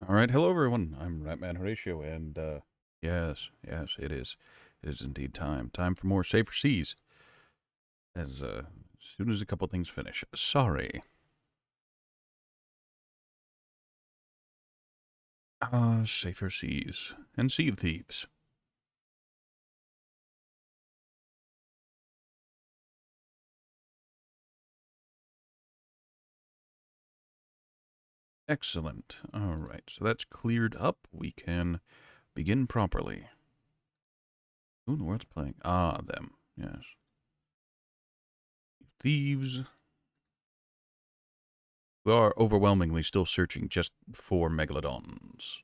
All right, hello everyone. I'm Ratman Horatio, and yes, it is. It is indeed time. Time for more Safer Seas. As soon as a couple things finish. Sorry. Safer Seas and Sea of Thieves. Excellent. All right, so that's cleared up. We can begin properly. Who in the world's playing? Ah, them. Yes. Thieves. We are overwhelmingly still searching just for megalodons.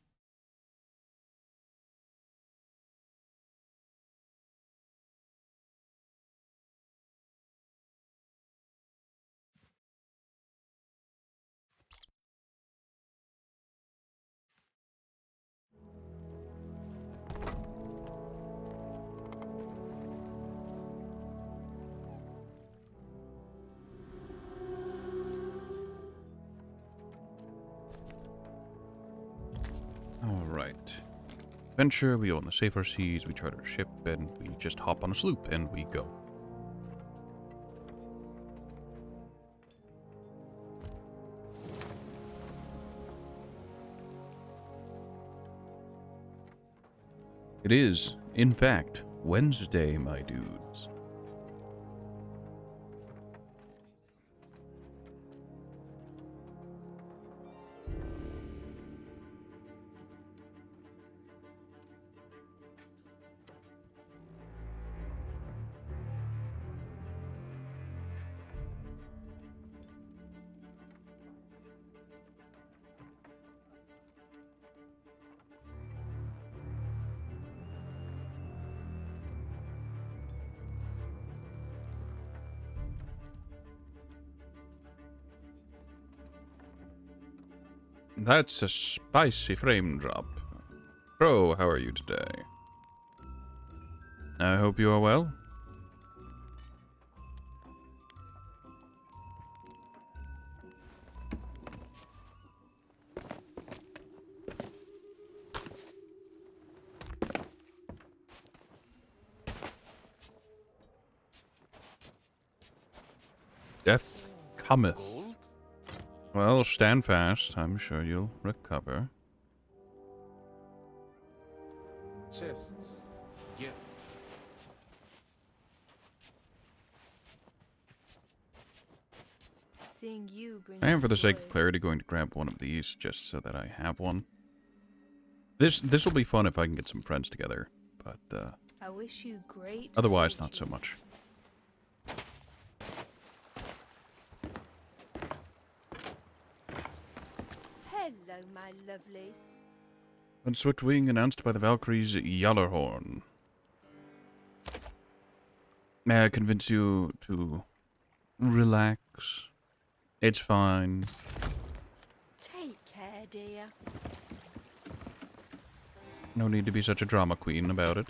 All right. Venture, we own the safer seas, we charter a ship, and we just hop on a sloop and we go. It is, in fact, Wednesday, my dudes. That's a spicy frame drop. Bro, how are you today? I hope you are well. Death cometh. Well, stand fast. I'm sure you'll recover. Chests. Yeah. Seeing you brings I am, me for the sake of joy. clarity, going to grab one of these just so that I have one. This will be fun if I can get some friends together, but I wish you great otherwise not so fortune. much. Hello, my lovely. On Swift Wing, announced by the Valkyries Yallarhorn. May I convince you to relax? It's fine. Take care, dear. No need to be such a drama queen about it.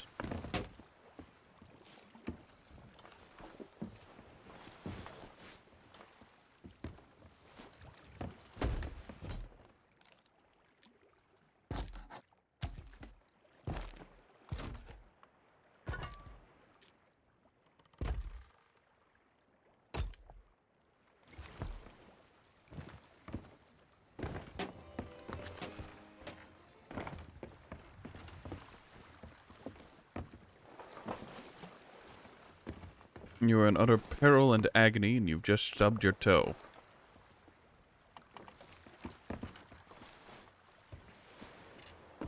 You are in utter peril and agony, and you've just stubbed your toe.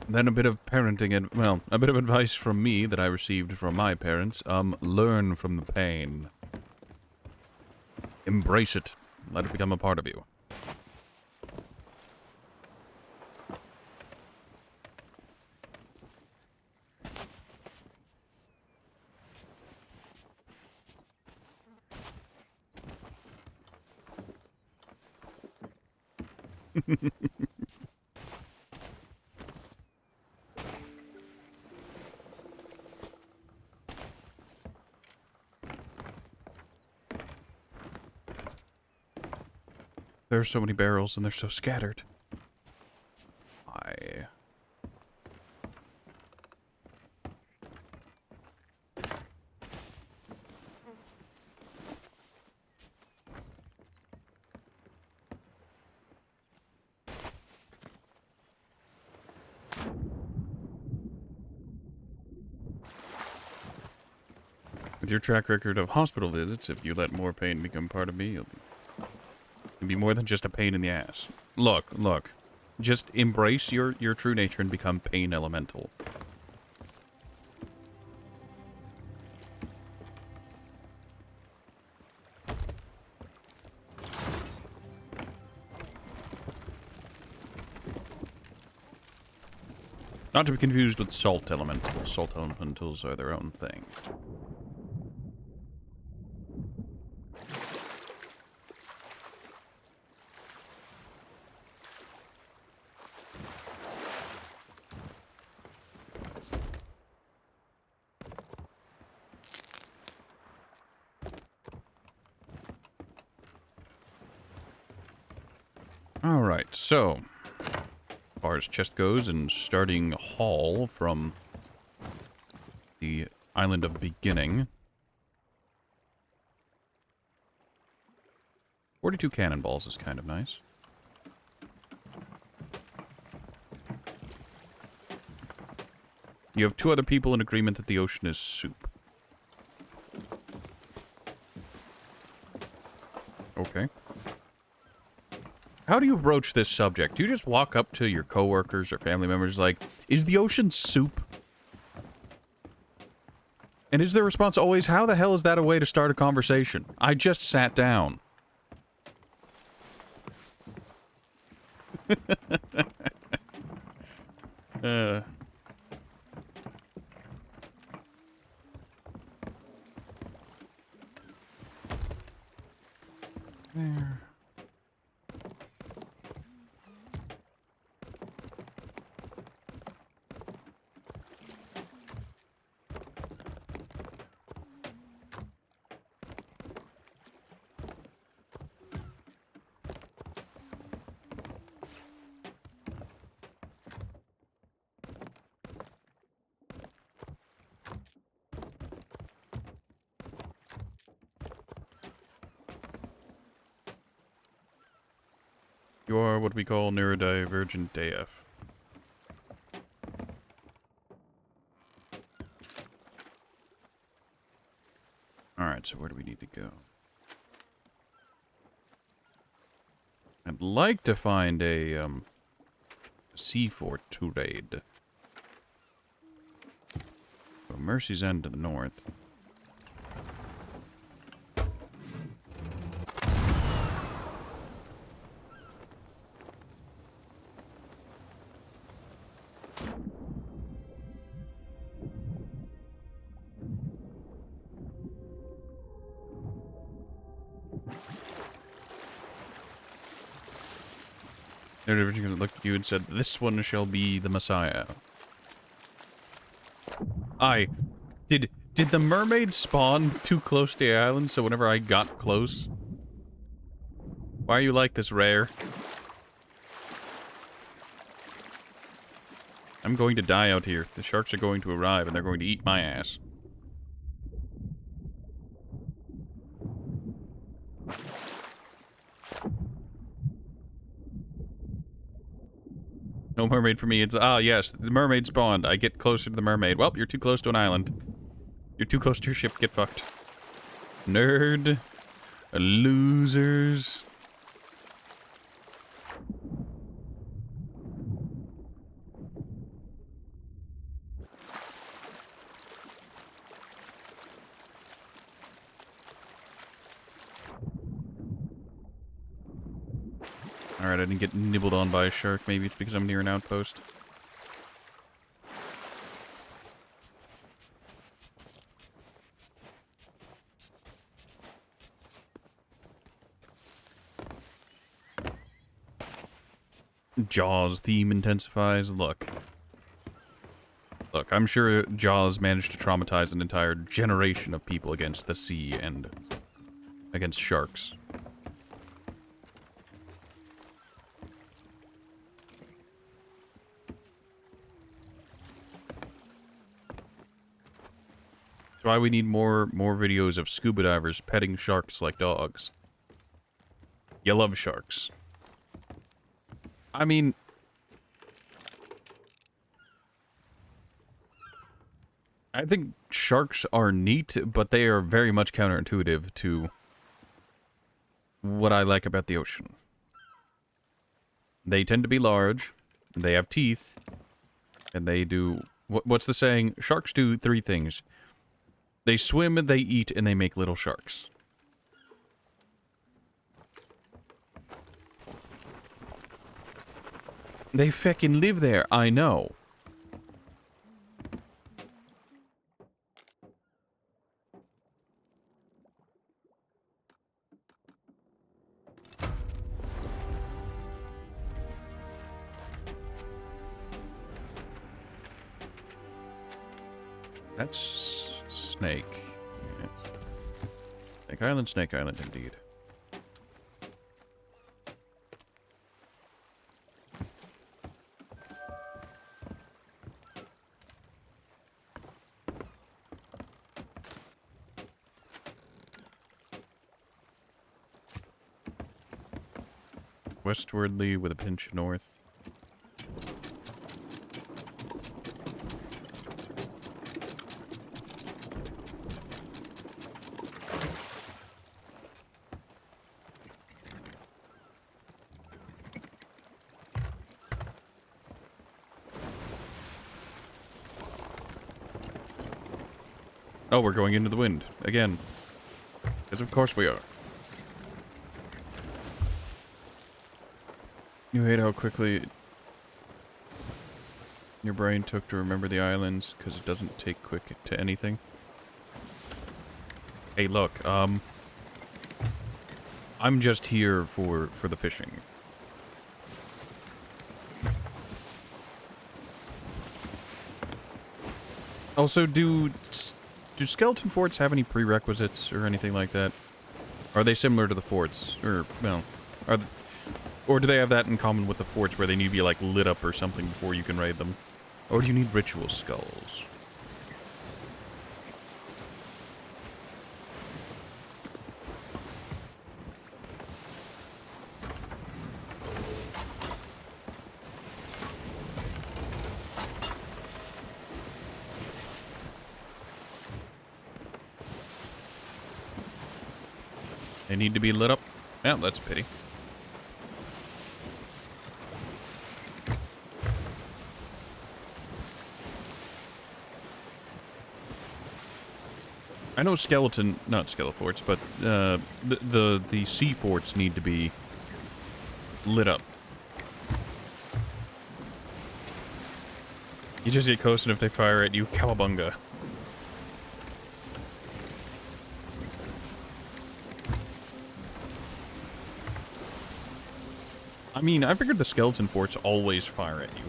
Then a bit of parenting, and well, a bit of advice from me that I received from my parents. Learn from the pain. Embrace it. Let it become a part of you. There are so many barrels, and they're so scattered. Why? With your track record of hospital visits, if you let more pain become part of me, you'll be more than just a pain in the ass. Look. Just embrace your true nature and become pain elemental. Not to be confused with salt elementals. Salt elementals are their own thing. Alright, so as far as chest goes, and starting haul from the island of beginning. 42 cannonballs is kind of nice. You have 2 other people in agreement that the ocean is soup. Okay. How do you broach this subject? Do you just walk up to your coworkers or family members like, is the ocean soup? And is their response always, how the hell is that a way to start a conversation? I just sat down. There. You are what we call neurodivergent AF. Alright, so where do we need to go? I'd like to find a sea fort to raid. So Mercy's End to the north. They're going to look at you and said, "This one shall be the Messiah." Did the mermaid spawn too close to the island, so whenever I got close? Why are you like this, Rare? I'm going to die out here. The sharks are going to arrive, and they're going to eat my ass. No mermaid for me. It's, yes, the mermaid spawned. I get closer to the mermaid. Well, you're too close to an island. You're too close to your ship. Get fucked. Nerd. Losers. Alright, I didn't get nibbled on by a shark. Maybe it's because I'm near an outpost. Jaws theme intensifies. Look, I'm sure Jaws managed to traumatize an entire generation of people against the sea and against sharks. That's why we need more videos of scuba divers petting sharks like dogs. You love sharks. I mean, I think sharks are neat, but they are very much counterintuitive to what I like about the ocean. They tend to be large, they have teeth, and they do... What's the saying? Sharks do 3 things. They swim, they eat, and they make little sharks. They feckin' live there, I know. That's Snake. Yes. Snake Island, indeed. Westwardly with a pinch north. Oh, we're going into the wind. Again. Because of course we are. You hate how quickly your brain took to remember the islands, because it doesn't take quick to anything. Hey, look, I'm just here for the fishing. Also, do skeleton forts have any prerequisites or anything like that? Are they similar to the forts? Or, well, or do they have that in common with the forts where they need to be, like, lit up or something before you can raid them? Or do you need ritual skulls? They need to be lit up? Yeah, that's a pity. I know not skeleforts, but the sea forts need to be lit up. You just get close, and if they fire at you, cowabunga. I mean, I figured the skeleton forts always fire at you.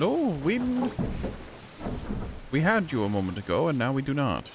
Hello, wind. We had you a moment ago, and now we do not.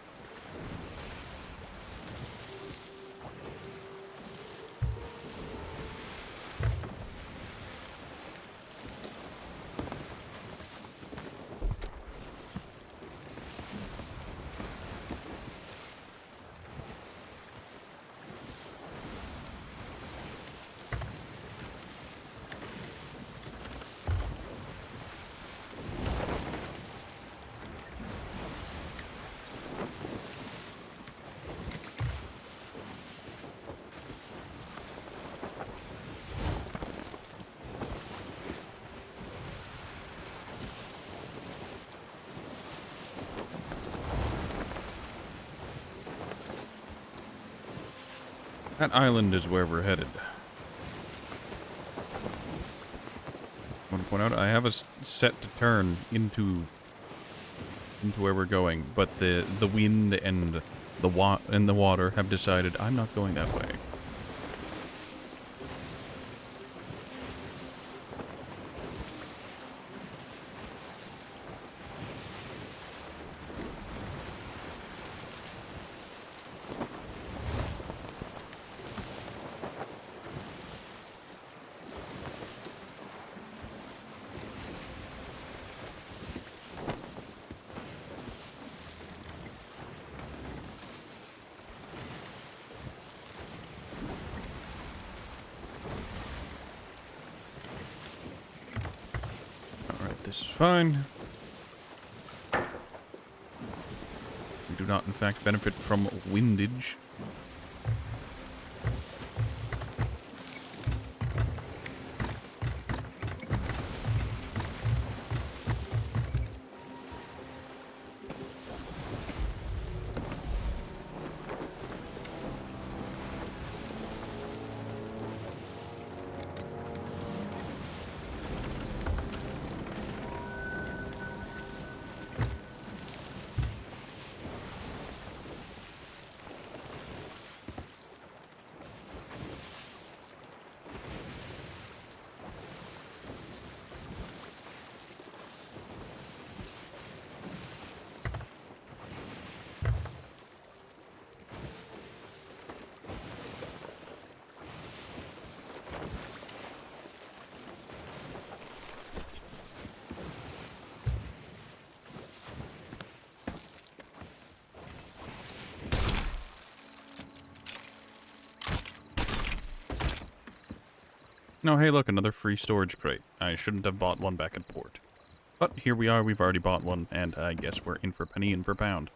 That island is where we're headed. I want to point out, I have us set to turn into where we're going, but the wind and the water have decided I'm not going that way. This is fine. We do not, in fact, benefit from windage. No, hey, look, another free storage crate. I shouldn't have bought one back at port. But here we are, we've already bought one, and I guess we're in for penny, in for pound.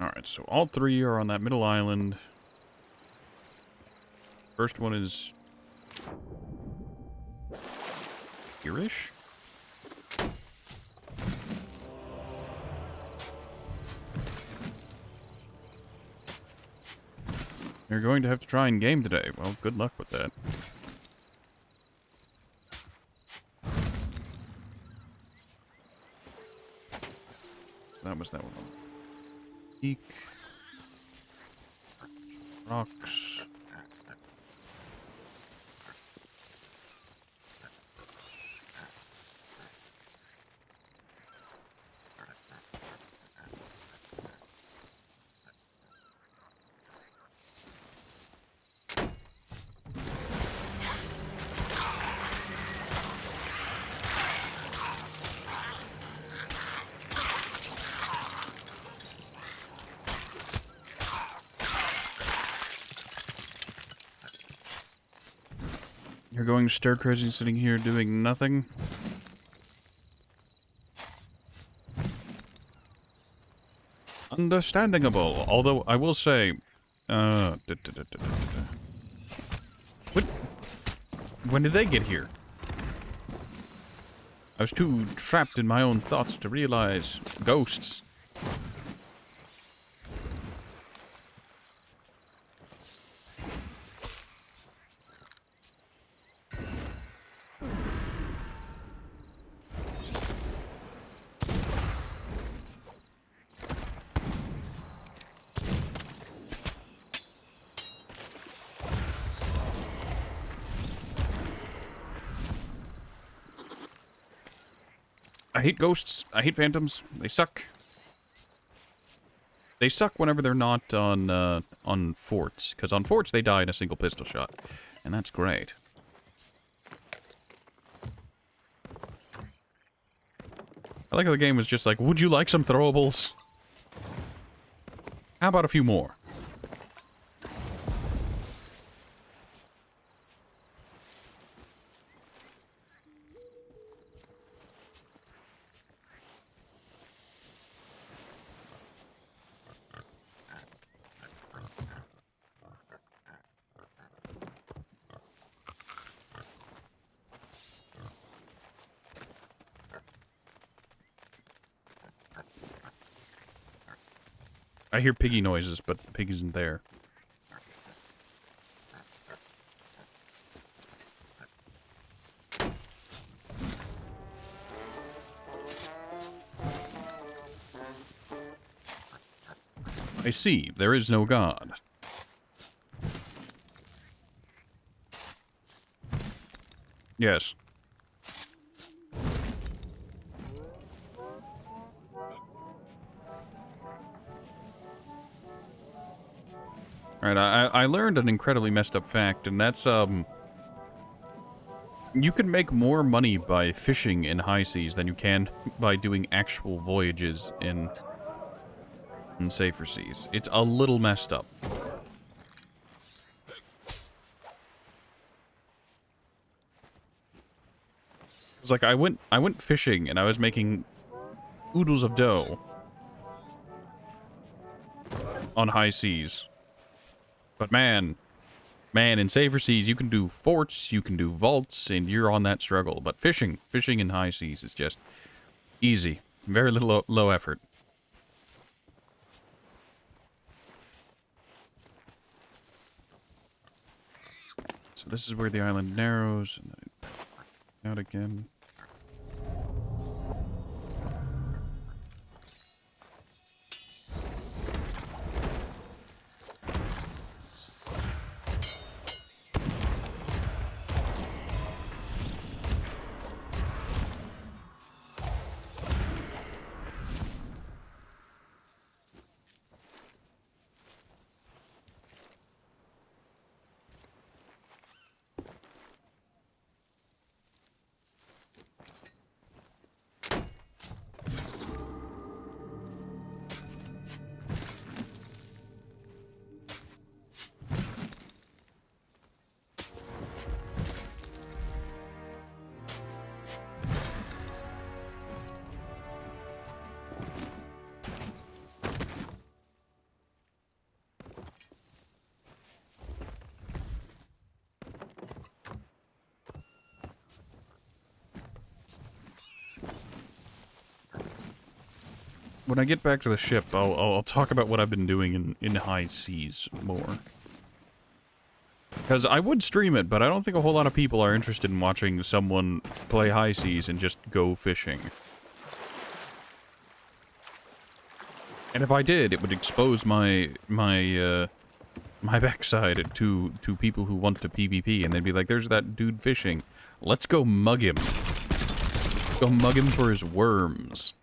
Alright, so all three are on that middle island. First one is here-ish? You're going to have to try and game today. Well, good luck with that. So that was that one. Peak. Rocks. You're going stir crazy sitting here doing nothing? Understandable. Although, I will say... What? When did they get here? I was too trapped in my own thoughts to realize ghosts. I hate ghosts. I hate phantoms. They suck. They suck whenever they're not on forts, because on forts they die in a single pistol shot, and that's great. I like how the game was just like, would you like some throwables? How about a few more? I hear piggy noises, but the pig isn't there. I see. There is no God. Yes. Alright, I learned an incredibly messed up fact, and that's, you can make more money by fishing in high seas than you can by doing actual voyages in safer seas. It's a little messed up. It's like I went fishing and I was making oodles of dough on high seas. But man, in safer seas you can do forts, you can do vaults, and you're on that struggle. But fishing in high seas is just easy. Very little low effort. So this is where the island narrows, and then out again. When I get back to the ship, I'll talk about what I've been doing in high seas more. Because I would stream it, but I don't think a whole lot of people are interested in watching someone play high seas and just go fishing. And if I did, it would expose my backside to people who want to PvP, and they'd be like, "There's that dude fishing. Let's go mug him. Go mug him for his worms."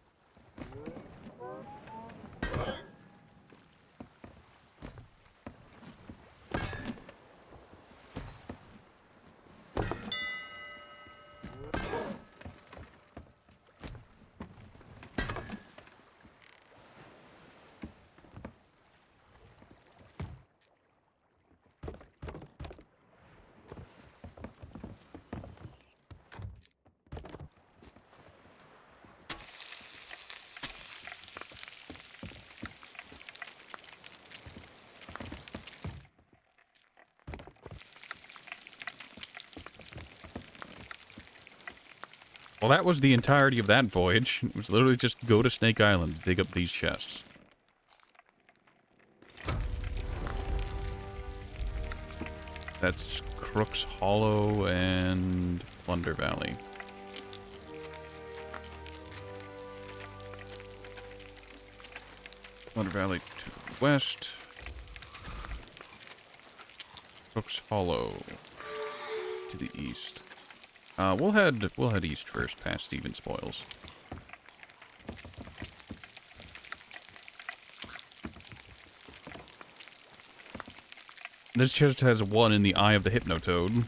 Well, that was the entirety of that voyage. It was literally just go to Snake Island, dig up these chests. That's Crook's Hollow and Plunder Valley. Plunder Valley to the west. Crook's Hollow to the east. We'll head east first, past Stephen Spoils. This chest has one in the eye of the Hypnotoad.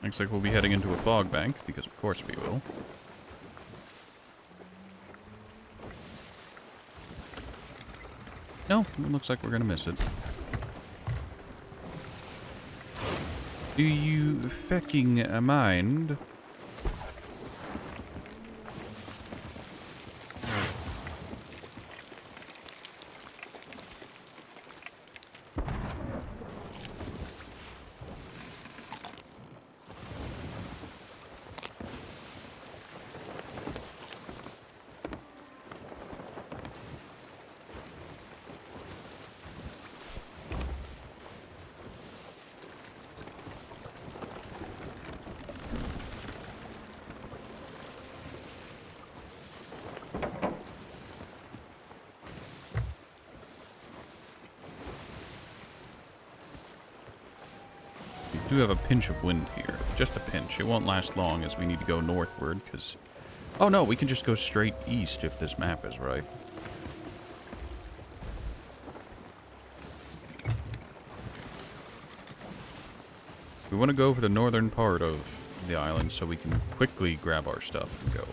Looks like we'll be heading into a fog bank, because of course we will. No, it looks like we're gonna miss it. Do you fecking mind? We do have a pinch of wind here. Just a pinch. It won't last long as we need to go northward, because... Oh no, we can just go straight east if this map is right. We want to go for the northern part of the island so we can quickly grab our stuff and go.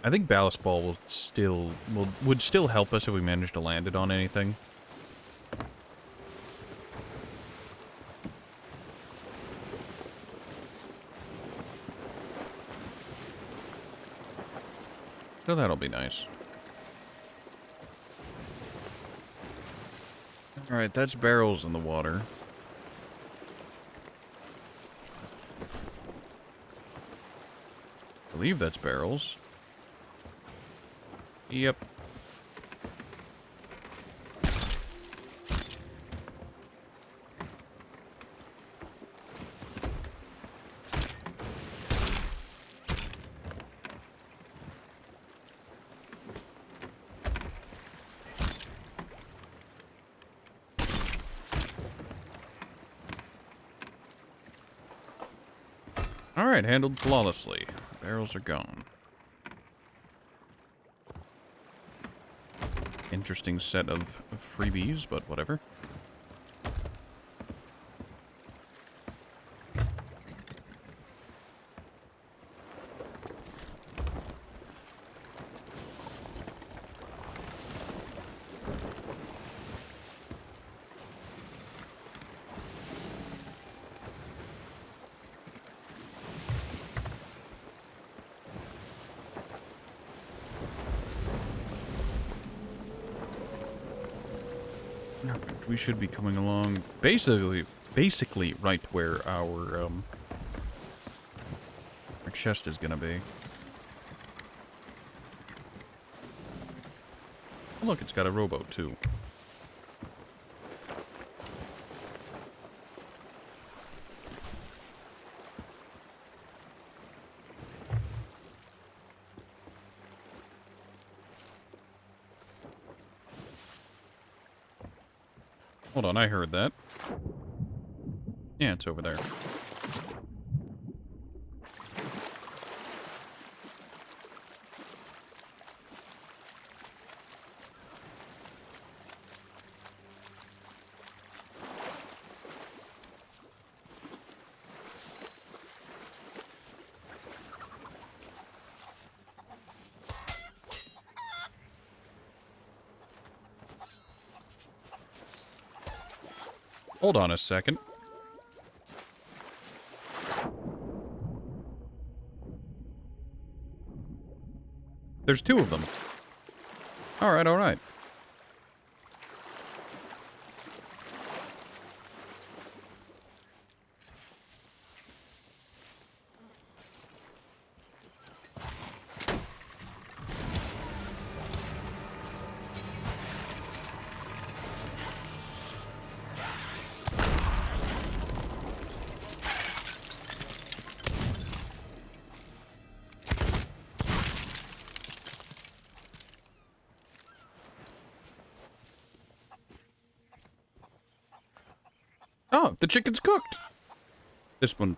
I think Ballast Ball would still help us if we managed to land it on anything. So that'll be nice. Alright, that's barrels in the water. I believe that's barrels. Yep. Alright, handled flawlessly. Barrels are gone. Interesting set of freebies, but whatever. We should be coming along basically right where our chest is gonna be. Oh, look, it's got a rowboat too. Hold on, I heard that. Yeah, it's over there. Hold on a second. There's two of them. Alright, alright. Oh, the chicken's cooked! This one's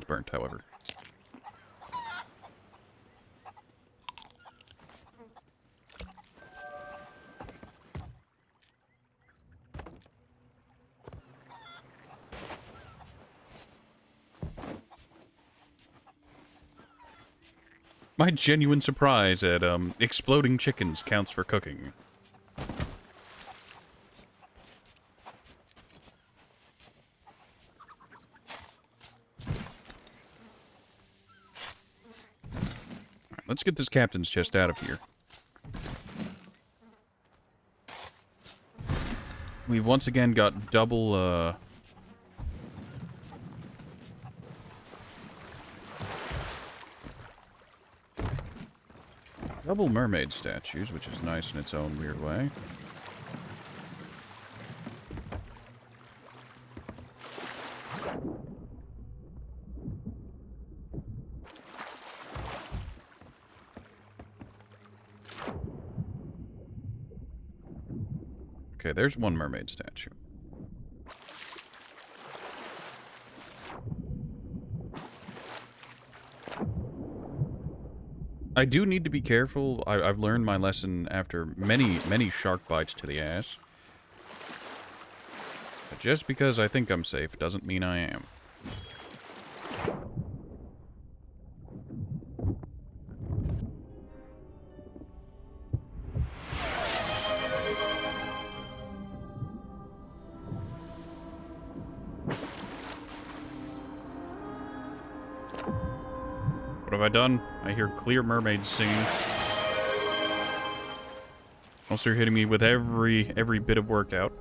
burnt, however. My genuine surprise at, exploding chickens counts for cooking. Alright, let's get this captain's chest out of here. We've once again got double, double mermaid statues, which is nice in its own weird way. Okay, there's one mermaid statue. I do need to be careful. I've learned my lesson after many shark bites to the ass. But just because I think I'm safe doesn't mean I am. What have I done? I hear clear mermaids singing. Also, you're hitting me with every bit of workout.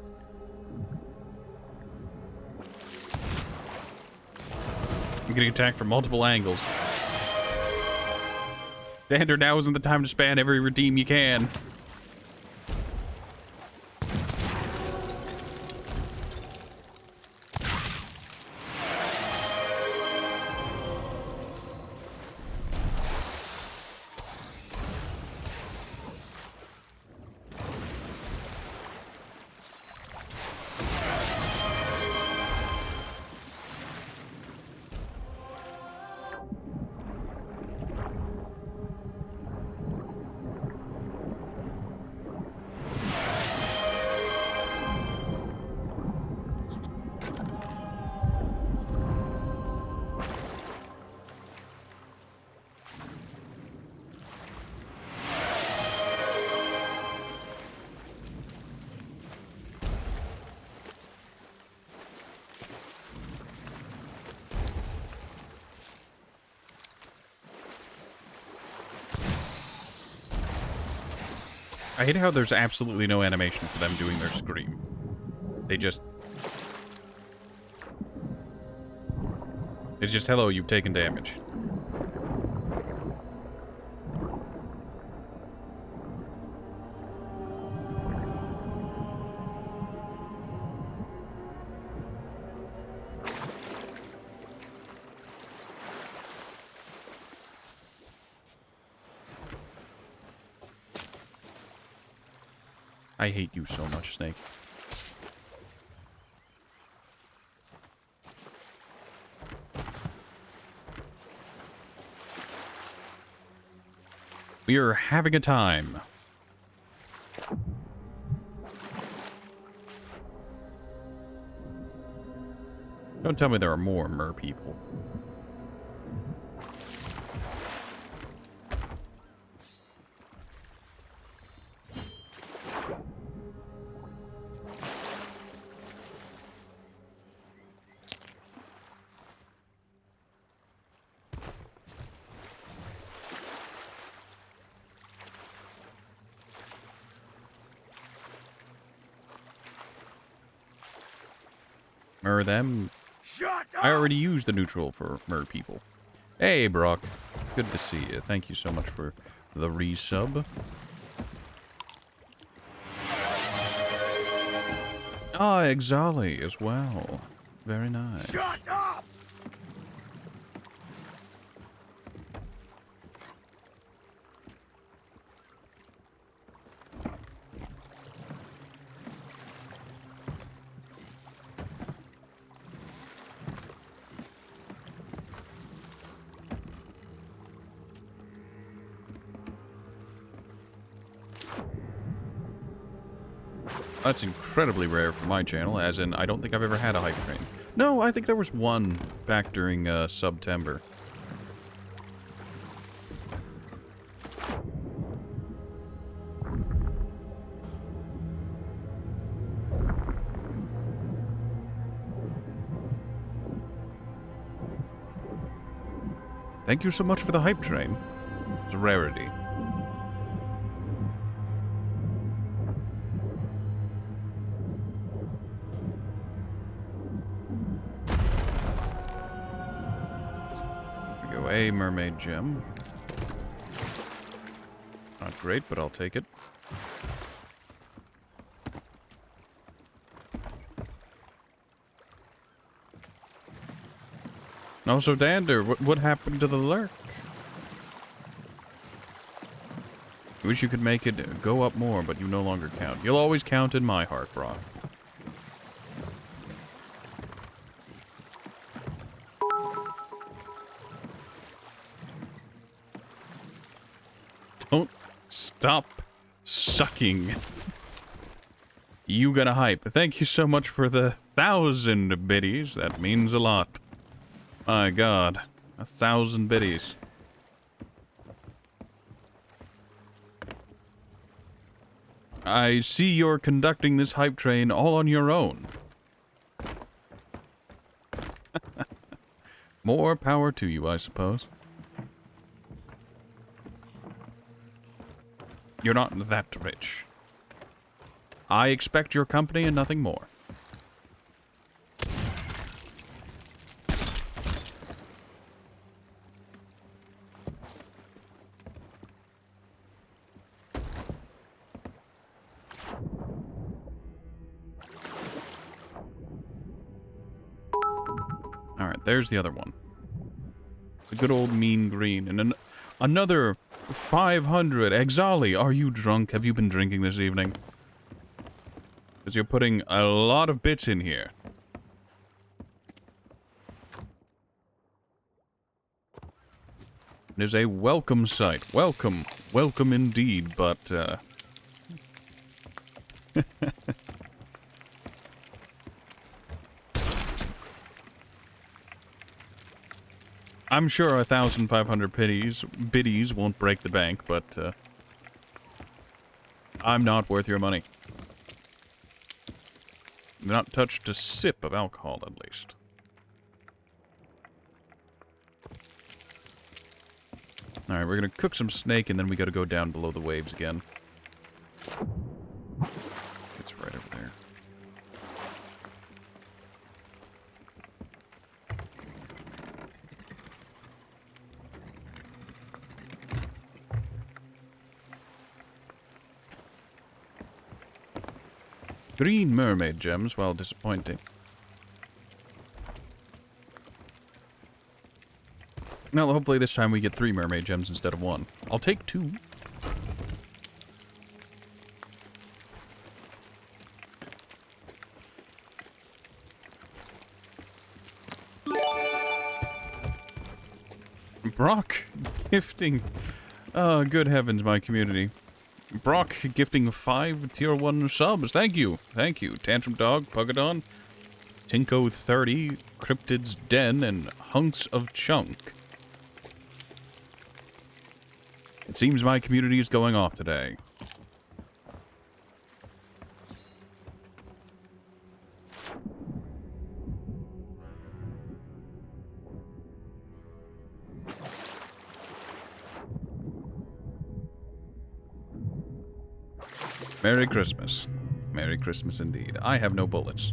I'm getting attacked from multiple angles. Dander, now isn't the time to spam every redeem you can. I hate how there's absolutely no animation for them doing their scream. They just... It's just, hello, you've taken damage. I hate you so much, Snake. We are having a time. Don't tell me there are more mer people. Mer them. Shut I up! already used the neutral for mer people. Hey, Brock. Good to see you. Thank you so much for the resub. Ah, Exali as well. Very nice. Shut up! That's incredibly rare for my channel, as in I don't think I've ever had a hype train. No, I think there was one back during September. Thank you so much for the hype train. It's a rarity. There we go, a mermaid gem. Not great, but I'll take it. Also, Dander, what happened to the lurk? I wish you could make it go up more, but you no longer count. You'll always count in my heart, Brock. Don't stop sucking. You got a hype. Thank you so much for the 1,000 biddies. That means a lot. My God, 1,000 biddies. I see you're conducting this hype train all on your own. More power to you, I suppose. You're not that rich. I expect your company and nothing more. Alright, there's the other one. The good old mean green. And another 500. Exali, are you drunk? Have you been drinking this evening? Because you're putting a lot of bits in here. It is a welcome sight. Welcome. Welcome indeed, but, I'm sure 1,500 biddies won't break the bank, but, I'm not worth your money. Not touched a sip of alcohol, at least. Alright, we're gonna cook some snake, and then we gotta go down below the waves again. It's right over there. Green mermaid gems, while disappointing. Well, hopefully this time we get 3 mermaid gems instead of 1. I'll take 2. Brock gifting Oh, good heavens, my community. Brock gifting 5 tier 1 subs. Thank you. Thank you. Tantrum Dog, Pugadon, Tinko 30, Cryptid's Den, and Hunks of Chunk. It seems my community is going off today. Merry Christmas. Merry Christmas indeed. I have no bullets.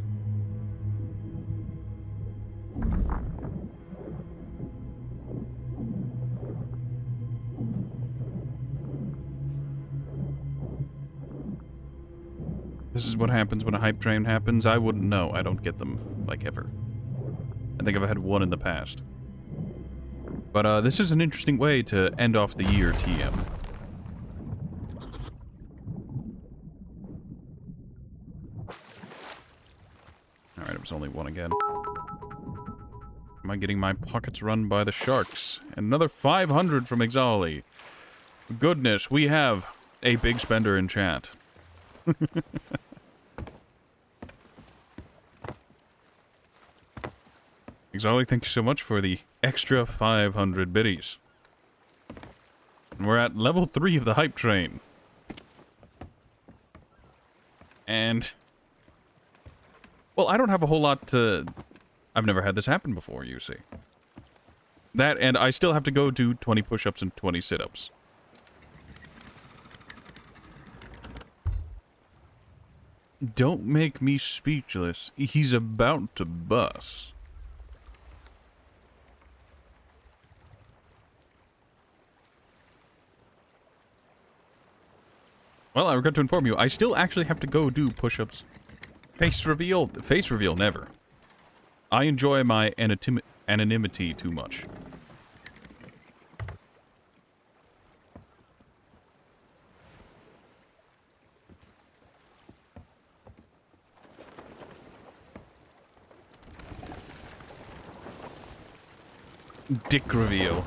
This is what happens when a hype train happens. I wouldn't know. I don't get them, like, ever. I think I've had one in the past. But, this is an interesting way to end off the year, TM. Alright, it was only one again. Am I getting my pockets run by the sharks? And another 500 from Exali. Goodness, we have a big spender in chat. Exali, thank you so much for the extra 500 biddies. And we're at level 3 of the hype train. And... well, I don't have a whole lot to... I've never had this happen before, you see. That, and I still have to go do 20 push-ups and 20 sit-ups. Don't make me speechless. He's about to bust. Well, I forgot to inform you, I still actually have to go do push-ups. Face reveal? Face reveal, never. I enjoy my anonymity too much. Dick reveal.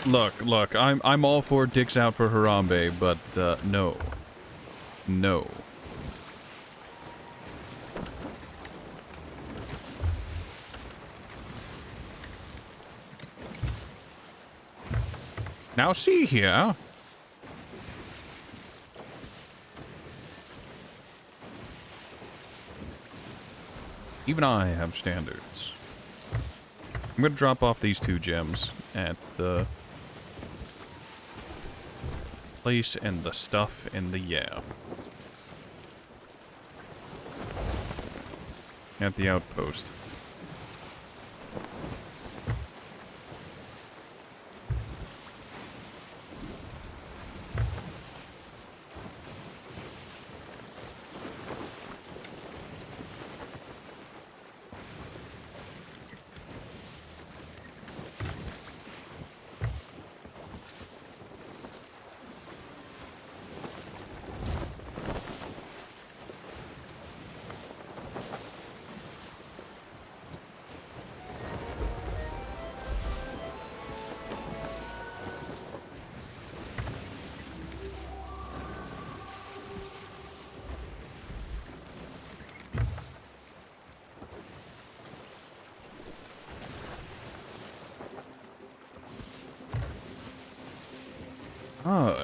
Look, I'm all for dicks out for Harambe, but no. No. Now see here. Even I have standards. I'm gonna drop off these 2 gems at the place and the stuff and the at the outpost.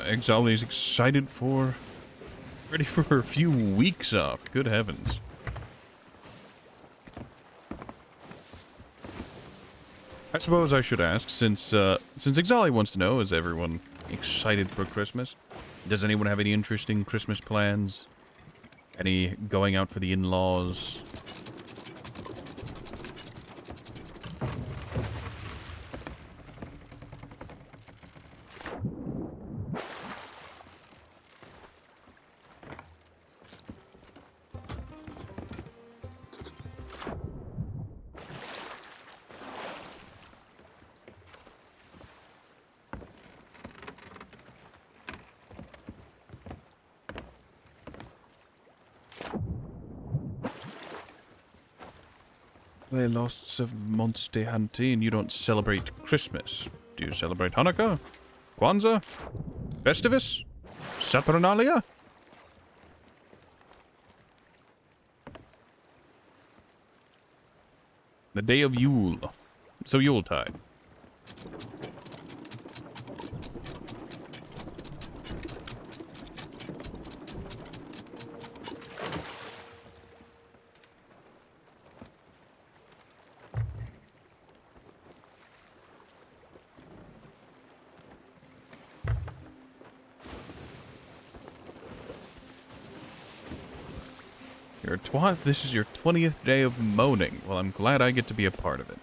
Exali's excited for... ready for a few weeks off. Good heavens. I suppose I should ask, since Exali wants to know, is everyone excited for Christmas? Does anyone have any interesting Christmas plans? Any going out for the in-laws? They lost some monster hunting and you don't celebrate Christmas. Do you celebrate Hanukkah? Kwanzaa? Festivus? Saturnalia? The day of Yule. So Yuletide. This is your 20th day of moaning. Well, I'm glad I get to be a part of it.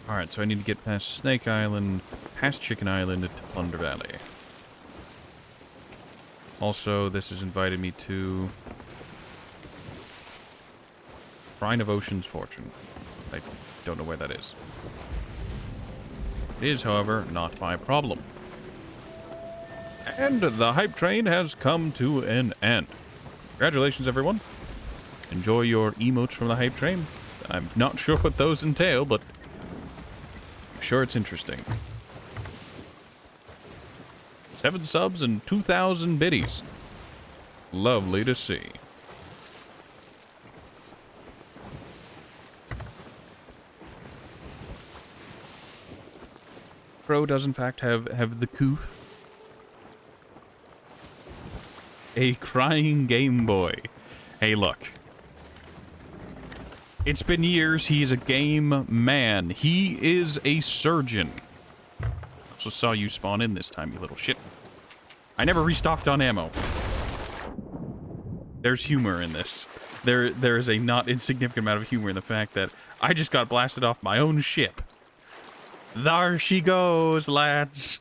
Alright, so I need to get past Snake Island, past Chicken Island, to Plunder Valley. Also, this has invited me to Shrine of Ocean's Fortune. I don't know where that is. It is, however, not my problem. And the hype train has come to an end. Congratulations, everyone. Enjoy your emotes from the hype train. I'm not sure what those entail, but I'm sure it's interesting. 7 subs and 2,000 biddies. Lovely to see. Pro does in fact have the coof. A crying Game Boy. Hey, look. It's been years. He is a game man. He is a surgeon. Also saw you spawn in this time, you little shit. I never restocked on ammo. There's humor in this. There is a not insignificant amount of humor in the fact that I just got blasted off my own ship. There she goes, lads.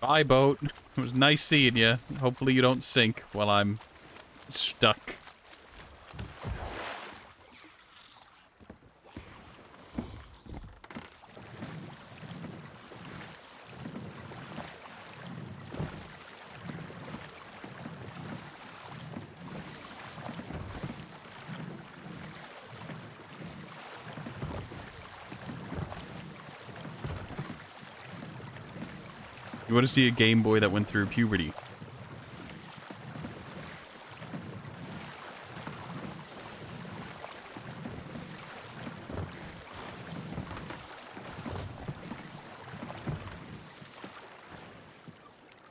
Bye, boat. It was nice seeing you. Hopefully you don't sink while I'm stuck. You want to see a Game Boy that went through puberty?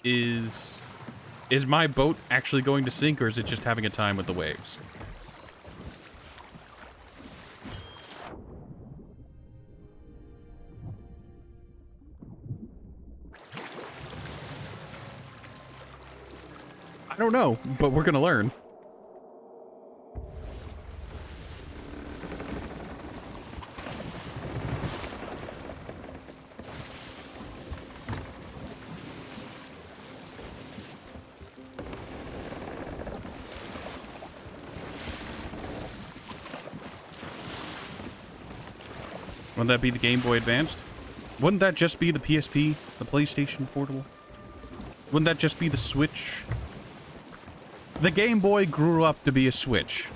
Is my boat actually going to sink, or is it just having a time with the waves? I don't know, but we're gonna learn. Wouldn't that be the Game Boy Advanced? Wouldn't that just be the PSP, the PlayStation Portable? Wouldn't that just be the Switch? The Game Boy grew up to be a Switch.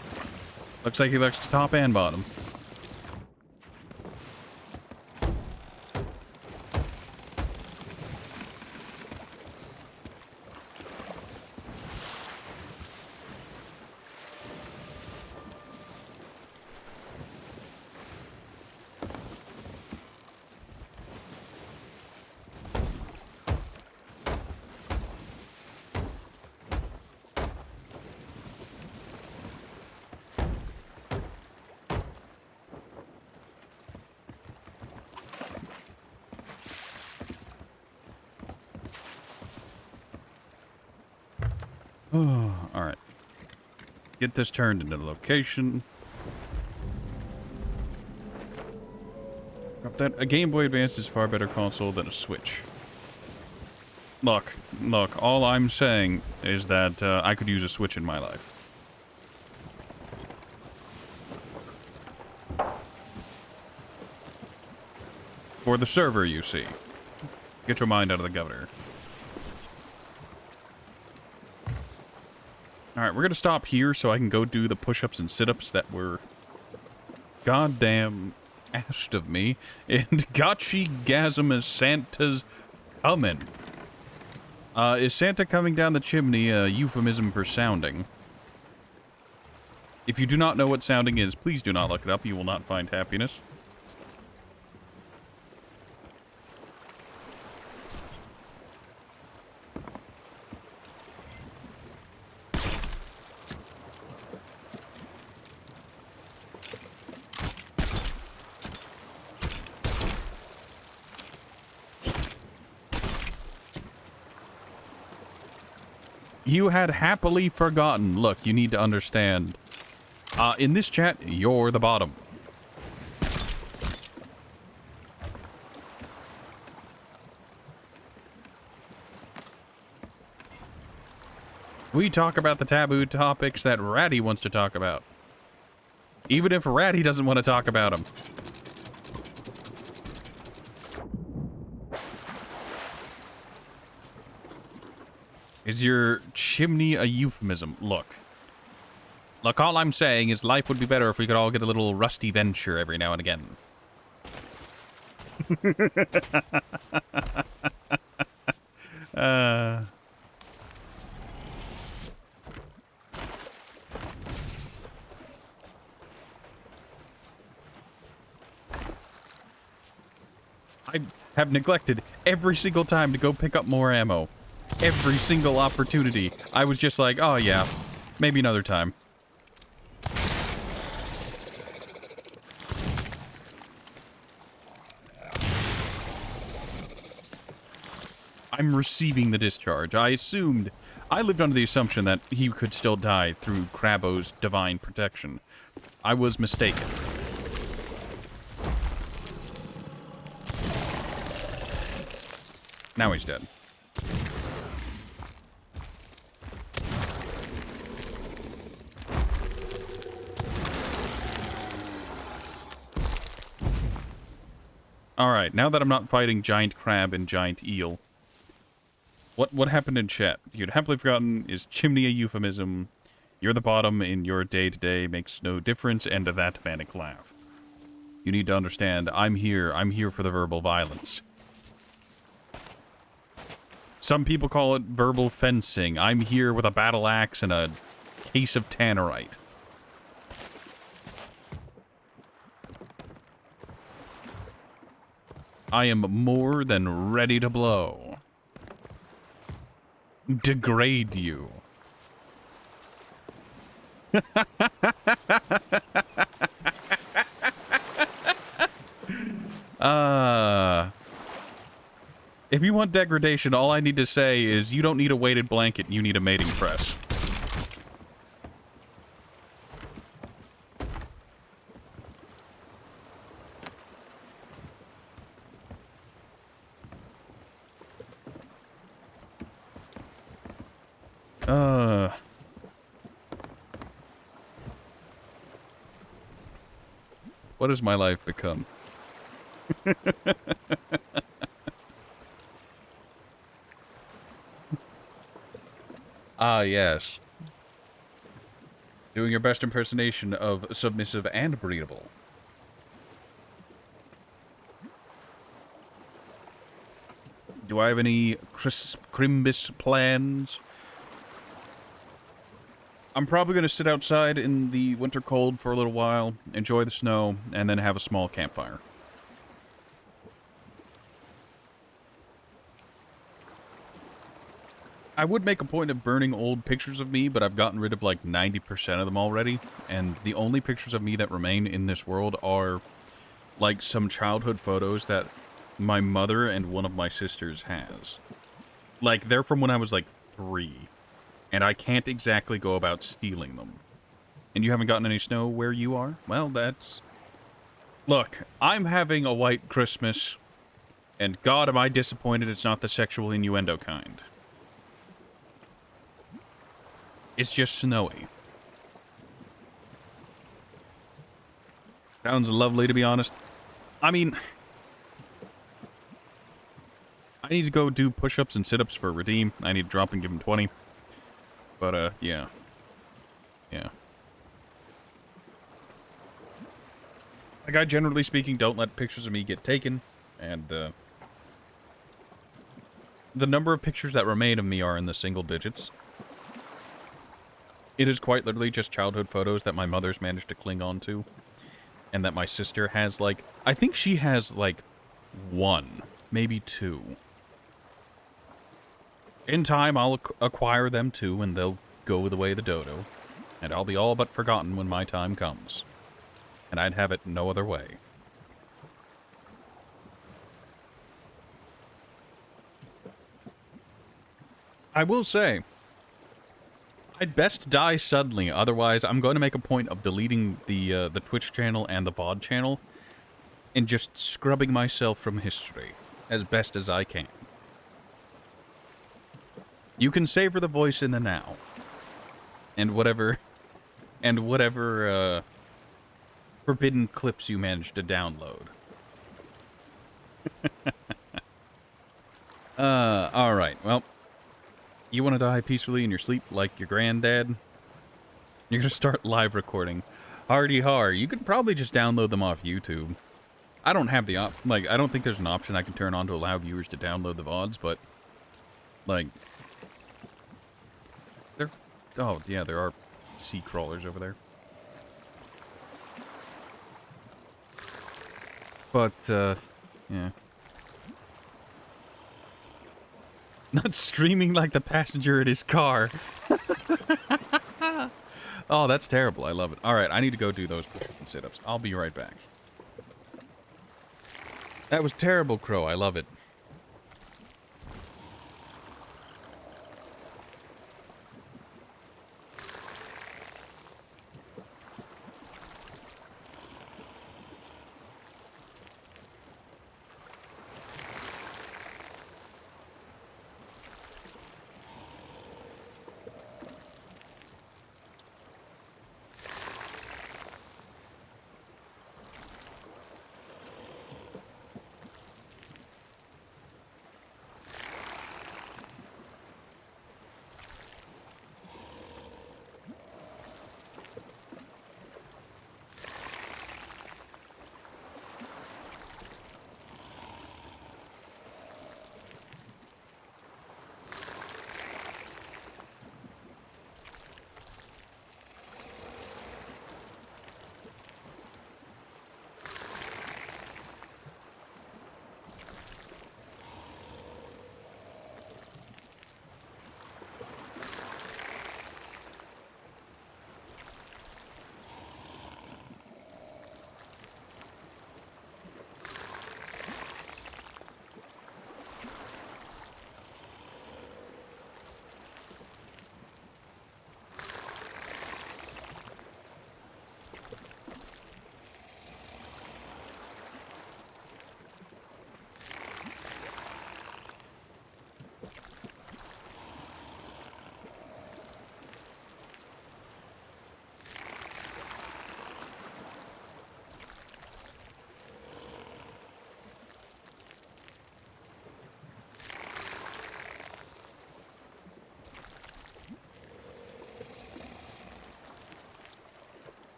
Looks like he likes to top and bottom. Alright. Get this turned into the location. Drop that. A Game Boy Advance is far better console than a Switch. Look, all I'm saying is that I could use a Switch in my life. For the server, you see. Get your mind out of the governor. Alright, we're gonna stop here so I can go do the push-ups and sit-ups that were goddamn asked of me. And gotchi gasm as Santa's coming. Is Santa coming down the chimney a euphemism for sounding? If you do not know what sounding is, please do not look it up. You will not find happiness. You had happily forgotten. Look, you need to understand. In this chat, you're the bottom. We talk about the taboo topics that Ratty wants to talk about. Even if Ratty doesn't want to talk about them. Is your chimney a euphemism? Look, all I'm saying is life would be better if we could all get a little rusty venture every now and again. I have neglected every single time to go pick up more ammo. Every single opportunity. I was just like, oh yeah, maybe another time. I'm receiving the discharge. I lived under the assumption that he could still die through Crabbo's divine protection. I was mistaken. Now he's dead. Alright, now that I'm not fighting giant crab and giant eel, what happened in chat? You'd happily forgotten, is chimney a euphemism? You're the bottom in your day-to-day, makes no difference, and that manic laugh. You need to understand, I'm here for the verbal violence. Some people call it verbal fencing. I'm here with a battle axe and a case of tannerite. I am more than ready to blow. Degrade you. If you want degradation, all I need to say is you don't need a weighted blanket, you need a mating press. What has my life become? Ah, yes. Doing your best impersonation of submissive and breedable. Do I have any crimbus plans? I'm probably going to sit outside in the winter cold for a little while, enjoy the snow, and then have a small campfire. I would make a point of burning old pictures of me, but I've gotten rid of like 90% of them already, and the only pictures of me that remain in this world are like some childhood photos that my mother and one of my sisters has. Like, they're from when I was like 3. And I can't exactly go about stealing them. And you haven't gotten any snow where you are? Well, that's... Look, I'm having a white Christmas, and God, am I disappointed it's not the sexual innuendo kind. It's just snowy. Sounds lovely, to be honest. I mean... I need to go do push-ups and sit-ups for Redeem. I need to drop and give him 20. But, yeah. Like, I generally speaking don't let pictures of me get taken, and, the number of pictures that remain of me are in the single digits. It is quite literally just childhood photos that my mother's managed to cling on to, and that my sister has, like, I think she has, like, one, maybe two. In time, I'll acquire them too, and they'll go the way of the dodo, and I'll be all but forgotten when my time comes. And I'd have it no other way. I will say, I'd best die suddenly, otherwise I'm going to make a point of deleting the Twitch channel and the VOD channel, and just scrubbing myself from history, as best as I can. You can savor the voice in the now, and whatever forbidden clips you manage to download. Alright, well, you want to die peacefully in your sleep like your granddad? You're gonna start live recording. Hardy har, you could probably just download them off YouTube. I don't have the I don't think there's an option I can turn on to allow viewers to download the VODs, but, like, oh, yeah, there are sea crawlers over there. But, yeah. Not screaming like the passenger in his car. Oh, that's terrible. I love it. Alright, I need to go do those push-ups and sit-ups. I'll be right back. That was terrible, Crow. I love it.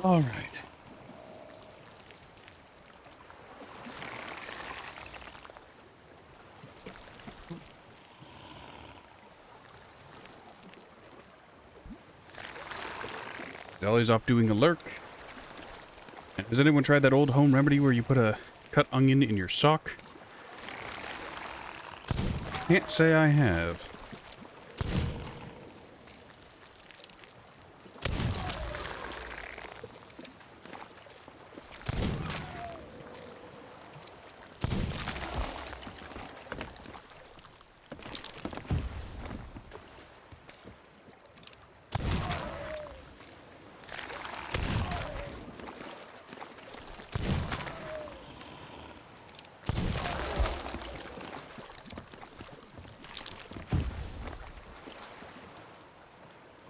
All right. Dolly's off doing a lurk. Has anyone tried that old home remedy where you put a cut onion in your sock? Can't say I have.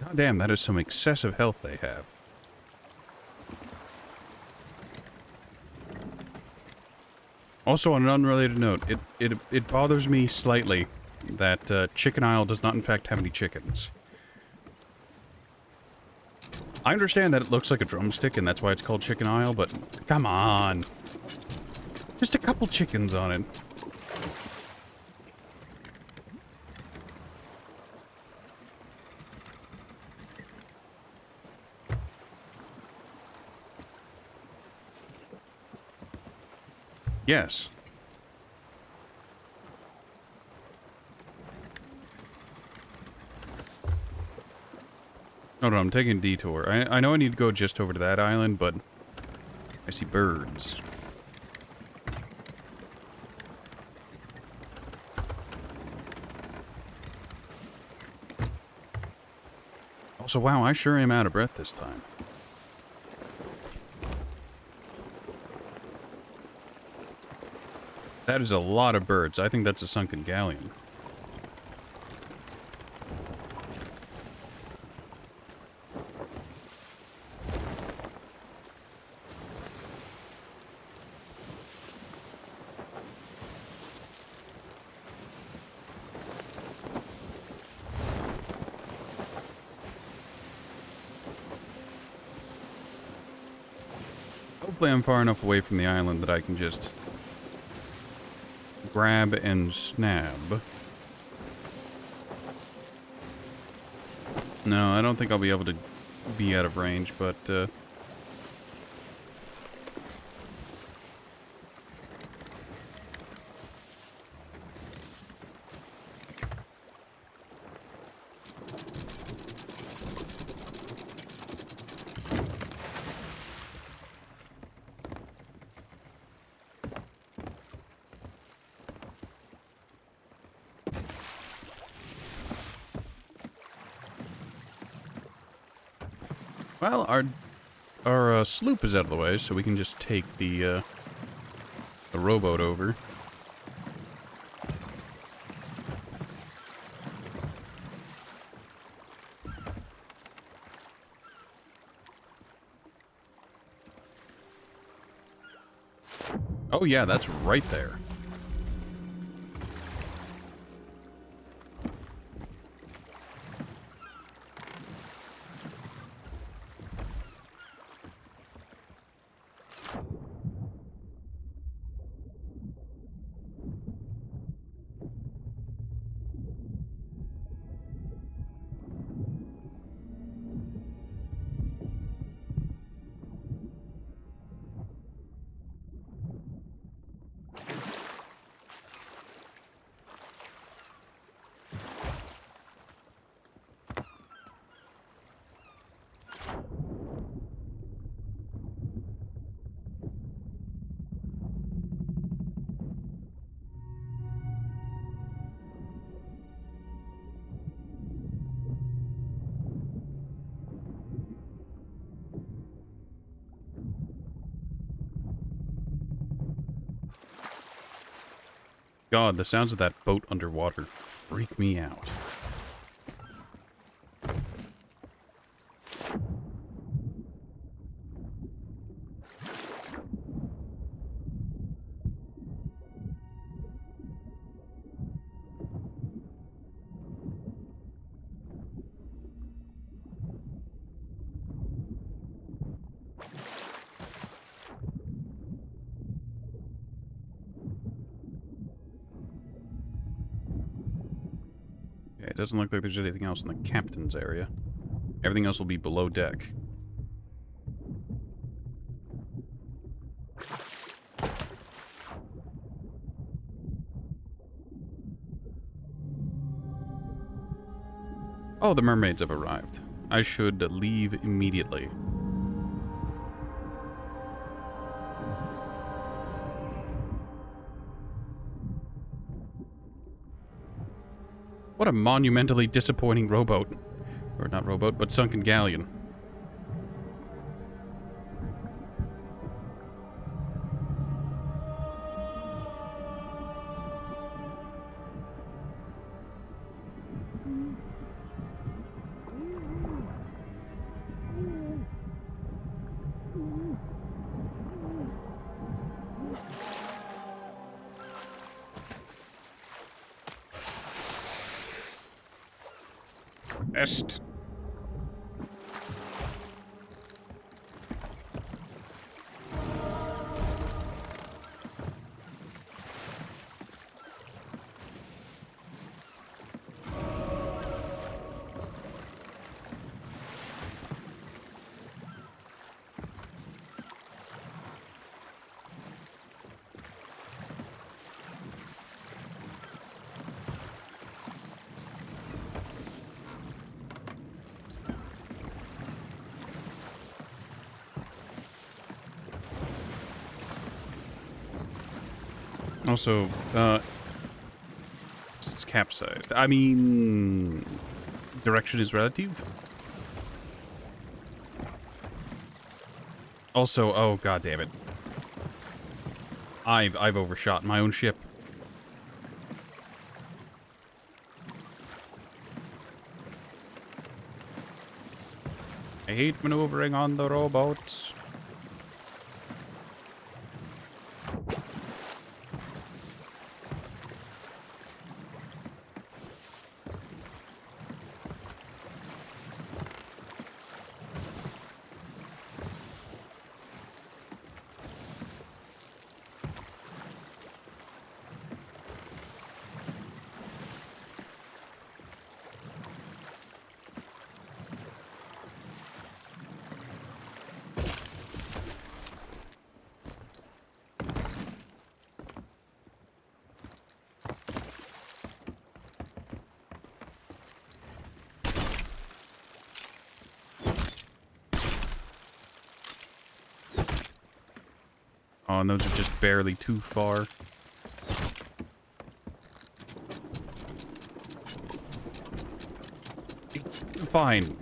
God damn, that is some excessive health they have. Also, on an unrelated note, it bothers me slightly that Chicken Isle does not in fact have any chickens. I understand that it looks like a drumstick and that's why it's called Chicken Isle, but come on. Just a couple chickens on it. Yes. No, no, I'm taking a detour. I know I need to go just over to that island, but I see birds. Also, wow, I sure am out of breath this time. That is a lot of birds. I think that's a sunken galleon. Hopefully I'm far enough away from the island that I can just grab and snab. No, I don't think I'll be able to be out of range, but well, our sloop is out of the way, so we can just take the rowboat over. Oh yeah, that's right there. God, the sounds of that boat underwater freak me out. Okay, it doesn't look like there's anything else in the captain's area. Everything else will be below deck. Oh, the mermaids have arrived. I should leave immediately. What a monumentally disappointing rowboat. Or not rowboat, but sunken galleon. Best. Also, it's capsized. I mean, direction is relative. Also, oh god damn it. I've overshot my own ship. I hate maneuvering on the rowboats. Oh, and those are just barely too far. It's fine.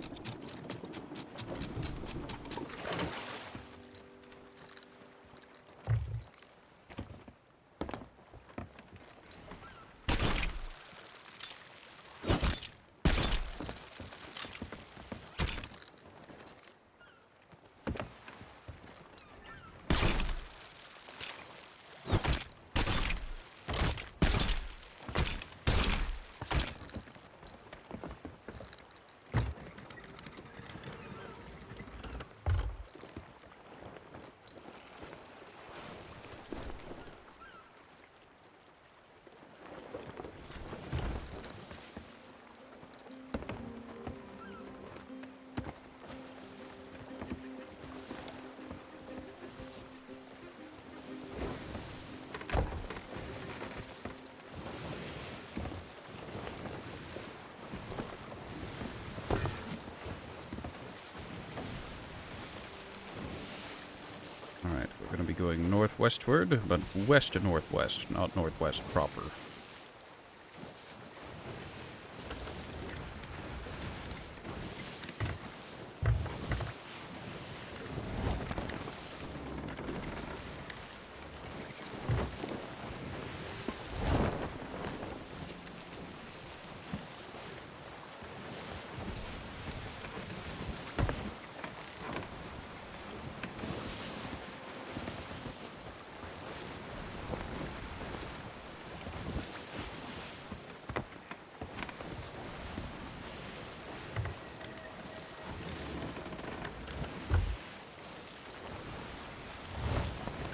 Alright, we're going to be going northwestward, but west to northwest, not northwest proper.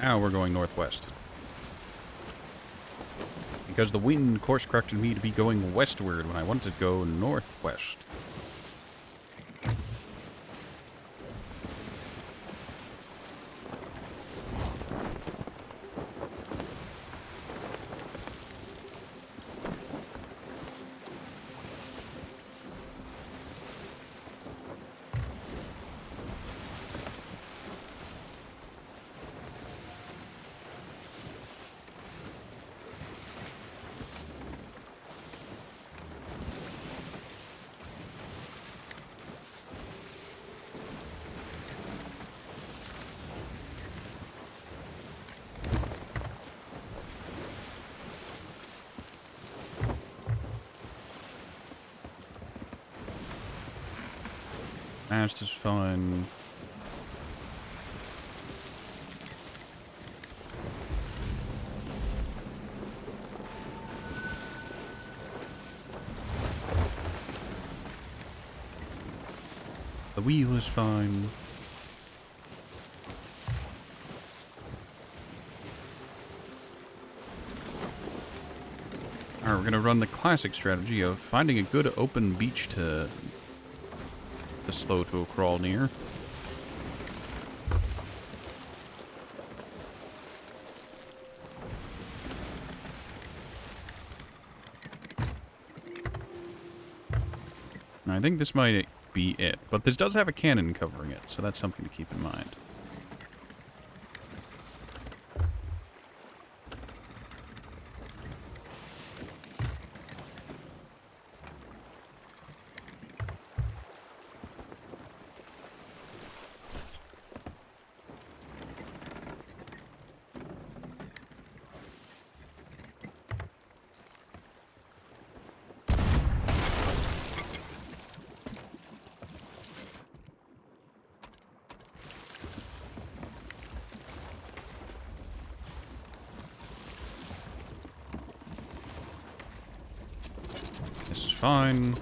Now we're going northwest. Because the wind course-corrected me to be going westward when I wanted to go northwest. That's just fun. The wheel is fine. Alright, we're gonna run the classic strategy of finding a good open beach to slow to a crawl near. And I think this might be it, but this does have a cannon covering it, so that's something to keep in mind. fine.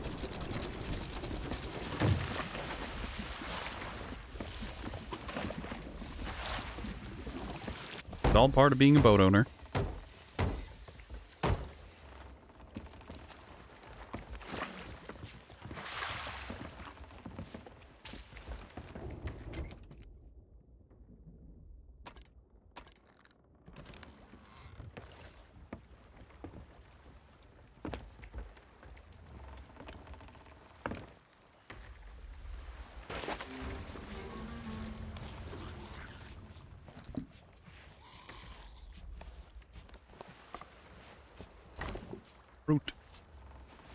It's all part of being a boat owner. Fruit.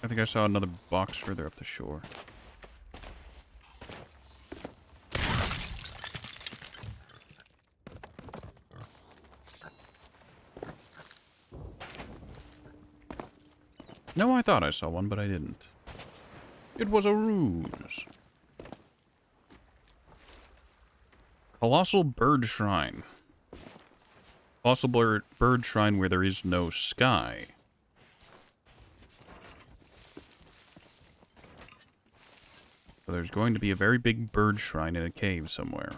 I think I saw another box further up the shore. No, I thought I saw one, but I didn't. It was a ruse. Colossal Bird Shrine. Colossal bird Shrine where there is no sky. So there's going to be a very big bird shrine in a cave somewhere.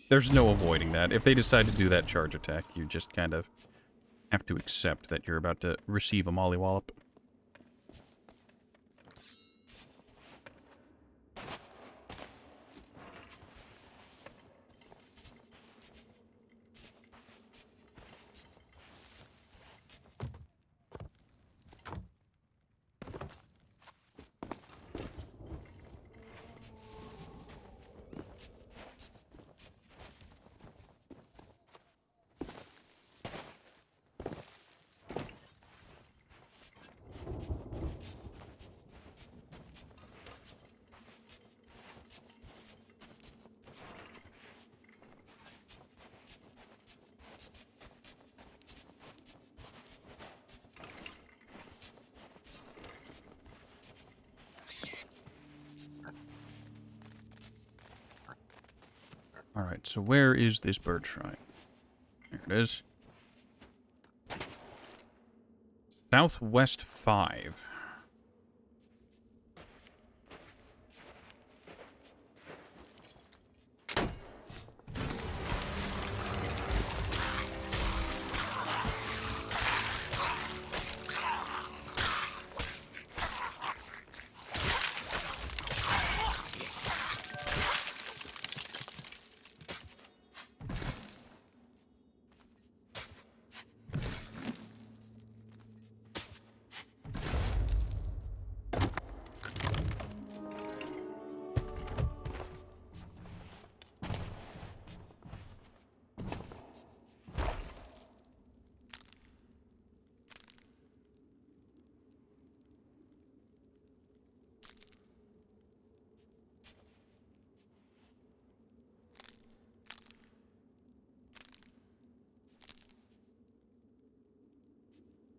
There's no avoiding that. If they decide to do that charge attack, you just kind of have to accept that you're about to receive a mollywallop. Alright, so where is this bird shrine? There it is. Southwest 5.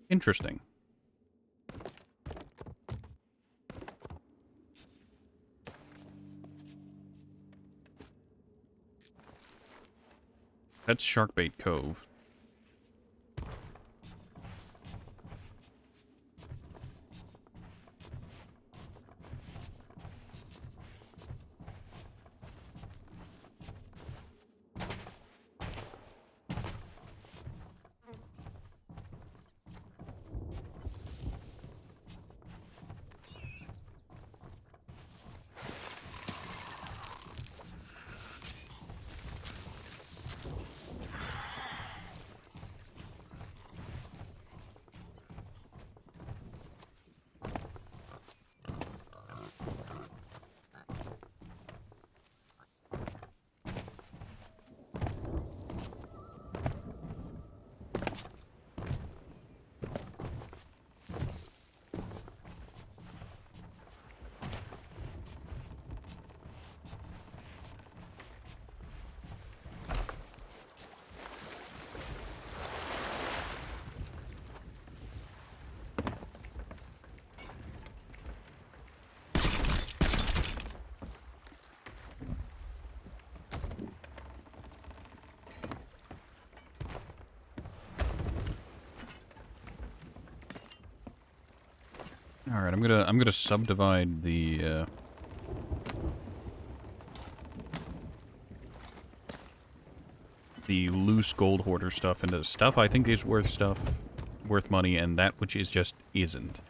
Interesting. That's Sharkbait Cove. Alright, I'm gonna subdivide the loose gold hoarder stuff into stuff I think is worth money, and that which is just isn't.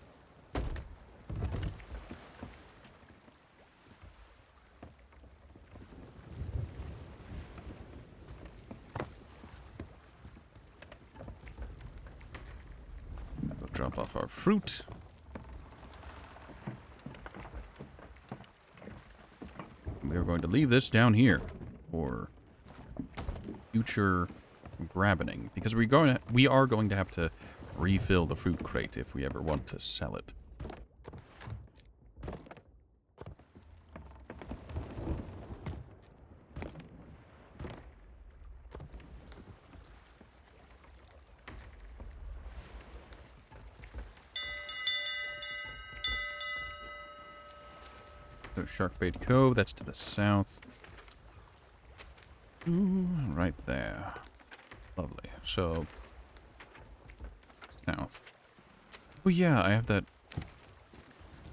We'll drop off our fruit. We're going to leave this down here for future grabbing, because we are going to have to refill the fruit crate if we ever want to sell it. So Sharkbait Cove, that's to the south. Ooh, right there. Lovely. So, south. Oh yeah, I have that.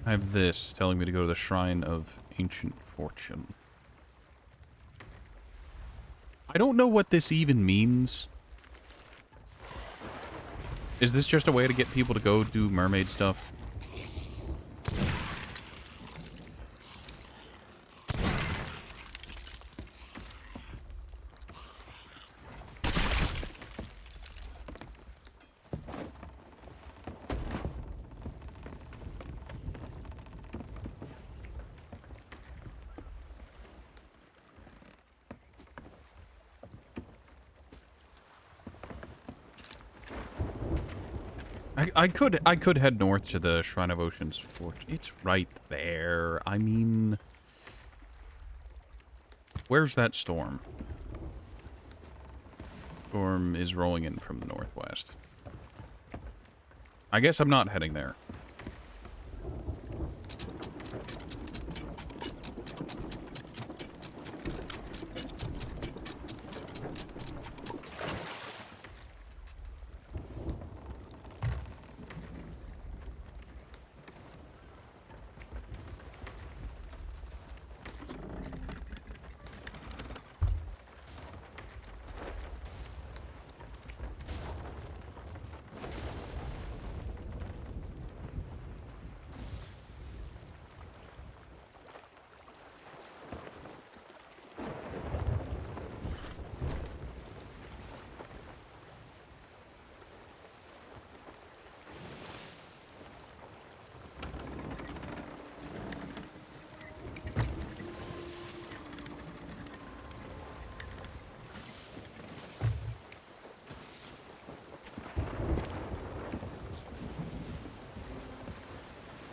I have this telling me to go to the Shrine of Ancient Fortune. I don't know what this even means. Is this just a way to get people to go do mermaid stuff? I could head north to the Shrine of Ocean's Fortune. It's right there. I mean, where's that storm? Storm is rolling in from the northwest. I guess I'm not heading there.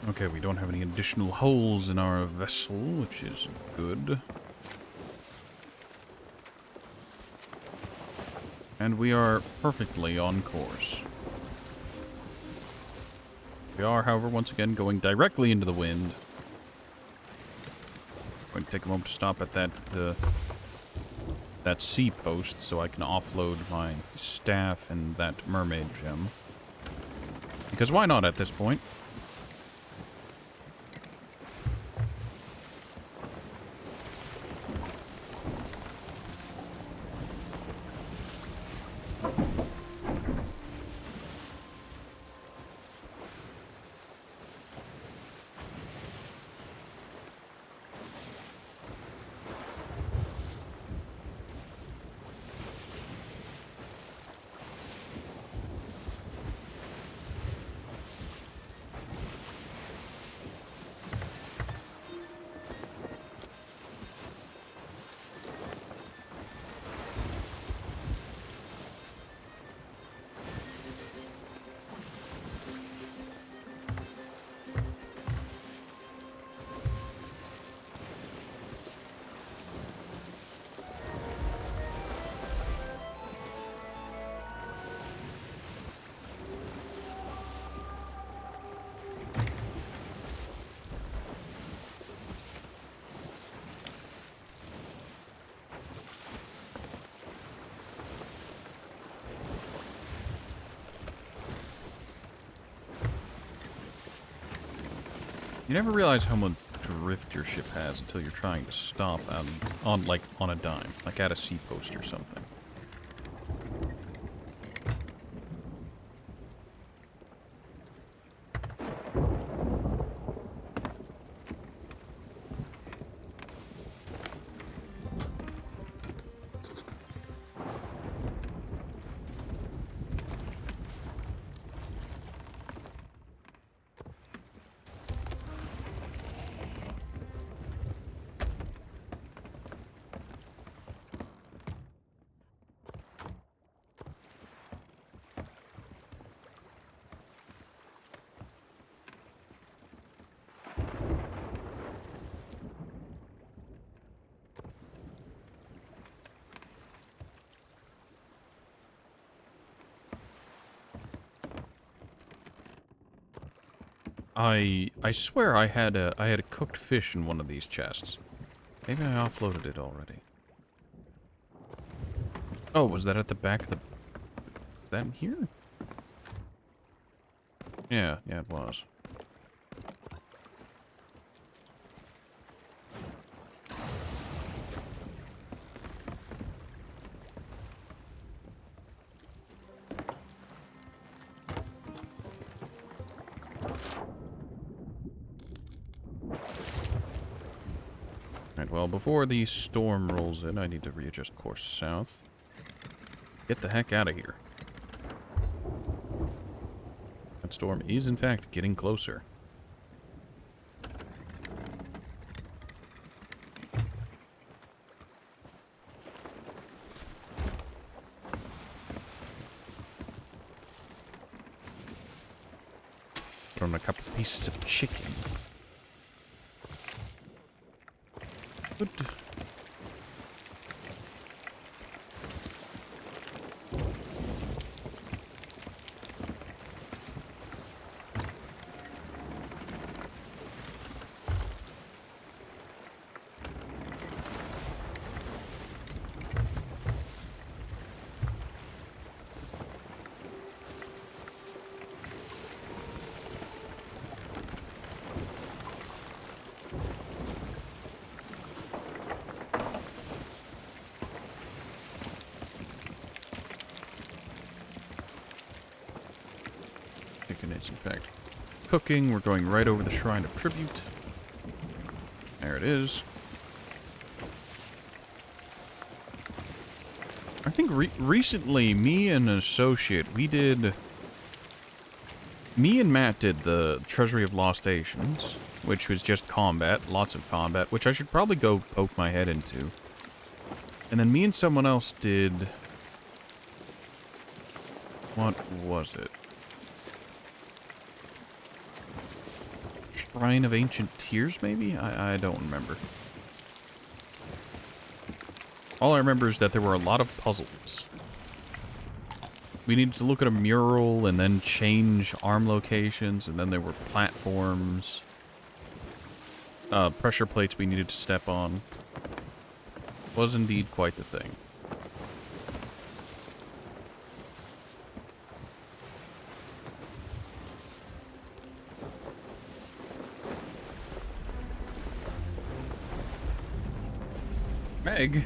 Okay, we don't have any additional holes in our vessel, which is good. And we are perfectly on course. We are, however, once again going directly into the wind. I'm going to take a moment to stop at that sea post so I can offload my staff and that mermaid gem. Because why not at this point? You never realize how much drift your ship has until you're trying to stop on a dime, like at a sea post or something. I swear I had a cooked fish in one of these chests. Maybe I offloaded it already. Oh, was that at the back of the... Is that in here? Yeah, it was. Alright, well, before the storm rolls in, I need to readjust course south. Get the heck out of here. That storm is, in fact, getting closer. Throw in a couple pieces of chicken. Good. Chicken is, in fact, cooking. We're going right over the Shrine of Tribute. There it is. I think recently, me and an associate, me and Matt did the Treasury of Lost Asians, which was just combat, lots of combat, which I should probably go poke my head into. And then me and someone else did... What was it? Shrine of Ancient Tears, maybe? I don't remember. All I remember is that there were a lot of puzzles. We needed to look at a mural and then change arm locations, and then there were platforms. Pressure plates we needed to step on. Was indeed quite the thing. Meg?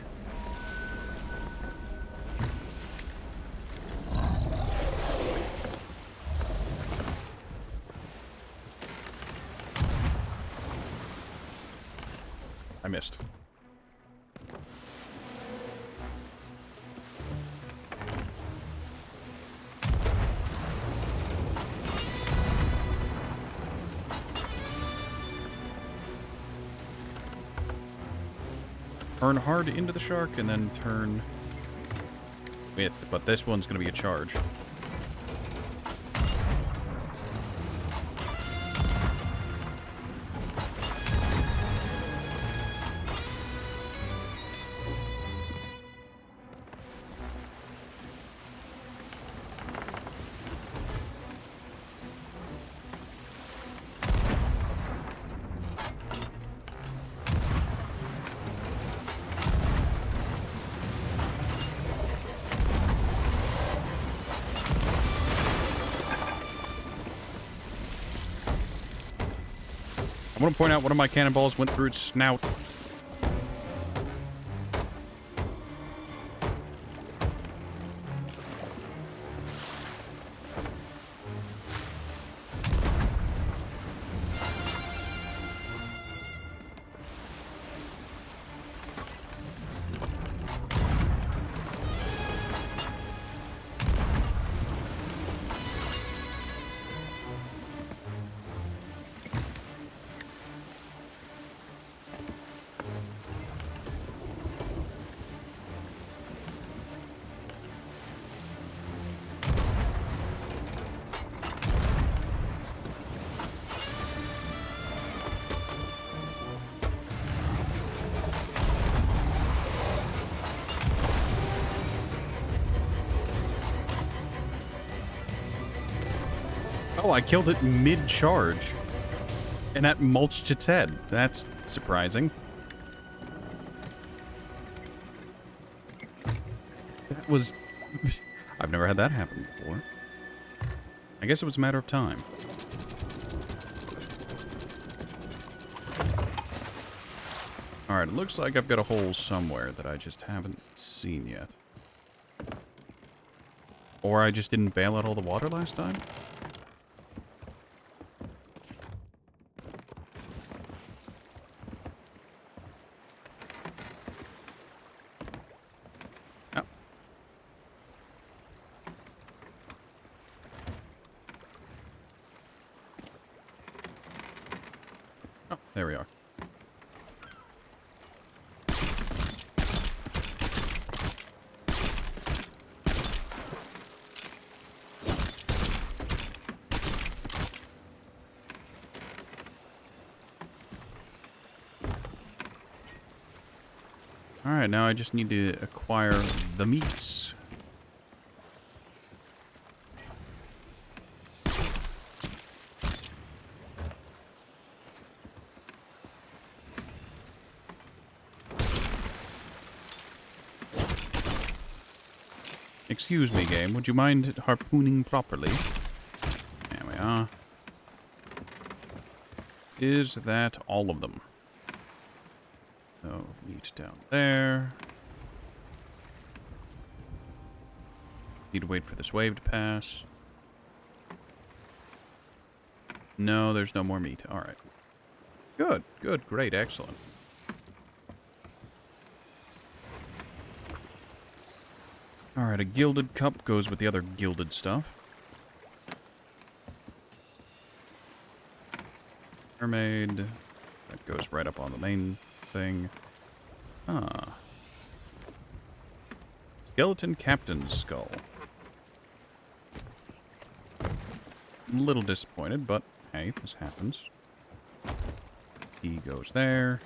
I missed. Turn hard into the shark and then turn with, but this one's going to be a charge. want to point out one of my cannonballs went through its snout. Oh, I killed it mid-charge. And that mulched its head. That's surprising. That was... I've never had that happen before. I guess it was a matter of time. Alright, it looks like I've got a hole somewhere that I just haven't seen yet. Or I just didn't bail out all the water last time? Oh, there we are. Alright, now I just need to acquire the meats. Excuse me, game. Would you mind harpooning properly? There we are. Is that all of them? So, meat down there. Need to wait for this wave to pass. No, there's no more meat. Alright. Good, good, great, excellent. Alright, a gilded cup goes with the other gilded stuff. Mermaid. That goes right up on the main thing. Ah. Skeleton Captain's Skull. I'm a little disappointed, but hey, this happens. He goes there.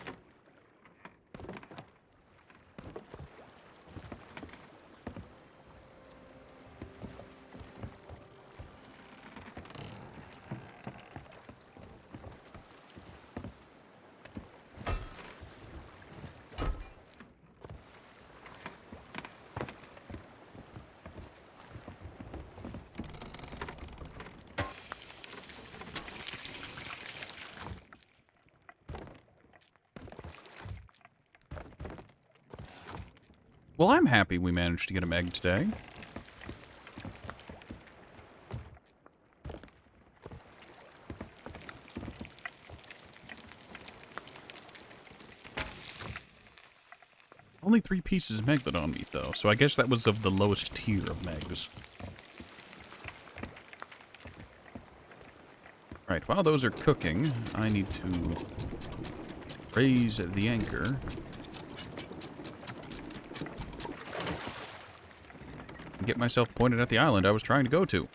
Well, I'm happy we managed to get a meg today. Only 3 pieces of megalodon meat, though, so I guess that was of the lowest tier of megs. Right, while those are cooking, I need to raise the anchor. Get myself pointed at the island I was trying to go to.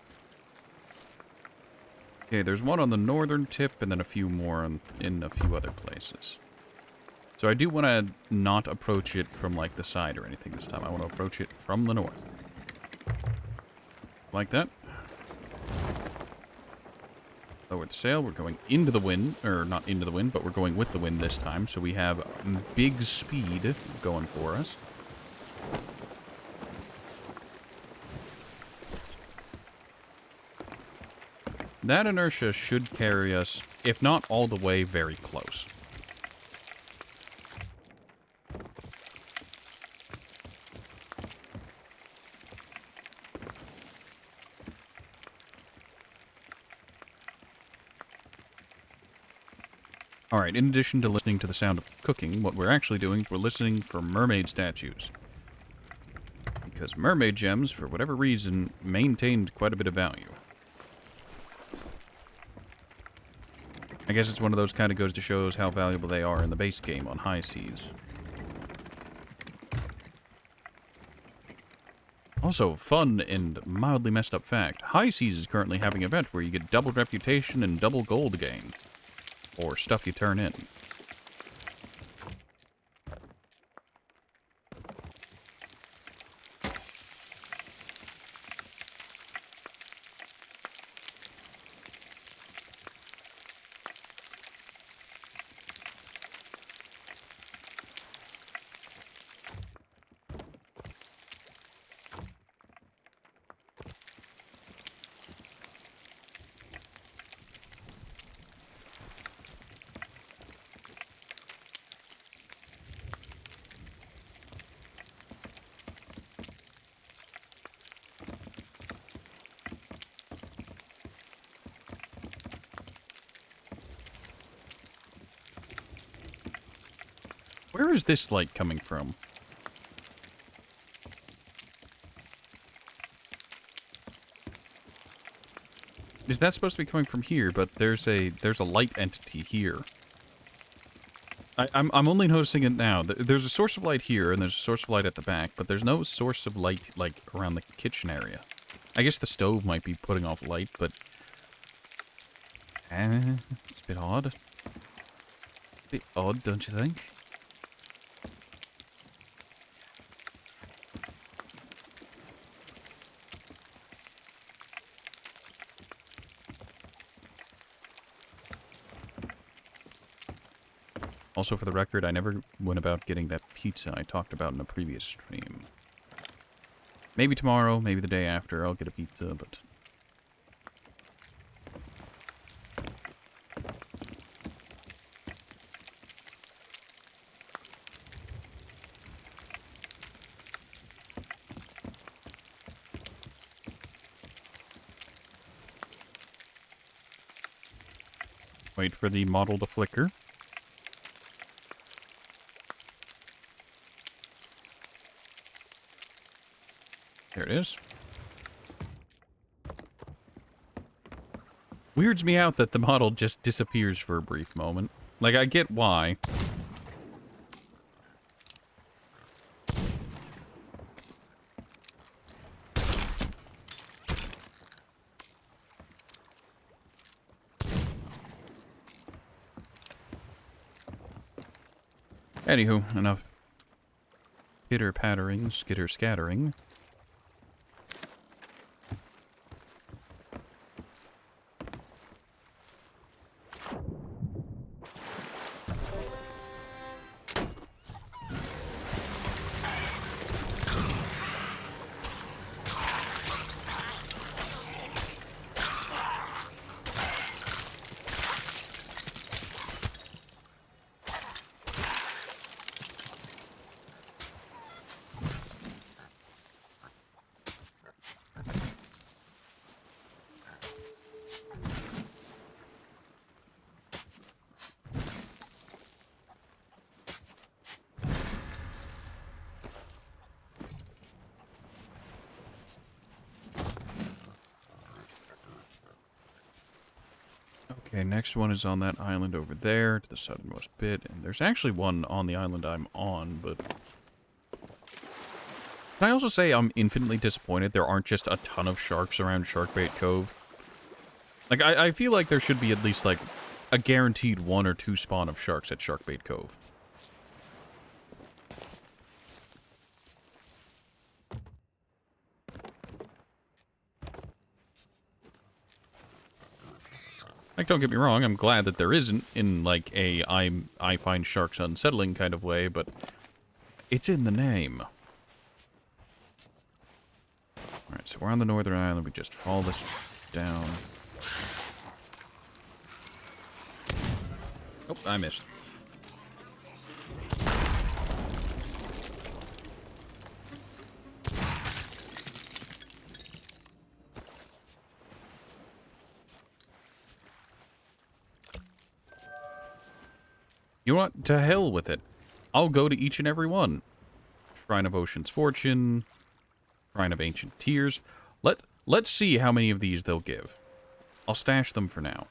Okay, there's one on the northern tip and then a few more in a few other places. So I do want to not approach it from like the side or anything this time. I want to approach it from the north. Like that. Lower the sail, we're going into the wind, or not into the wind, but we're going with the wind this time, so we have big speed going for us. That inertia should carry us if not all the way, very close. Alright, in addition to listening to the sound of cooking, what we're actually doing is we're listening for mermaid statues. Because mermaid gems, for whatever reason, maintained quite a bit of value. I guess it's one of those kind of goes to shows how valuable they are in the base game on high seas. Also, fun and mildly messed up fact, high seas is currently having an event where you get double reputation and double gold gain. Or stuff you turn in. Where is this light coming from? Is that supposed to be coming from here? But there's a light entity here. I'm only noticing it now. There's a source of light here, and there's a source of light at the back, but there's no source of light, like, around the kitchen area. I guess the stove might be putting off light, but... it's a bit odd. A bit odd, don't you think? Also, for the record, I never went about getting that pizza I talked about in a previous stream. Maybe tomorrow, maybe the day after, I'll get a pizza, but... Wait for the model to flicker. There it is. Weirds me out that the model just disappears for a brief moment. Like, I get why. Anywho, enough pitter-pattering, skitter-scattering. Okay, next one is on that island over there, to the southernmost bit, and there's actually one on the island I'm on, but... Can I also say I'm infinitely disappointed there aren't just a ton of sharks around Sharkbait Cove? Like, I feel like there should be at least, like, a guaranteed 1 or 2 spawn of sharks at Sharkbait Cove. Like, don't get me wrong, I'm glad that there isn't in, like, a I find sharks unsettling kind of way, but it's in the name. Alright, so we're on the northern island, we just follow this down. Oh, I missed. You know what? To hell with it. I'll go to each and every one. Shrine of Ocean's Fortune, Shrine of Ancient Tears. Let's see how many of these they'll give. I'll stash them for now.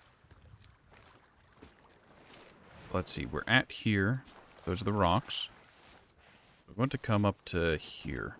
Let's see, we're at here. Those are the rocks. We're going to come up to here.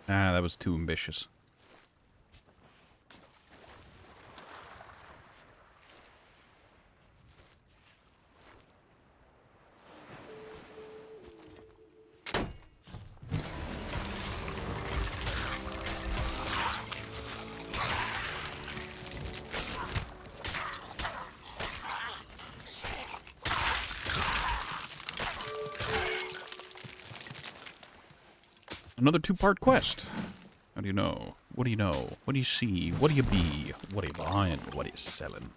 Ah, that was too ambitious. Another two-part quest. How do you know? What do you know? What do you see? What do you be? What are you buying? What are you selling?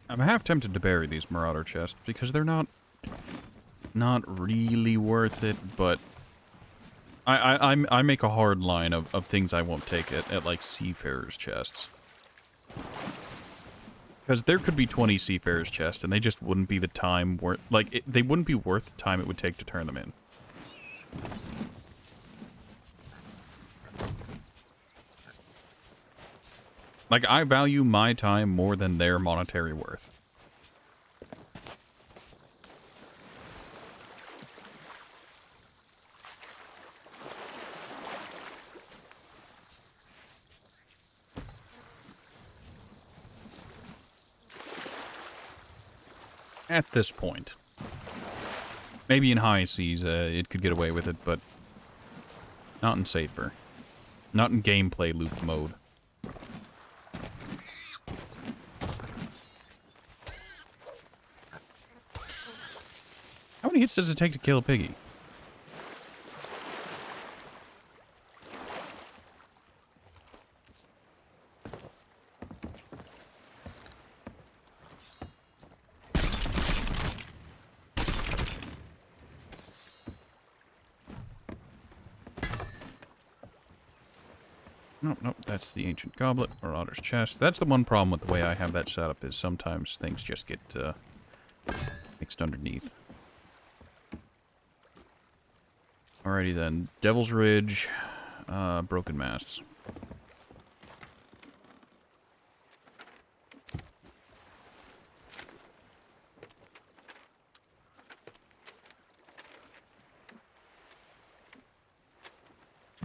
I'm half tempted to bury these Marauder chests because they're not really worth it, but I make a hard line of things I won't take at like Seafarer's chests. Because there could be 20 Seafarer's chests, and they just wouldn't be the time worth... Like, they wouldn't be worth the time it would take to turn them in. Like, I value my time more than their monetary worth. At this point. Maybe in high seas, it could get away with it, but not in safer. Not in gameplay loop mode. How many hits does it take to kill a piggy? Nope, that's the Ancient Goblet, Marauder's Chest. That's the one problem with the way I have that set up, is sometimes things just get mixed underneath. Alrighty then, Devil's Ridge, Broken Masts.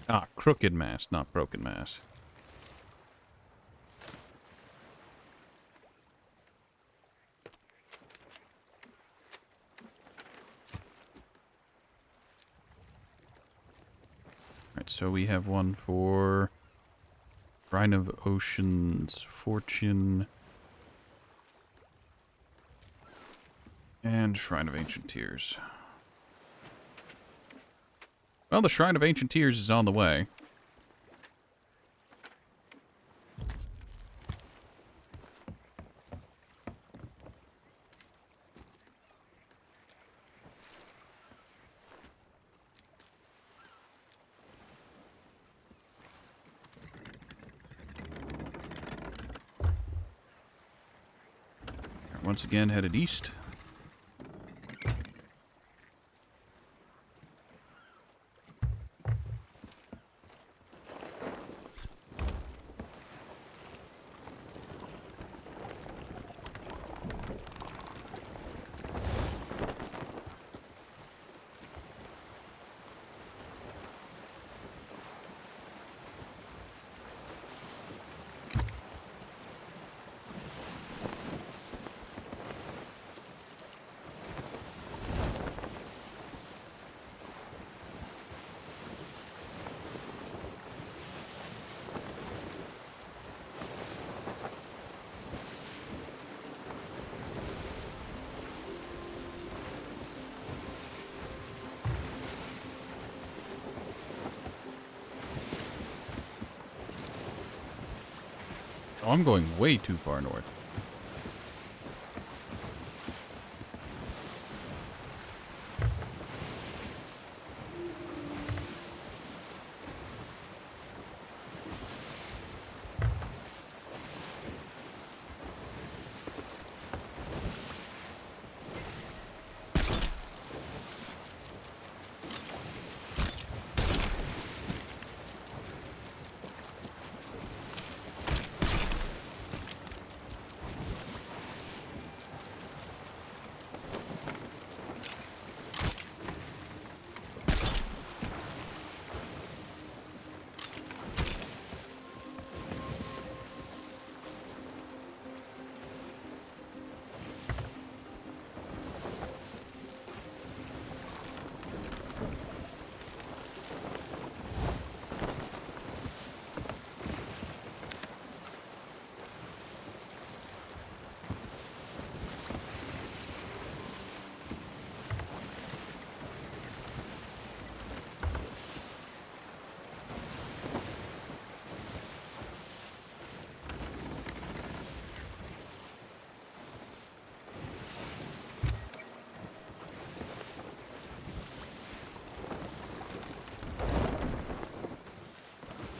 Ah, Crooked Mast, not Broken Mast. Alright, so we have one for Shrine of Ocean's Fortune and Shrine of Ancient Tears. Well, the Shrine of Ancient Tears is on the way. Once again, headed east. Oh, I'm going way too far north.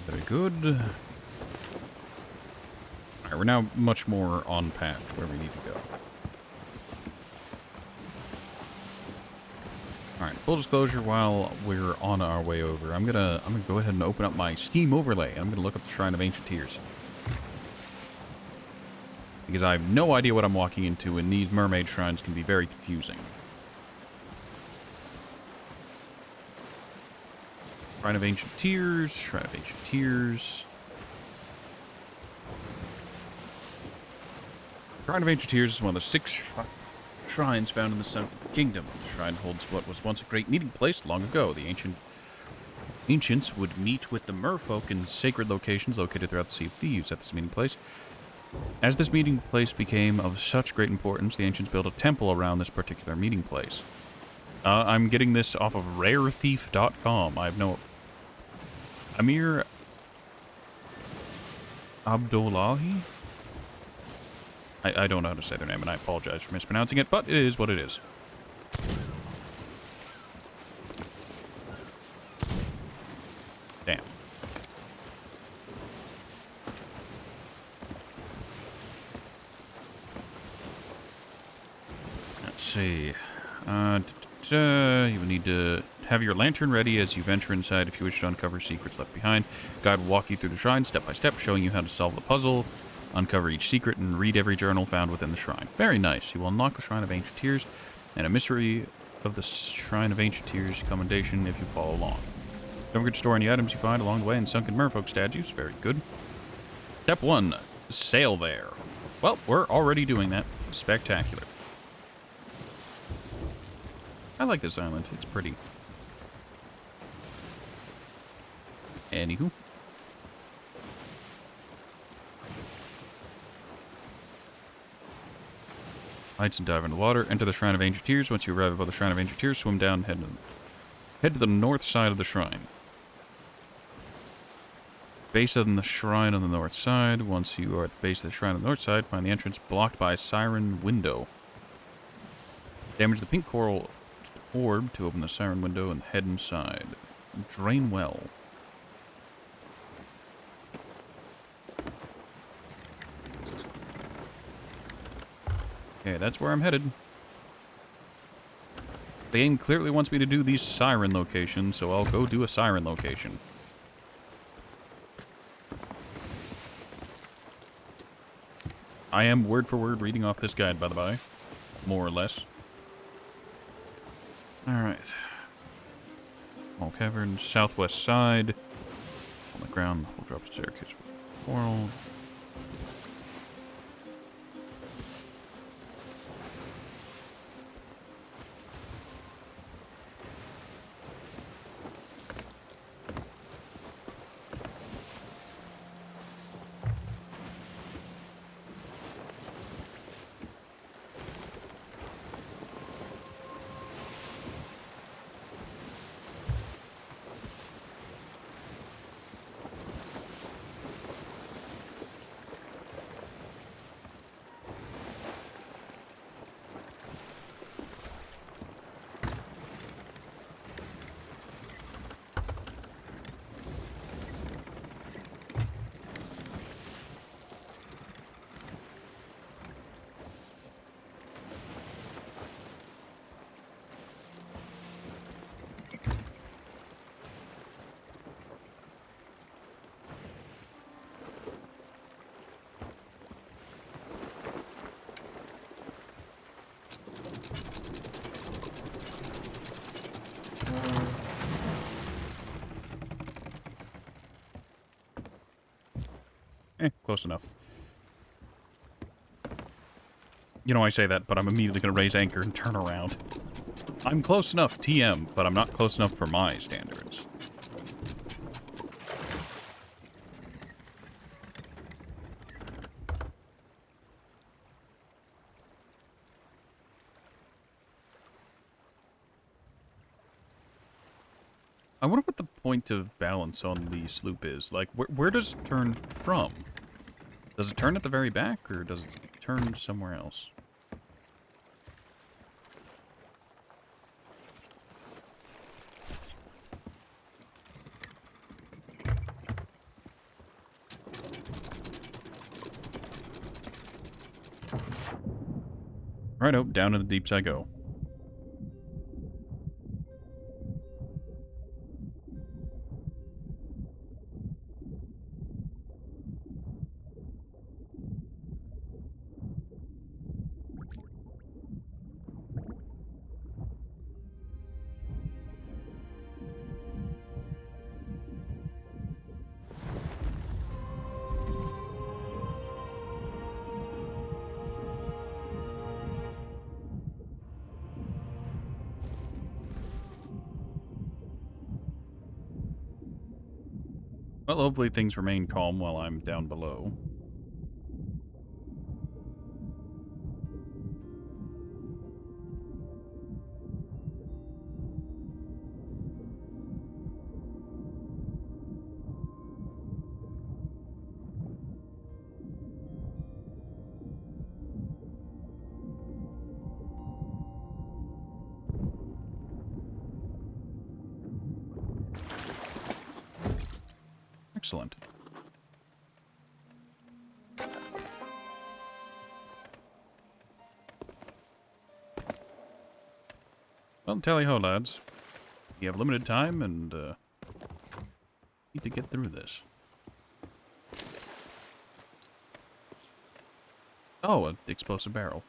Very good. Alright, we're now much more on path where we need to go. Alright, full disclosure, while we're on our way over, I'm gonna go ahead and open up my Steam overlay. I'm gonna look up the Shrine of Ancient Tears. Because I have no idea what I'm walking into, and these mermaid shrines can be very confusing. Shrine of Ancient Tears, Shrine of Ancient Tears. Shrine of Ancient Tears is one of the 6 shrines found in the Sun Kingdom. The shrine holds what was once a great meeting place long ago. The ancients would meet with the merfolk in sacred locations located throughout the Sea of Thieves at this meeting place. As this meeting place became of such great importance, the ancients built a temple around this particular meeting place. I'm getting this off of rarethief.com. I have no... Amir Abdullahi? I don't know how to say their name, and I apologize for mispronouncing it, but it is what it is. Damn. Let's see. You would need to have your lantern ready as you venture inside if you wish to uncover secrets left behind. Guide will walk you through the shrine step by step, showing you how to solve the puzzle, uncover each secret, and read every journal found within the shrine. Very nice. You will unlock the Shrine of Ancient Tears and a mystery of the Shrine of Ancient Tears commendation if you follow along. Don't forget to store any items you find along the way in sunken merfolk statues. Very good. Step 1. Sail there. Well, we're already doing that. Spectacular. I like this island. It's pretty. Anywho. Heights and dive into the water. Enter the Shrine of Ancient Tears. Once you arrive above the Shrine of Ancient Tears, swim down and head to the north side of the shrine. Base of the shrine on the north side. Once you are at the base of the shrine on the north side, find the entrance blocked by a siren window. Damage the pink coral orb to open the siren window and head inside. Drain well. Okay, that's where I'm headed. The game clearly wants me to do these siren locations, so I'll go do a siren location. I am word for word reading off this guide, by the by. More or less. Alright. Small cavern, southwest side. On the ground, we'll drop the staircase. Coral. Close enough. You know, I say that, but I'm immediately going to raise anchor and turn around. I'm close enough, TM, but I'm not close enough for my standards. I wonder what the point of balance on the sloop is. Like, where does it turn from? Does it turn at the very back, or does it turn somewhere else? Righto, down in the deeps I go. Well, hopefully things remain calm while I'm down below. Excellent. Well, tally-ho, lads. You have limited time, and, need to get through this. Oh, an explosive barrel.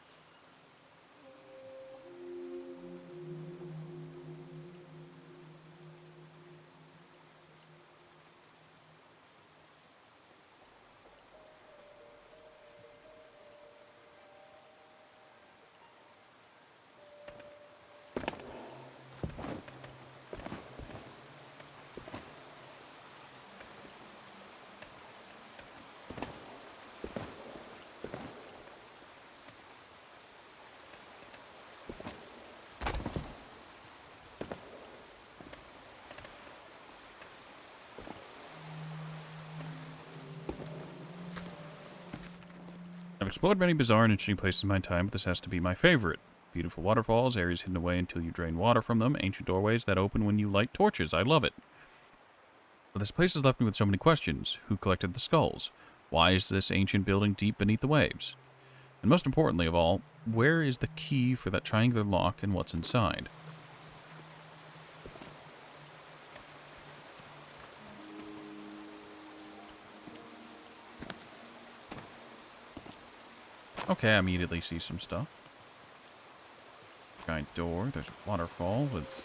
I've explored many bizarre and interesting places in my time, but this has to be my favorite. Beautiful waterfalls, areas hidden away until you drain water from them, ancient doorways that open when you light torches. I love it. But this place has left me with so many questions. Who collected the skulls? Why is this ancient building deep beneath the waves? And most importantly of all, where is the key for that triangular lock and what's inside? Okay, I immediately see some stuff. Giant door. There's a waterfall with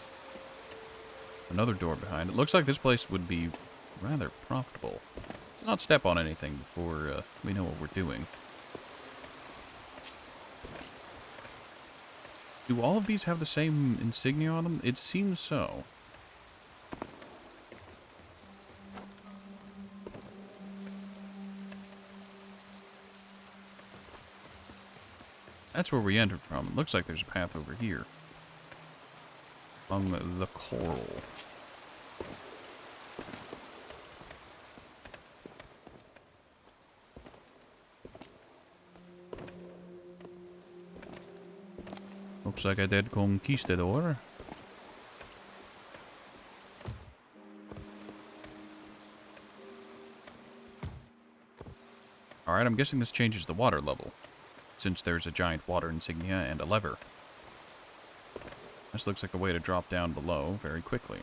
another door behind it. Looks like this place would be rather profitable. Let's not step on anything before we know what we're doing. Do all of these have the same insignia on them? It seems so. That's where we entered from. It looks like there's a path over here. Among the coral. Looks like a dead conquistador. Alright, I'm guessing this changes the water level, since there's a giant water insignia and a lever. This looks like a way to drop down below very quickly.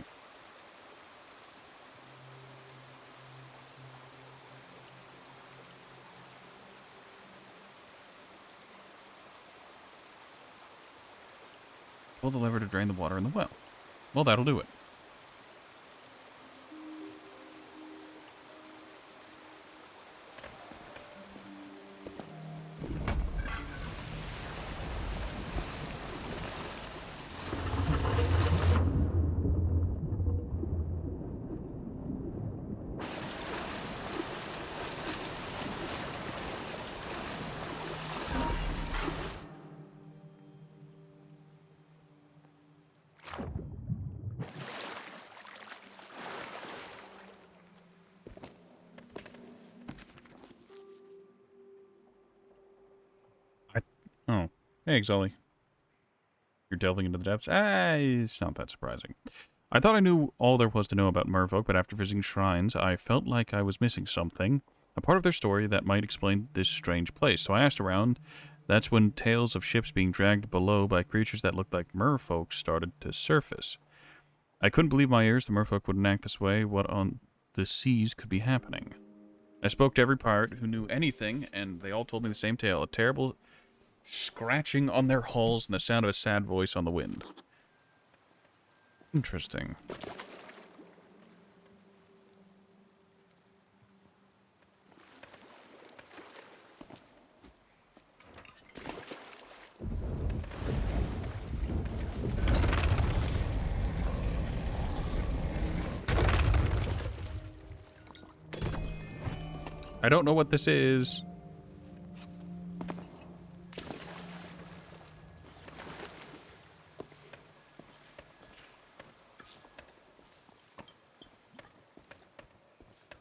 Pull the lever to drain the water in the well. Well, that'll do it. Oh. Hey, Exoli. You're delving into the depths? It's not that surprising. I thought I knew all there was to know about merfolk, but after visiting shrines, I felt like I was missing something. A part of their story that might explain this strange place. So I asked around. That's when tales of ships being dragged below by creatures that looked like merfolk started to surface. I couldn't believe my ears. The merfolk wouldn't act this way. What on the seas could be happening? I spoke to every pirate who knew anything, and they all told me the same tale. A terrible scratching on their hulls and the sound of a sad voice on the wind. Interesting. I don't know what this is.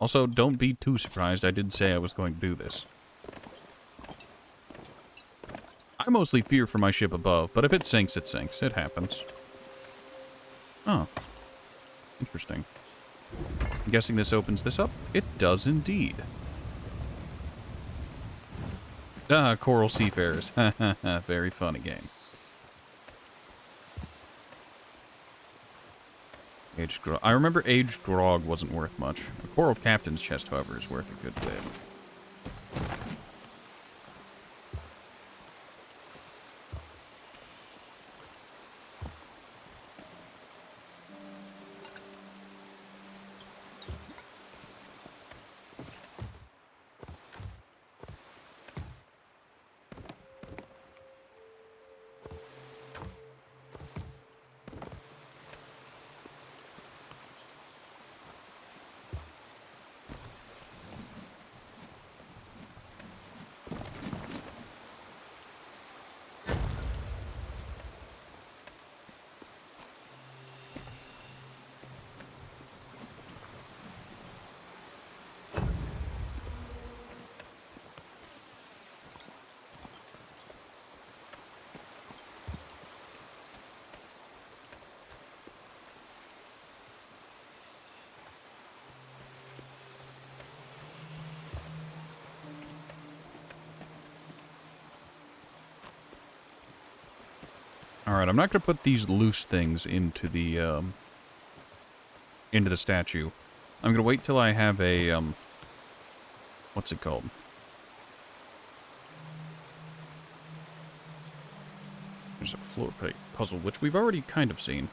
Also, don't be too surprised. I did say I was going to do this. I mostly fear for my ship above, but if it sinks, it sinks. It happens. Oh. Interesting. I'm guessing this opens this up? It does indeed. Ah, coral seafarers. Very funny game. Aged grog. I remember aged grog wasn't worth much. A coral captain's chest, however, is worth a good bit. Alright, I'm not going to put these loose things into the statue. I'm going to wait till I have a, what's it called? There's a floor plate puzzle, which we've already kind of seen.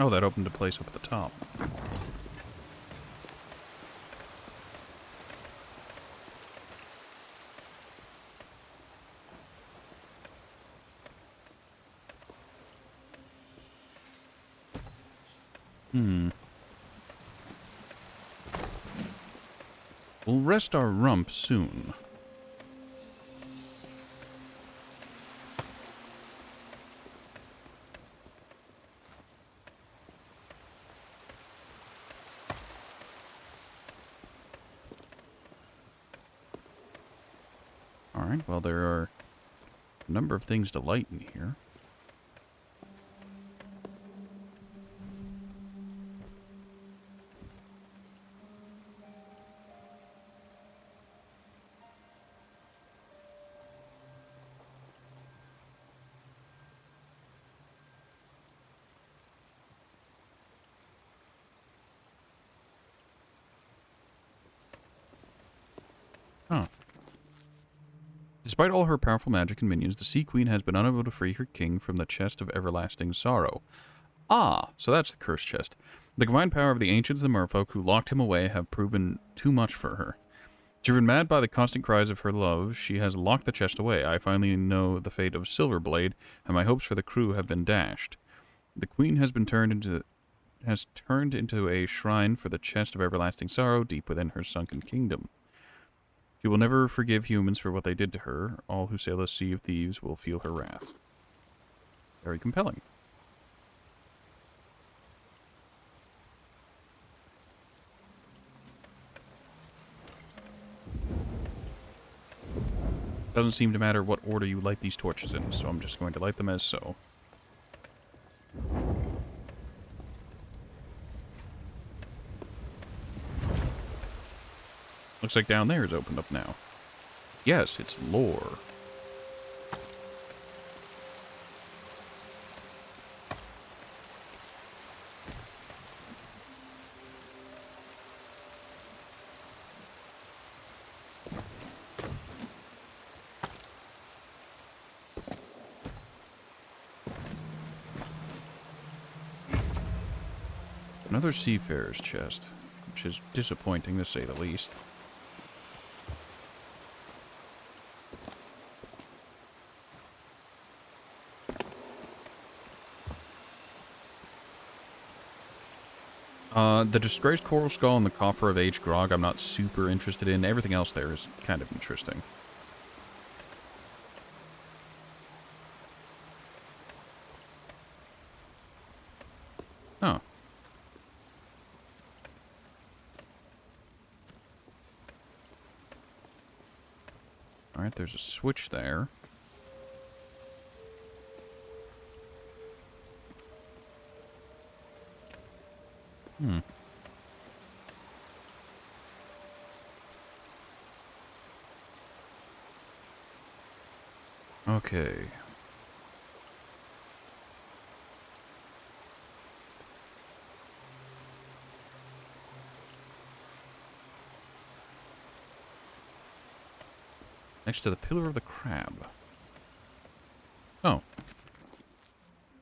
Oh, that opened a place up at the top. We'll rest our rump soon. Alright, well, there are a number of things to light in here. Huh. Despite all her powerful magic and minions, the Sea Queen has been unable to free her king from the chest of everlasting sorrow. Ah, so that's the cursed chest. The combined power of the ancients and the merfolk who locked him away have proven too much for her. Driven mad by the constant cries of her love, she has locked the chest away. I finally know the fate of Silverblade, and my hopes for the crew have been dashed. The queen has turned into a shrine for the chest of everlasting sorrow deep within her sunken kingdom. She will never forgive humans for what they did to her. All who sail the Sea of Thieves will feel her wrath. Very compelling. Doesn't seem to matter what order you light these torches in, so I'm just going to light them as so. Looks like down there is opened up now. Yes, it's lore. Another seafarer's chest, which is disappointing to say the least. The disgraced coral skull and the coffer of aged grog I'm not super interested in. Everything else there is kind of interesting. Oh. Alright, there's a switch there. Hmm. Okay. Next to the Pillar of the Crab. Oh.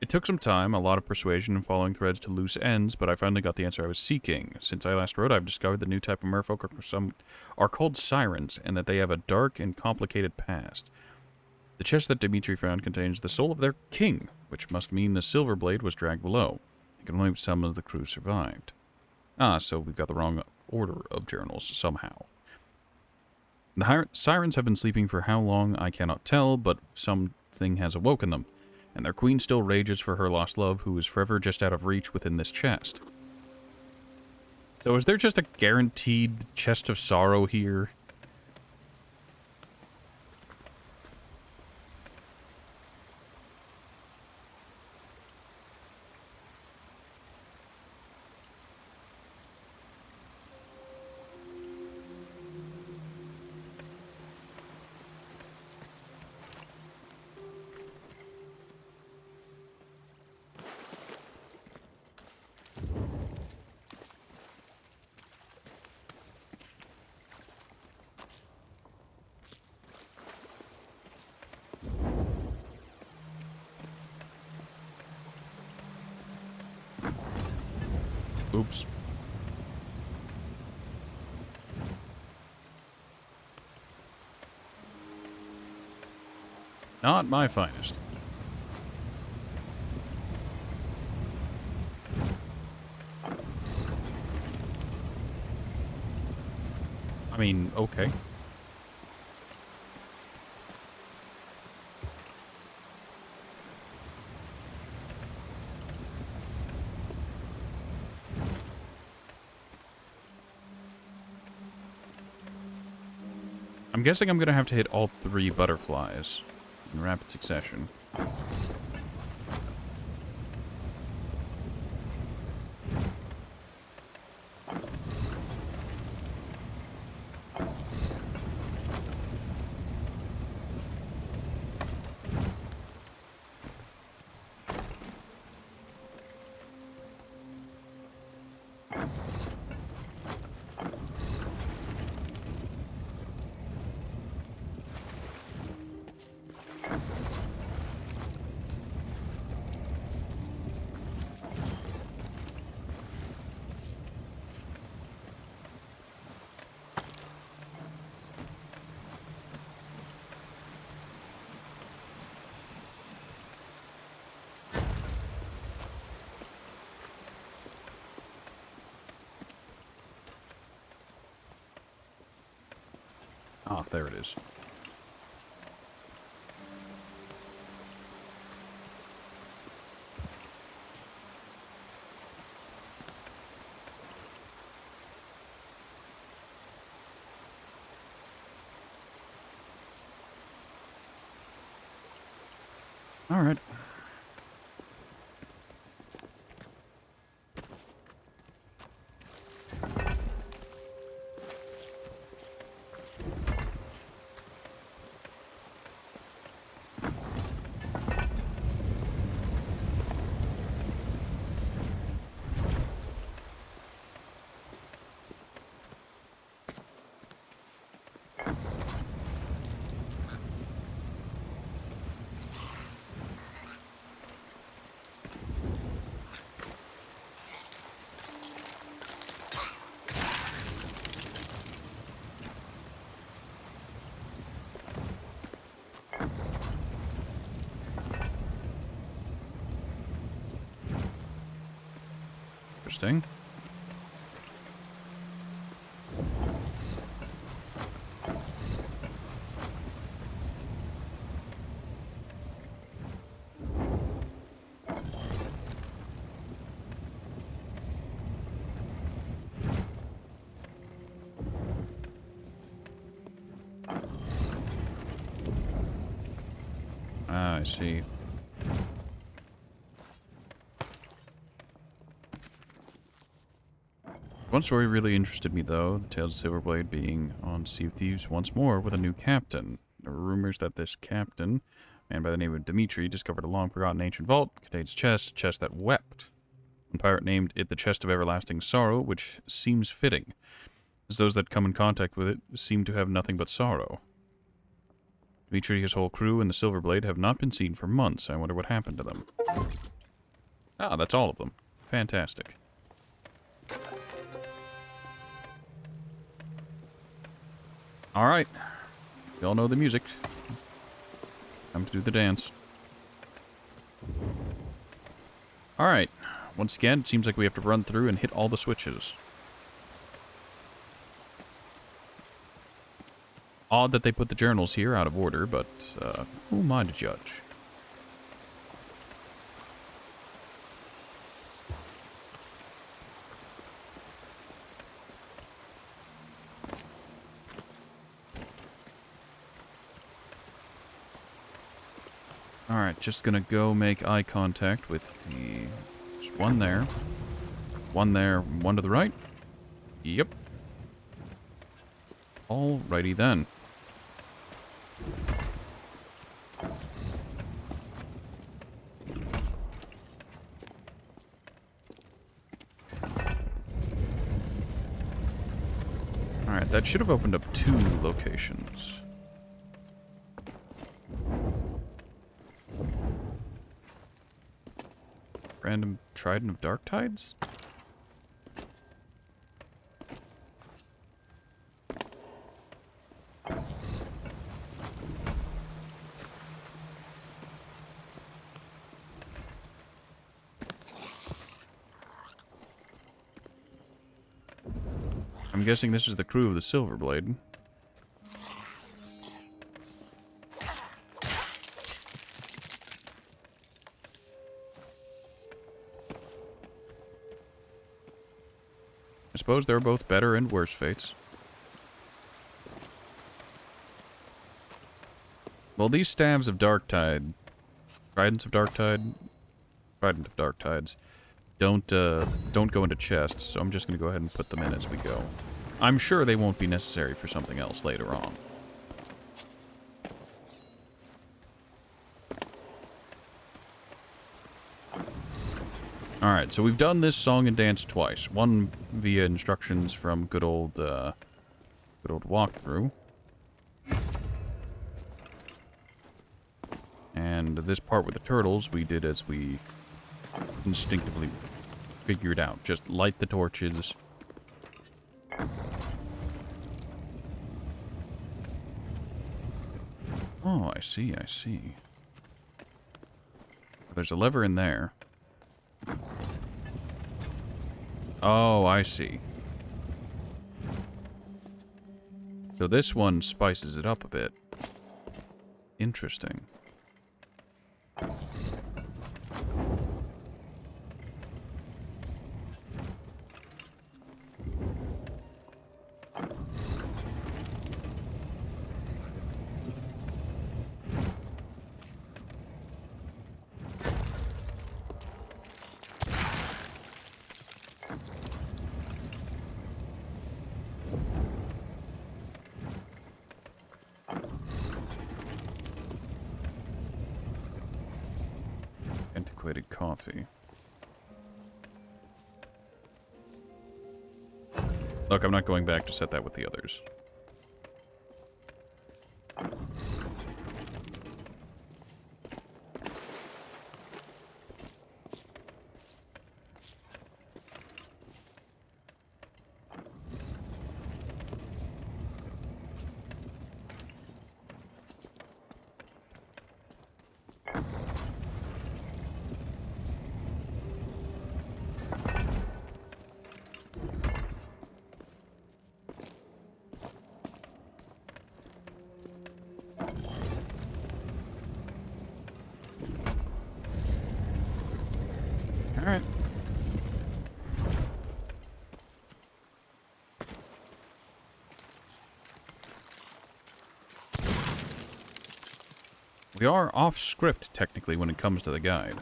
It took some time, a lot of persuasion and following threads to loose ends, but I finally got the answer I was seeking. Since I last wrote, I've discovered the new type of merfolk are called sirens, and that they have a dark and complicated past. The chest that Dimitri found contains the soul of their king, which must mean the Silver Blade was dragged below. I can only some of the crew survived. Ah, so we've got the wrong order of journals, somehow. The sirens have been sleeping for how long, I cannot tell, but something has awoken them, and their queen still rages for her lost love, who is forever just out of reach within this chest. So is there just a guaranteed chest of sorrow here? Oops. Not my finest. I mean, okay. I'm guessing I'm gonna have to hit all 3 butterflies in rapid succession. Ah, there it is. All right. Interesting. Ah, I see. One story really interested me, though, the Tales of Silverblade being on Sea of Thieves once more with a new captain. There were rumors that this captain, a man by the name of Dimitri, discovered a long-forgotten ancient vault, contains a chest that wept. One pirate named it the Chest of Everlasting Sorrow, which seems fitting, as those that come in contact with it seem to have nothing but sorrow. Dimitri, his whole crew, and the Silverblade have not been seen for months. I wonder what happened to them. Ah, that's all of them. Fantastic. Alright. We all know the music. Time to do the dance. Alright. Once again, it seems like we have to run through and hit all the switches. Odd that they put the journals here out of order, but who am I to judge? Alright, just gonna go make eye contact with the... There's one there. One there, one to the right. Yep. Alrighty then. Alright, that should have opened up 2 locations. Random Trident of Dark Tides? I'm guessing this is the crew of the Silverblade. I suppose they're both better and worse fates. Well, these staves of Darktide, Tridents of Darktide, Trident of Darktides, don't go into chests, so I'm just gonna go ahead and put them in as we go. I'm sure they won't be necessary for something else later on. Alright, so we've done this song and dance twice. One via instructions from good old walkthrough. And this part with the turtles we did as we instinctively figured out. Just light the torches. Oh, I see, I see. There's a lever in there. Oh, I see. So this one spices it up a bit. Interesting. Antiquated coffee. Look, I'm not going back to set that with the others. Alright. We are off script, technically, when it comes to the guide.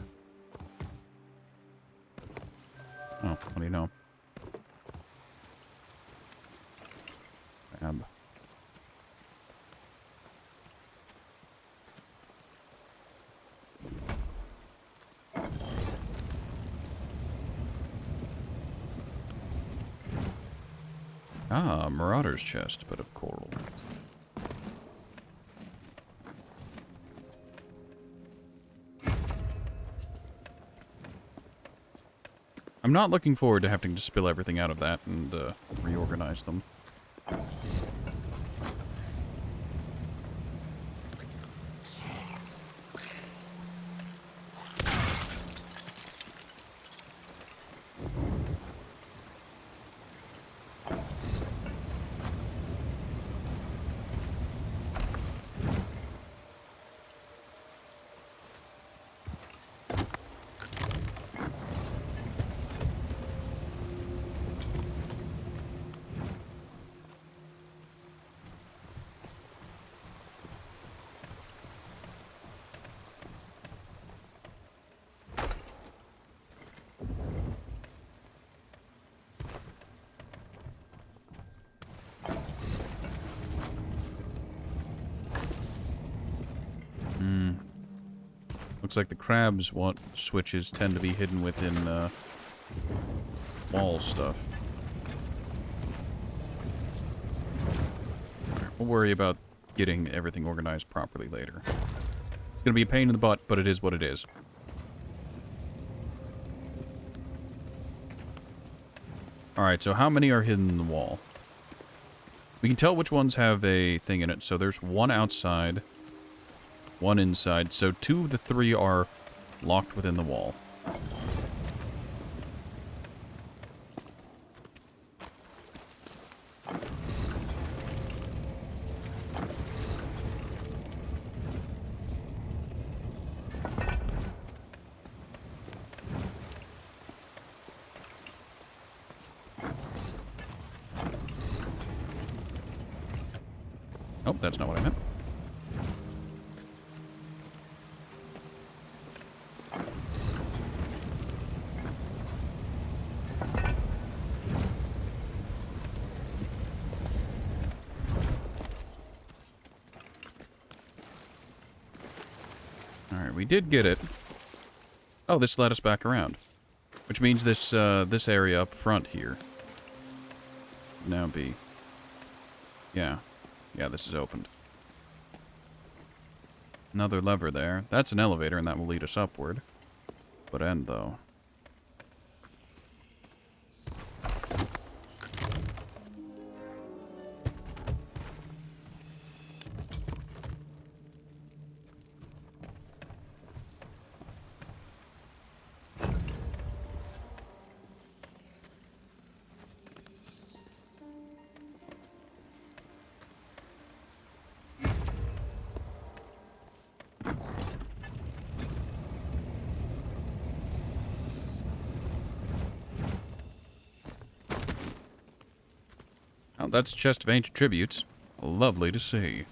Oh, what do you know? Ab. Ah, Marauder's chest, but of coral. I'm not looking forward to having to spill everything out of that and reorganize them. Looks like the crabs want switches tend to be hidden within wall stuff. We'll worry about getting everything organized properly later. It's going to be a pain in the butt, but it is what it is. Alright, so how many are hidden in the wall? We can tell which ones have a thing in it. So there's one outside, one inside. So 2 of the 3 are locked within the wall. Oh, that's not what I meant. Alright, we did get it. Oh, this led us back around. Which means this, this area up front here now be... Yeah. Yeah, this is opened. Another lever there. That's an elevator, and that will lead us upward. What end, though? Oh, that's Chest of Ancient Tributes. Lovely to see.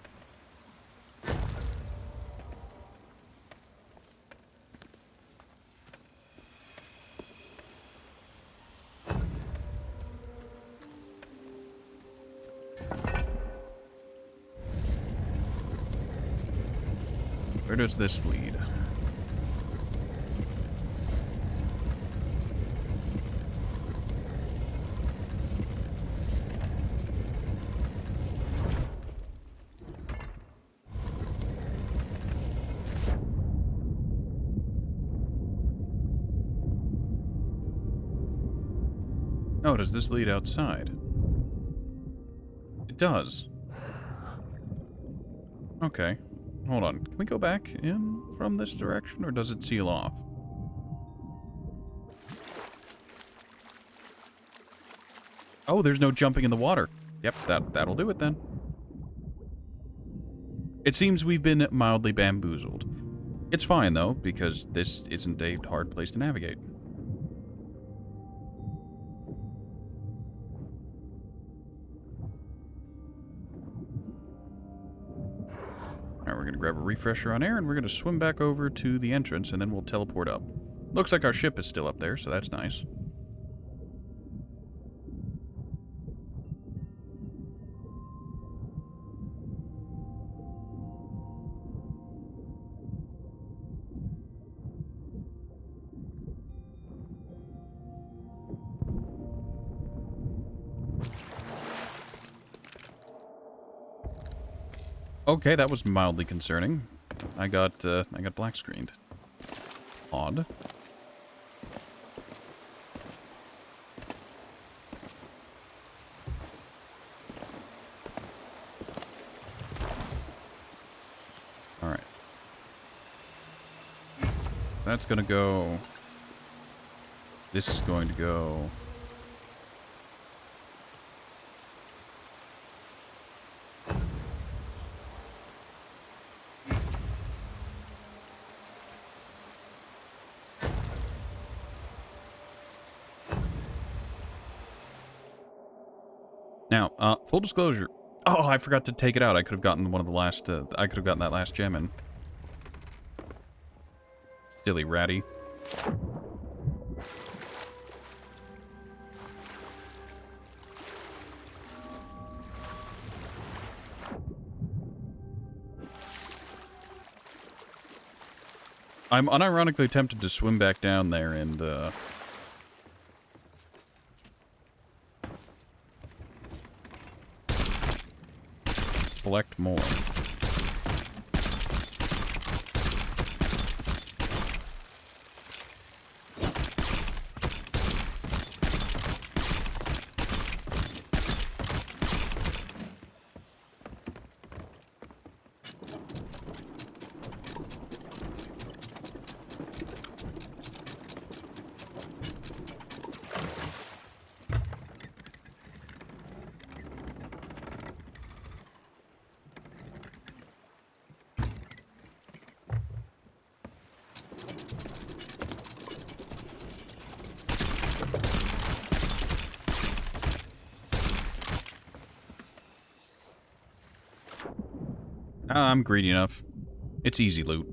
Where does this lead? Oh, does this lead outside? It does. Okay. Hold on. Can we go back in from this direction, or does it seal off? Oh, there's no jumping in the water. Yep, that'll do it then. It seems we've been mildly bamboozled. It's fine, though, because this isn't a hard place to navigate. Alright, we're going to grab a refresher on air, and we're going to swim back over to the entrance, and then we'll teleport up. Looks like our ship is still up there, so that's nice. Okay, that was mildly concerning. I got black screened. Odd. That's gonna go. This is going to go. Now, full disclosure. Oh, I forgot to take it out. I could have gotten one of the last, I could have gotten that last gem in. Silly ratty. I'm unironically tempted to swim back down there and, collect more. I'm greedy enough. It's easy loot.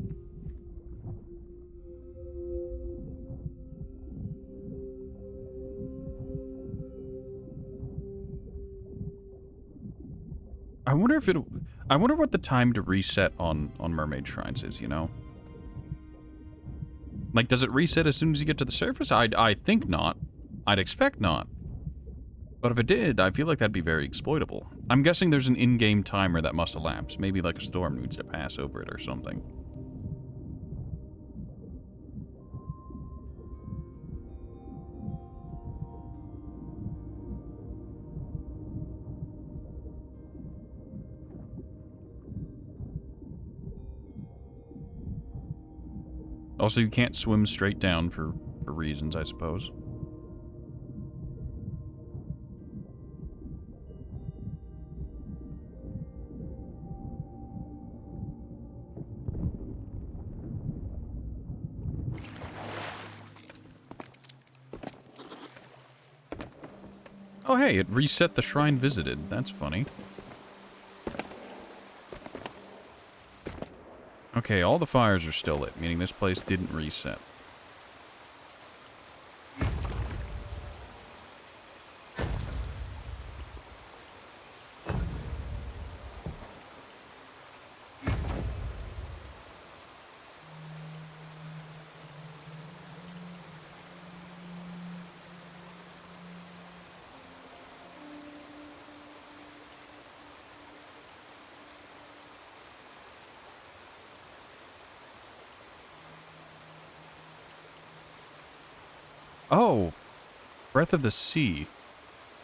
I wonder if it'll... I wonder what the time to reset on mermaid shrines is, you know? Like, does it reset as soon as you get to the surface? I think not. I'd expect not. But if it did, I feel like that'd be very exploitable. I'm guessing there's an in-game timer that must elapse. Maybe like a storm needs to pass over it or something. Also, you can't swim straight down for reasons, I suppose. Oh, hey, it reset the shrine visited. That's funny. Okay, all the fires are still lit, meaning this place didn't reset. Oh, Breath of the Sea.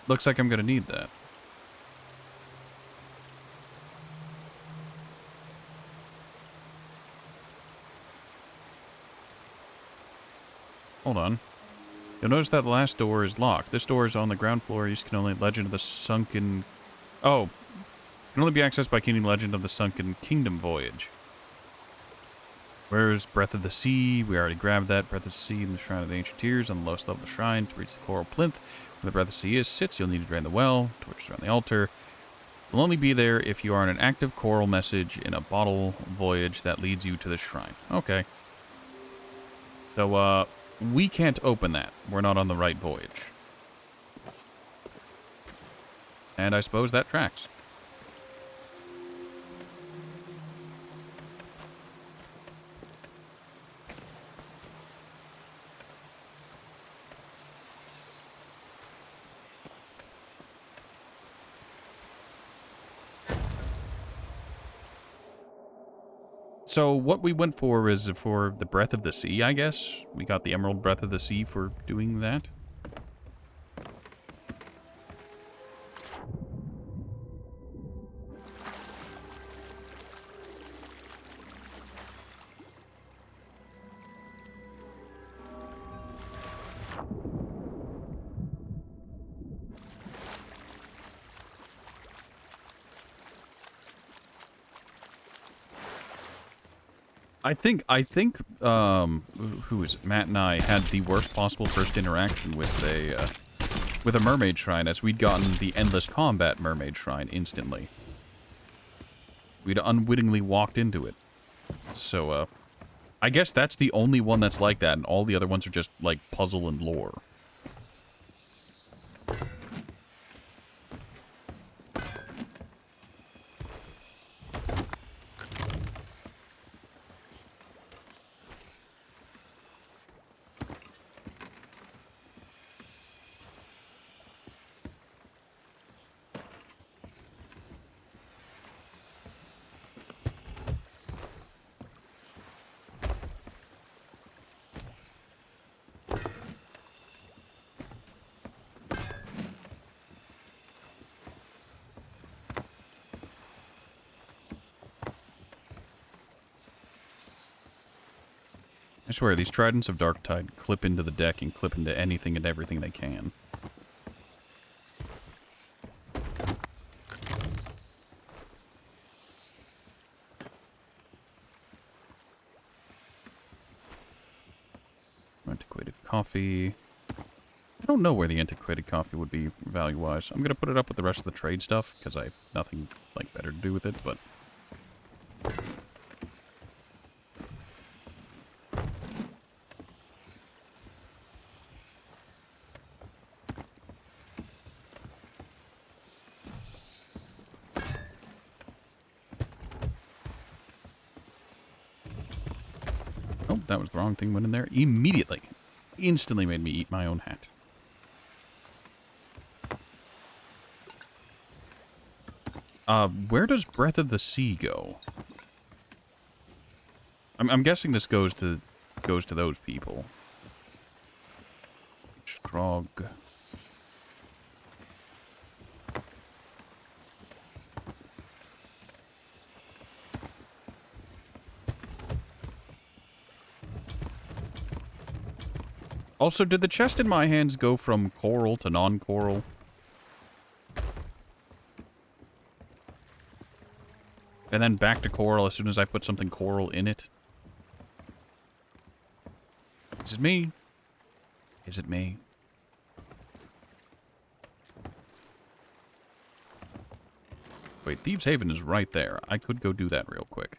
Looks like I'm gonna need that. Hold on. You'll notice that the last door is locked. This door is on the ground floor. You can only Legend of the Sunken... Oh. Can only be accessed by King Legend of the Sunken Kingdom Voyage. Where's Breath of the Sea? We already grabbed that. Breath of the Sea in the Shrine of the Ancient Tears on the lowest level of the shrine. To reach the coral plinth where the Breath of the Sea sits, you'll need to drain the well, torches around the altar. You'll only be there if you are on an active coral message in a bottle voyage that leads you to the shrine. Okay. So, we can't open that. We're not on the right voyage. And I suppose that tracks. So what we went for is for the Breath of the Sea, I guess. We got the Emerald Breath of the Sea for doing that. who is it? Matt and I had the worst possible first interaction with a mermaid shrine, as we'd gotten the endless combat mermaid shrine instantly. We'd unwittingly walked into it. So, I guess that's the only one that's like that, and all the other ones are just, like, puzzle and lore. I swear, these Tridents of Darktide clip into the deck and clip into anything and everything they can. Antiquated coffee. I don't know where the antiquated coffee would be value-wise. I'm going to put it up with the rest of the trade stuff, because I have nothing, like, better to do with it, but... Oh, that was the wrong thing went in there immediately. Instantly made me eat my own hat. Where does Breath of the Sea go? I'm guessing this goes to those people. Strog. Also, did the chest in my hands go from coral to non-coral? And then back to coral as soon as I put something coral in it? Is it me? Is it me? Wait, Thieves' Haven is right there. I could go do that real quick.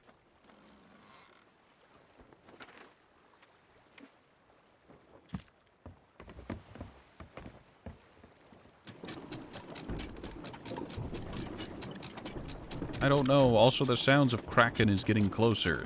I don't know. Also, the sounds of Kraken is getting closer.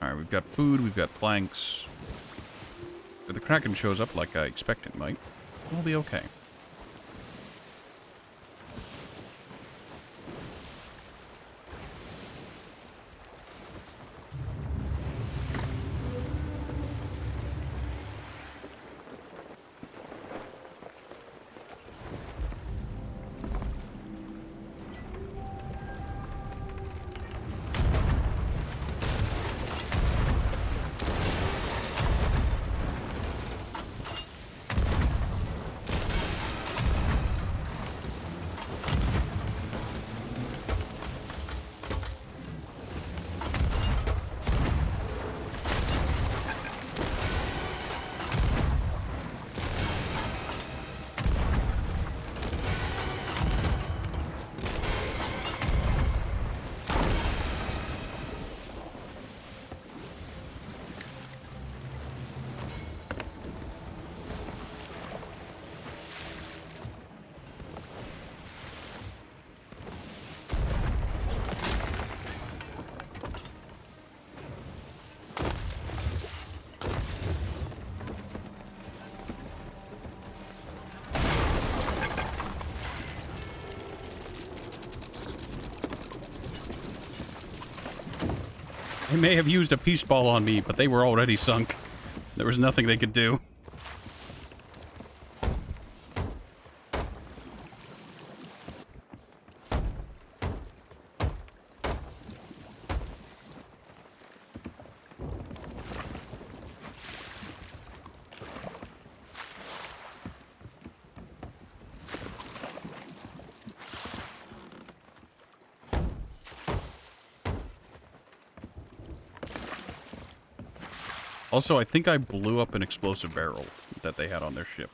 Alright, we've got food, we've got planks. If the Kraken shows up like I expect it might, we'll be okay. may have used a peace ball on me, but they were already sunk. There was nothing they could do. Also, I think I blew up an explosive barrel that they had on their ship.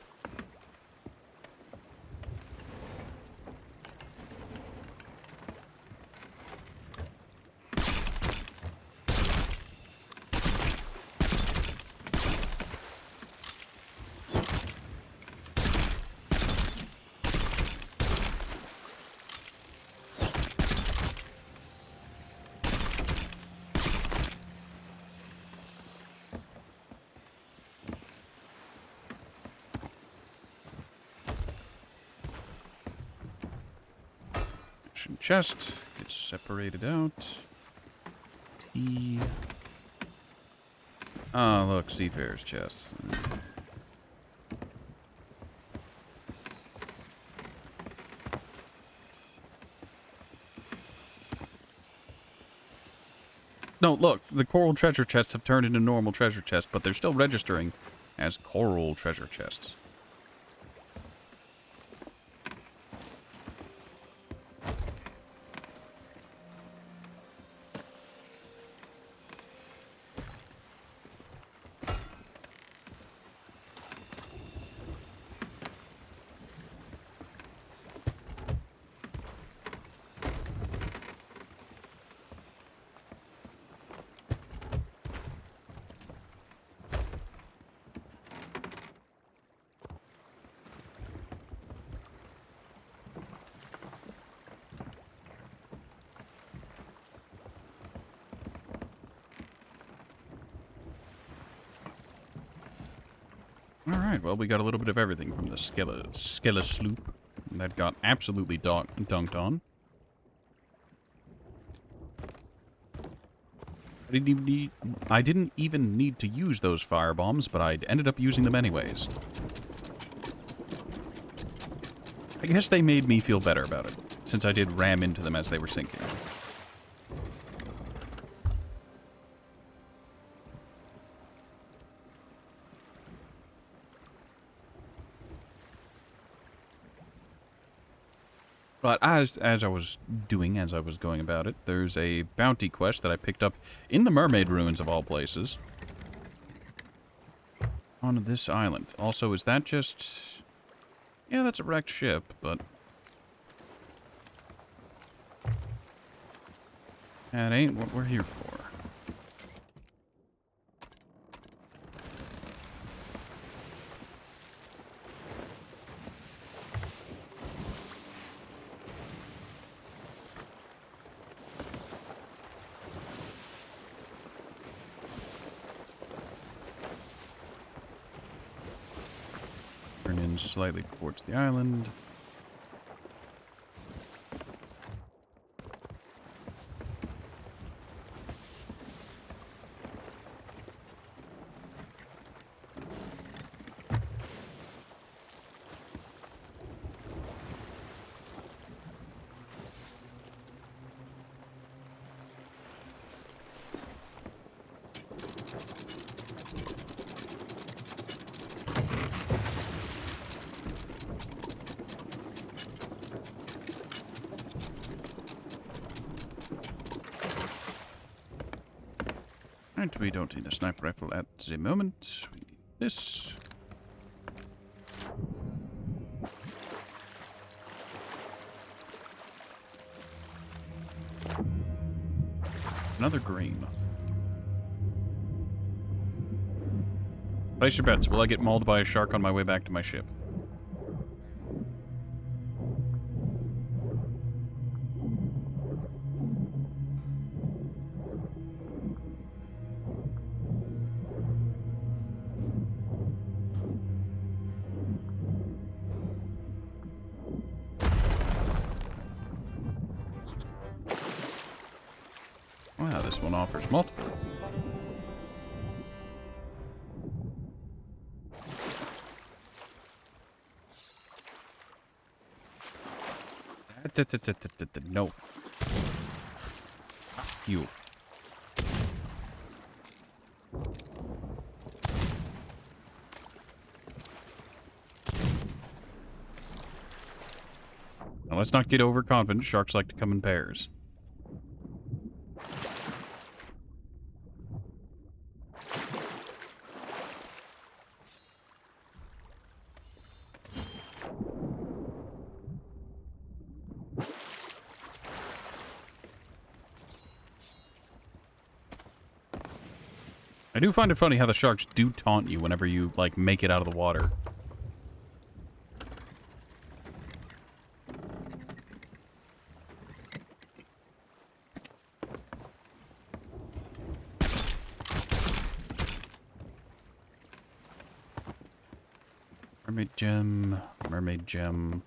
Chest gets separated out. T. Oh, look, Seafarer's chest. No, look, the coral treasure chests have turned into normal treasure chests, but they're still registering as coral treasure chests. Alright, well, we got a little bit of everything from the Skella sloop that got absolutely dunked on. I didn't even need to use those firebombs, but I ended up using them anyways. I guess they made me feel better about it, since I did ram into them as they were sinking. But as I was going about it, there's a bounty quest that I picked up in the Mermaid Ruins of all places. On this island. Also, is that just... Yeah, that's a wrecked ship, but... That ain't what we're here for. Turn in slightly towards the island. Right, we don't need a sniper rifle at the moment. We need this. Another green. Place your bets. Will I get mauled by a shark on my way back to my ship? Wow, this This one offers multiple. No. Fuck you. Now let's not get overconfident. Sharks like to come in pairs. I do find it funny how the sharks do taunt you whenever you, like, make it out of the water. Mermaid gem, mermaid gem.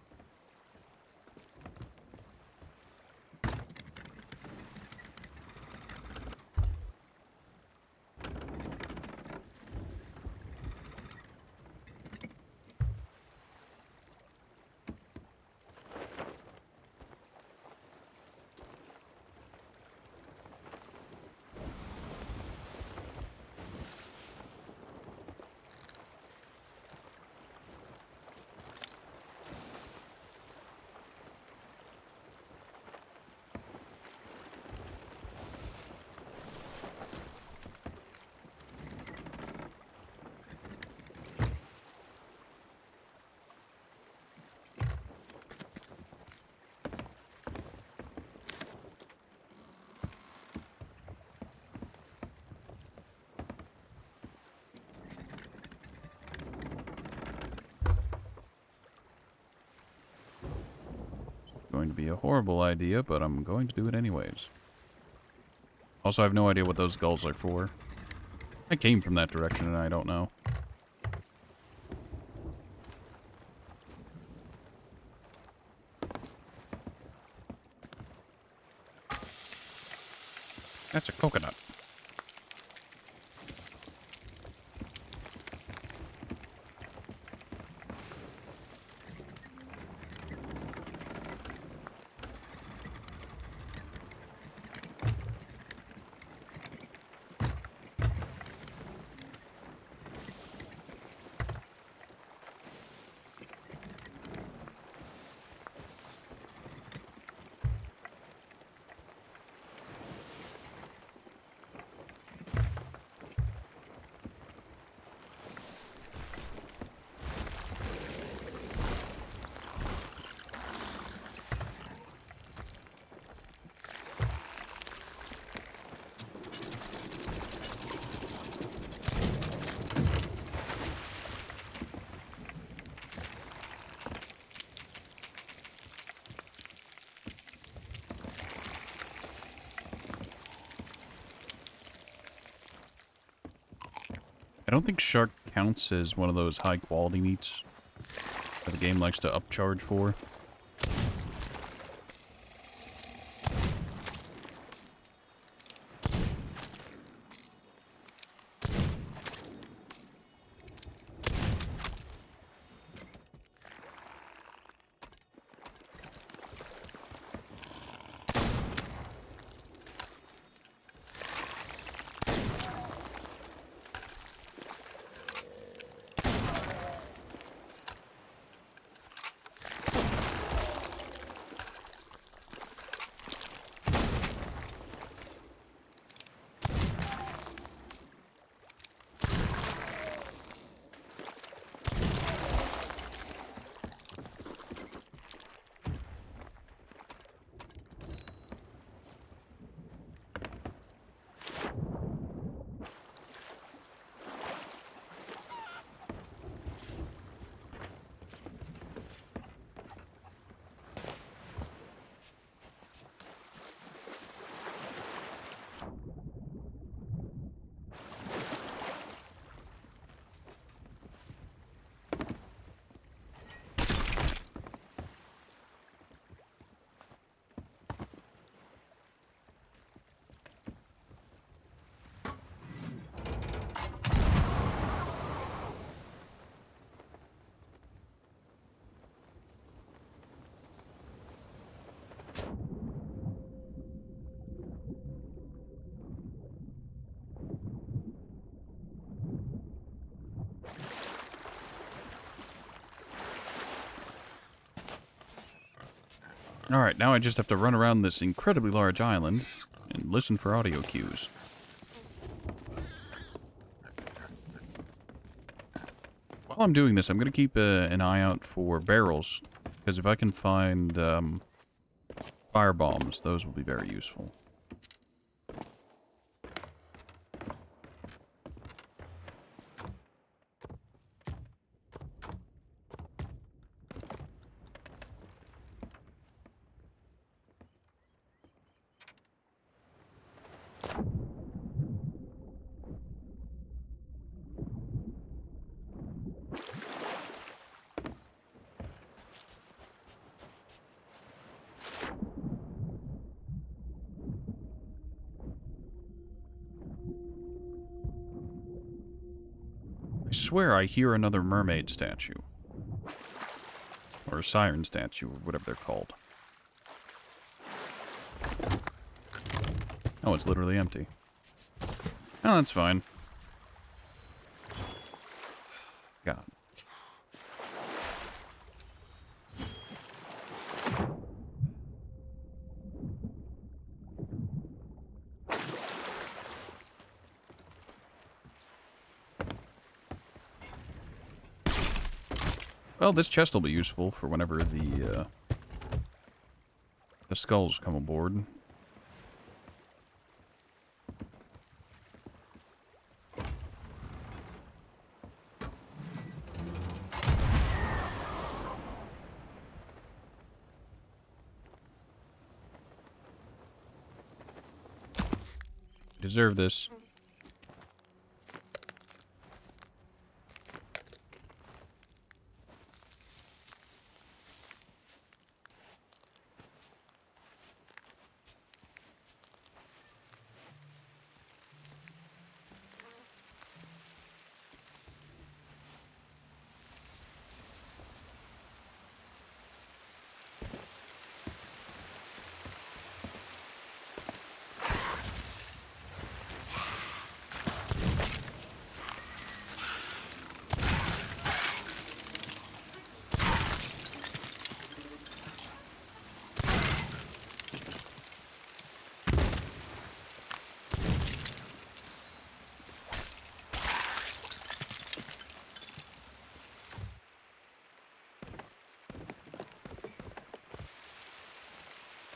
Going to be a horrible idea, but I'm going to do it anyways. Also, I have no idea what those gulls are for. I came from that direction and I don't know. That's a coconut. I don't think shark counts as one of those high-quality meats that the game likes to upcharge for. Alright, now I just have to run around this incredibly large island and listen for audio cues. While I'm doing this, I'm going to keep an eye out for barrels, because if I can find fire bombs, those will be very useful. I swear I hear another mermaid statue. Or a siren statue, or whatever they're called. Oh, it's literally empty. Oh, that's fine. God. Well, this chest will be useful for whenever the skulls come aboard. Deserve this.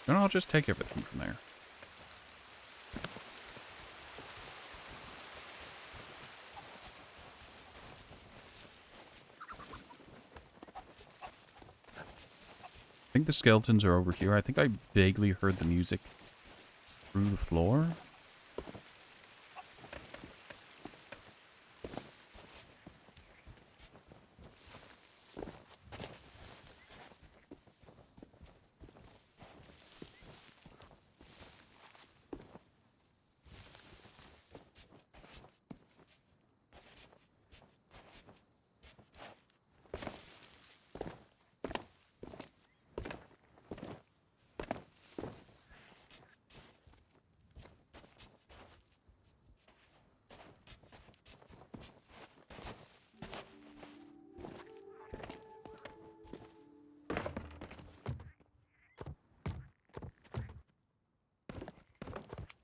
Then I'll just take everything from there. I think the skeletons are over here. I think I vaguely heard the music through the floor.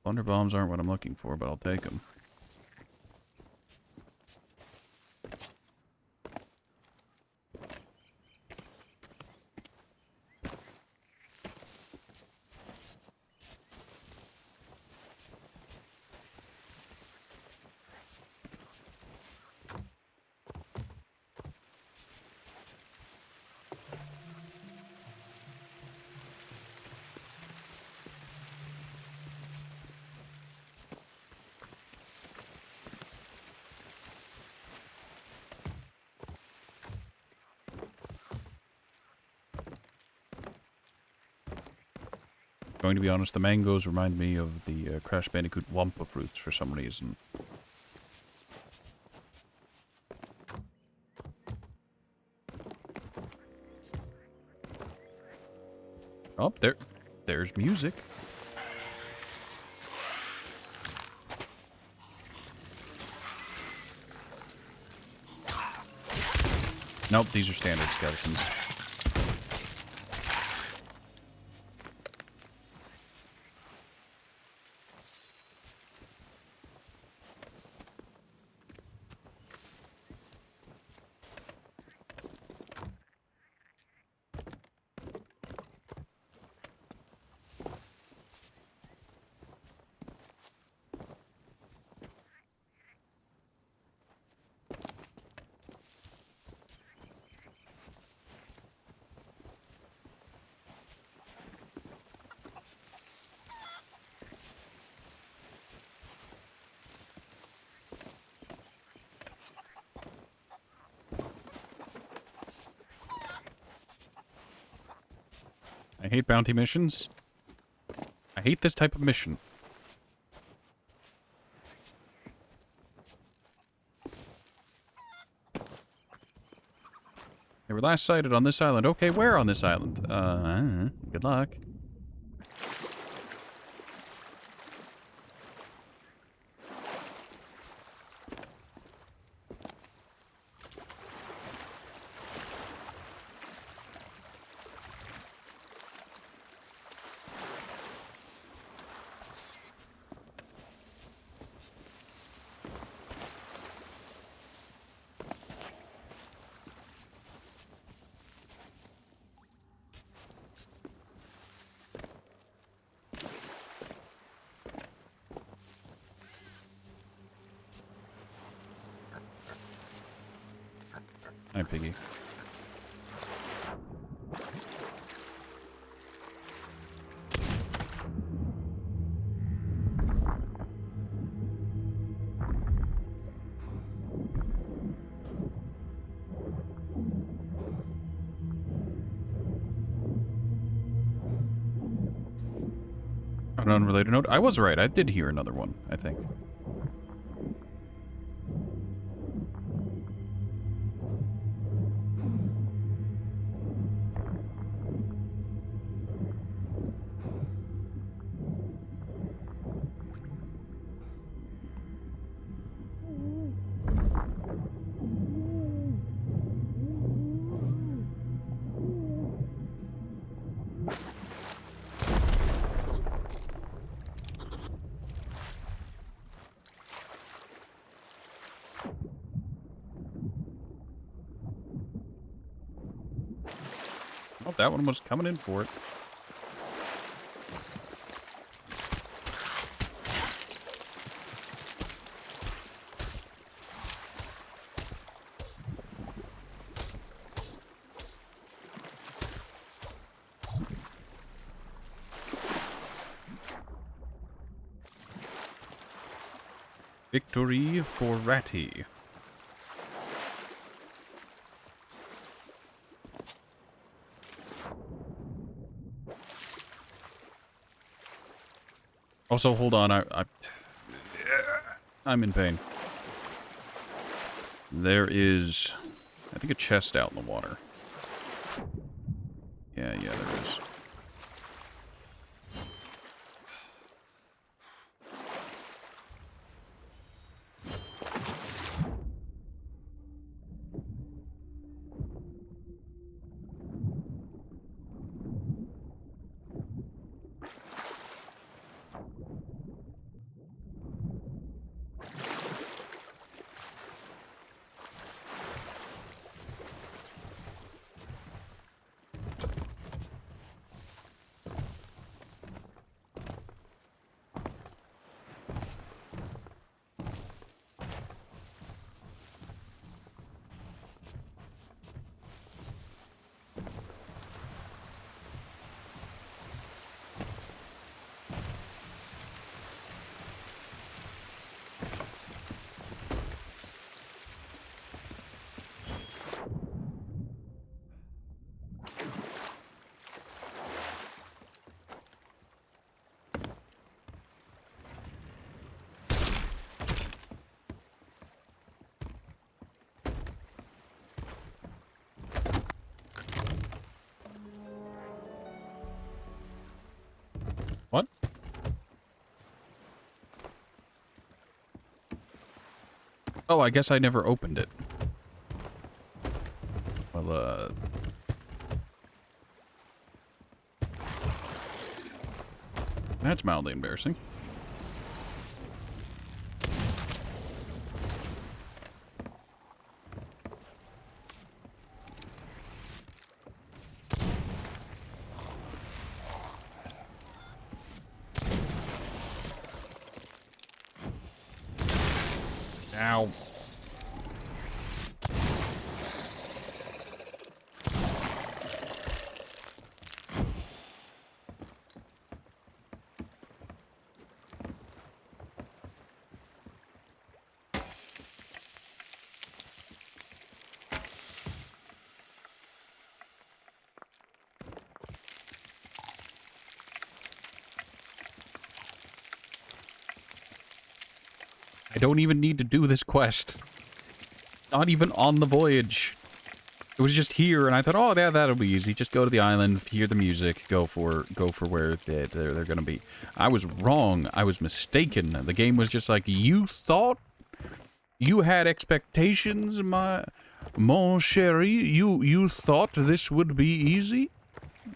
Wonder bombs aren't what I'm looking for, but I'll take them. Going to be honest, the mangoes remind me of the Crash Bandicoot Wumpa fruits for some reason. Oh, there's music. Nope, these are standard skeletons. I hate bounty missions. I hate this type of mission. They were last sighted on this island. Okay, where on this island? Good luck. Hi, Piggy. On an unrelated note, I was right. I did hear another one, I think. Oh, that one was coming in for it. Victory for Ratty. Also, hold on. I'm in pain. There is, I think, a chest out in the water. Yeah, there is. What? Oh, I guess I never opened it. Well, that's mildly embarrassing. Ow. I don't even need to do this quest. Not even on the voyage. It was just here, and I thought, oh, yeah, that'll be easy. Just go to the island, hear the music, go for where they're gonna be. I was wrong. I was mistaken. The game was just like, you thought you had expectations, mon chéri. You thought this would be easy?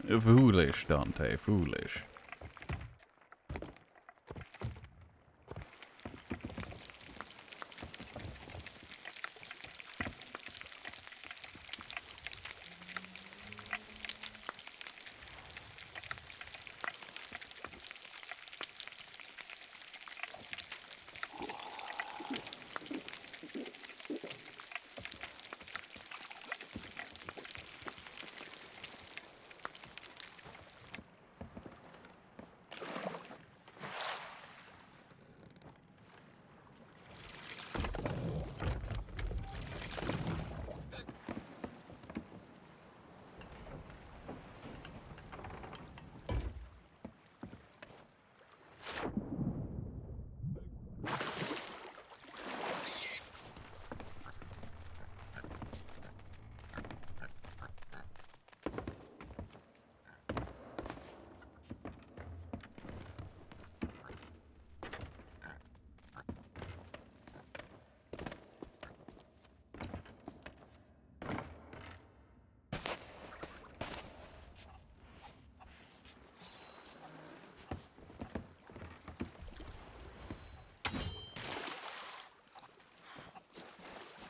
Foolish, Dante. Foolish.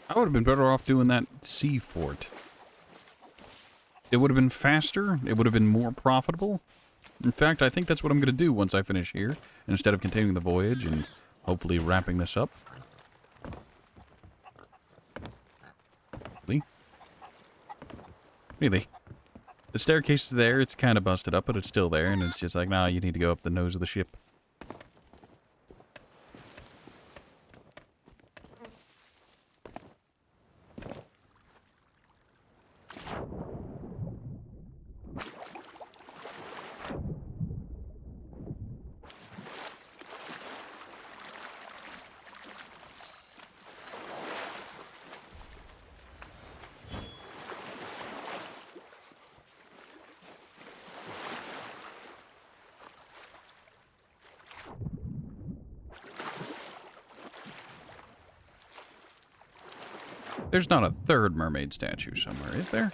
I would have been better off doing that sea fort. It would have been faster. It would have been more profitable. In fact, I think that's what I'm going to do once I finish here, instead of continuing the voyage and hopefully wrapping this up. Really? The staircase is there. It's kind of busted up, but it's still there, and it's just like, nah, you need to go up the nose of the ship. There's not a third mermaid statue somewhere, is there?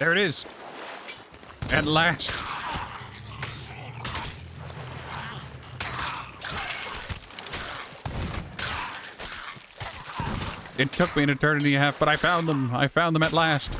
There it is. At last. It took me an eternity and a half, but I found them. I found them at last.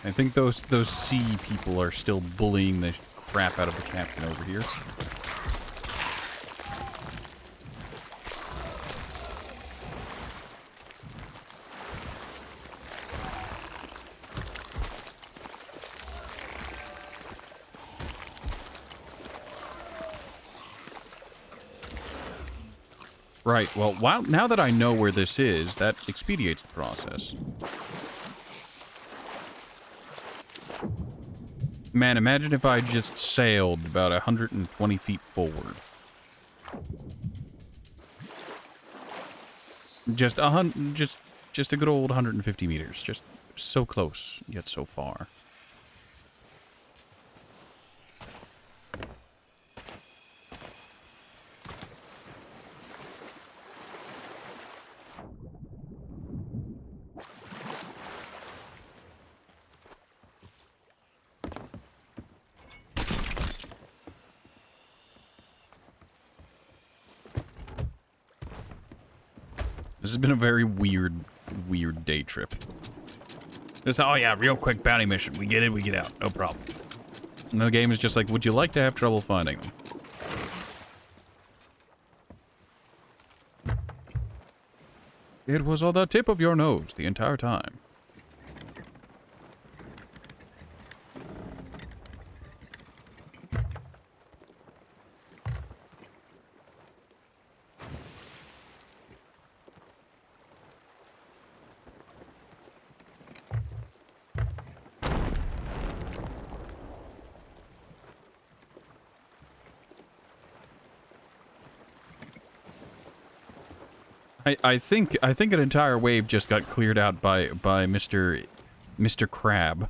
I think those sea people are still bullying the crap out of the captain over here. Right, well, now that I know where this is, that expedites the process. Man, imagine if I just sailed about 120 feet forward. Just just a good old 150 meters. Just so close, yet so far. This has been a very weird day trip. Just, oh yeah, real quick bounty mission. We get in, we get out. No problem. And the game is just like, would you like to have trouble finding them? It was on the tip of your nose the entire time. I think an entire wave just got cleared out by Mr. Crab.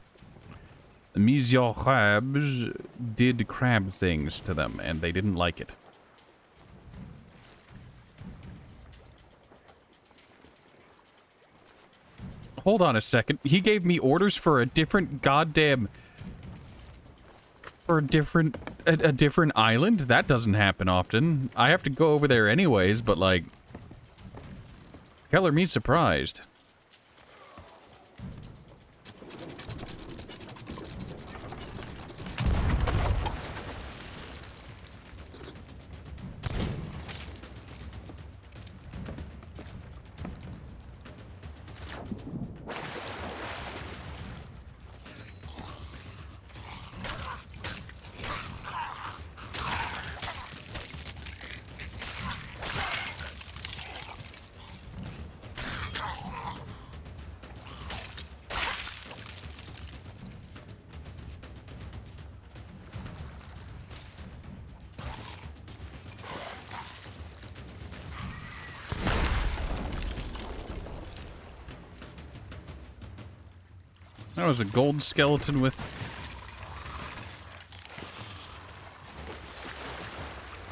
Monsieur Krabs did crab things to them, and they didn't like it. Hold on a second. He gave me orders for a different goddamn... For a different island? That doesn't happen often. I have to go over there anyways, but like... Color me surprised. That was a gold skeleton with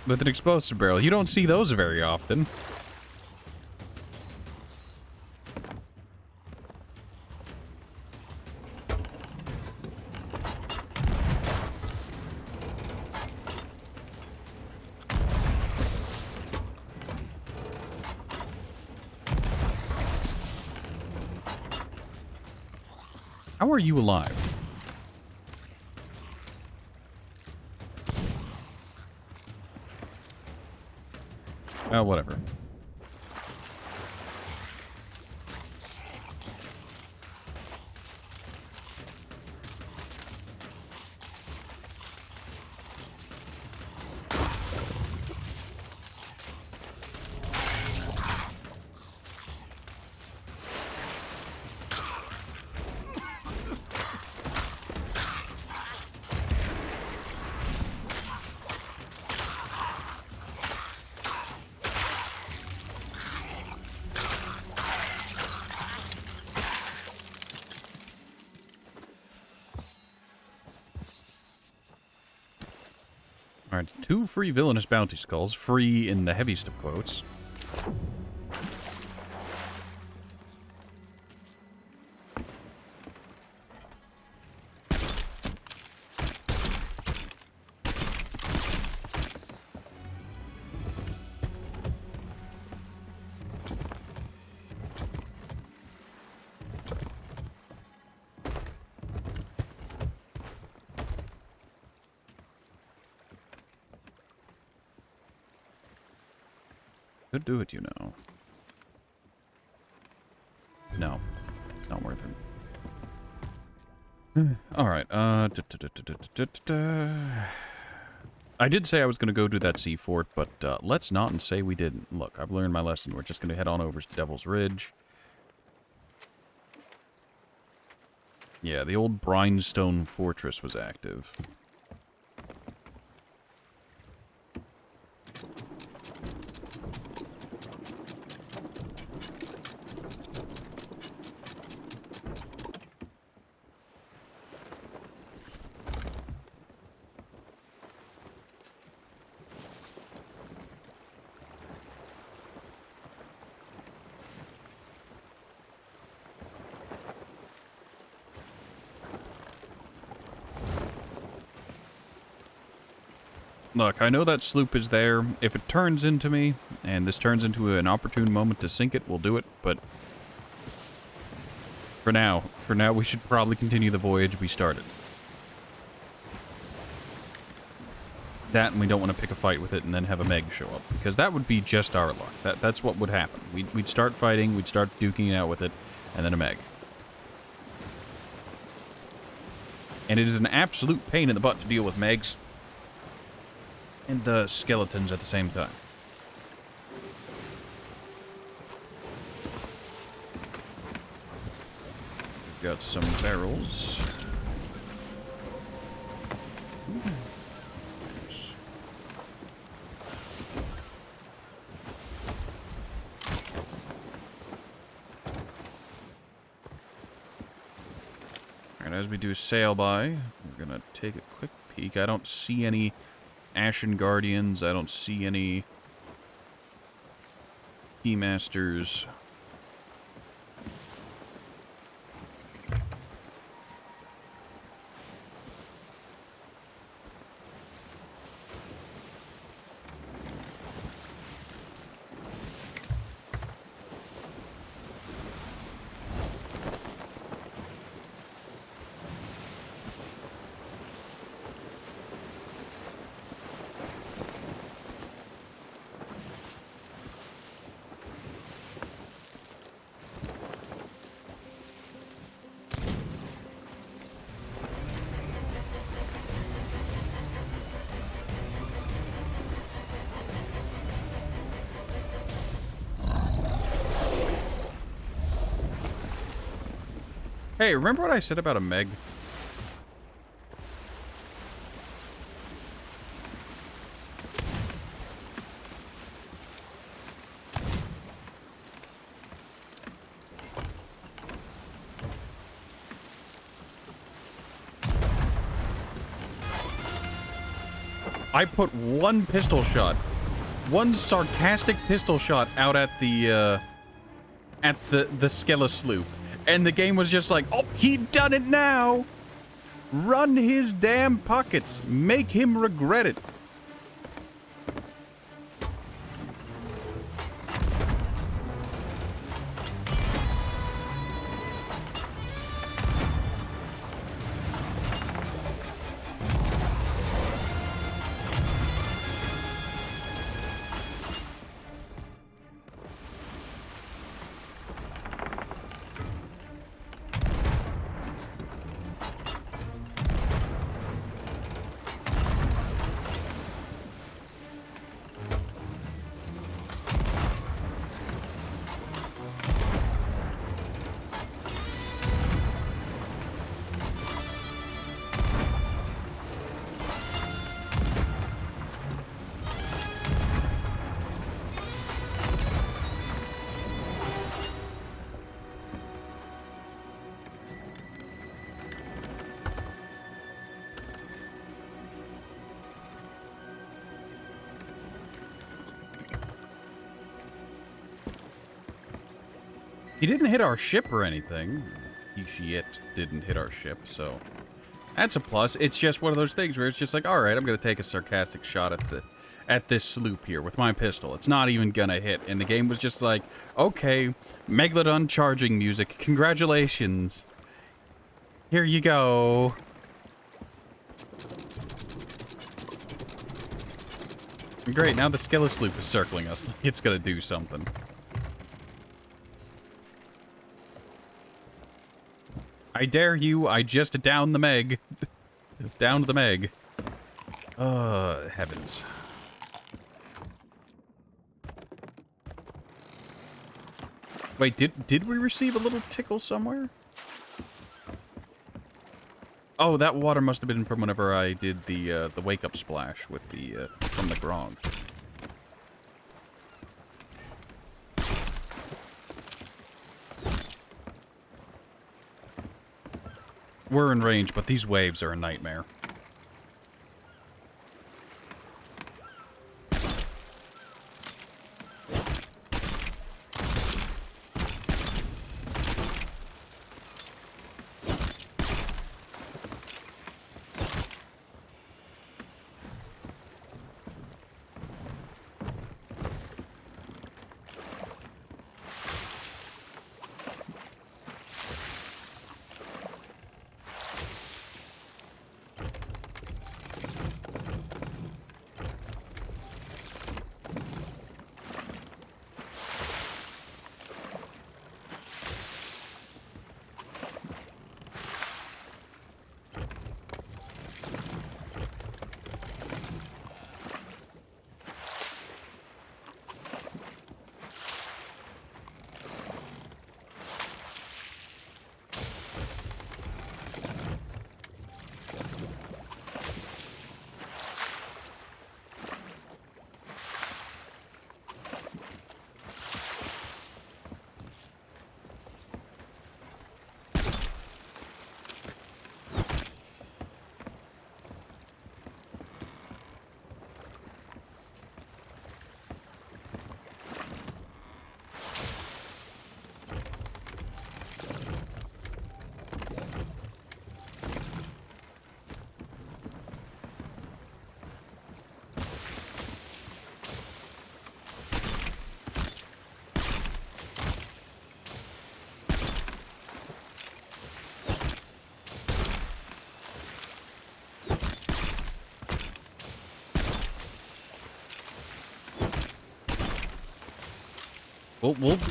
an explosive barrel. You don't see those very often. How are you alive? Oh, whatever. Alright, 2 free villainous bounty skulls. Free in the heaviest of quotes. Could do it, you know. No. Not worth it. Alright, I did say I was going to go to that sea fort, but let's not and say we didn't. Look, I've learned my lesson. We're just going to head on over to Devil's Ridge. Yeah, the old Brinestone Fortress was active. Look, I know that sloop is there. If it turns into me, and this turns into an opportune moment to sink it, we'll do it, but for now, we should probably continue the voyage we started. That, and we don't want to pick a fight with it and then have a Meg show up, because that would be just our luck. That's what would happen. We'd start fighting, we'd start duking it out with it, and then a Meg. And it is an absolute pain in the butt to deal with Megs. And the skeletons at the same time. We've got some barrels. Nice. Alright, as we do sail by, we're gonna take a quick peek. I don't see any Ashen Guardians. I don't see any Keymasters. Hey, remember what I said about a Meg? I put one pistol shot, one sarcastic pistol shot out at the Skella sloop. And the game was just like, oh, he done it now! Run his damn pockets. Make him regret it. He didn't hit our ship or anything. He didn't hit our ship, so that's a plus. It's just one of those things where it's just like, all right, I'm gonna take a sarcastic shot at this sloop here with my pistol. It's not even gonna hit, and the game was just like, okay, Megalodon charging music. Congratulations. Here you go. Great, now the Skella sloop is circling us. It's gonna do something. I dare you, I just downed the Meg. Downed the Meg. Heavens. Wait, did we receive a little tickle somewhere? Oh, that water must have been from whenever I did the wake up splash with the from the grog. We're in range, but these waves are a nightmare.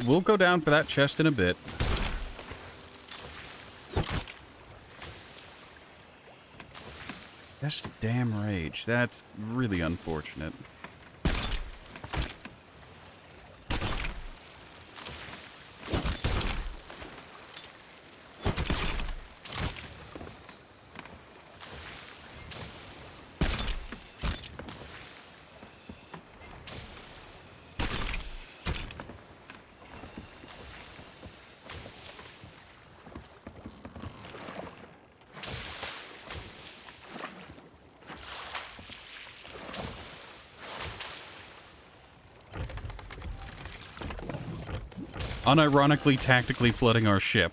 We'll go down for that chest in a bit. Just damn rage. That's really unfortunate. Unironically, tactically flooding our ship.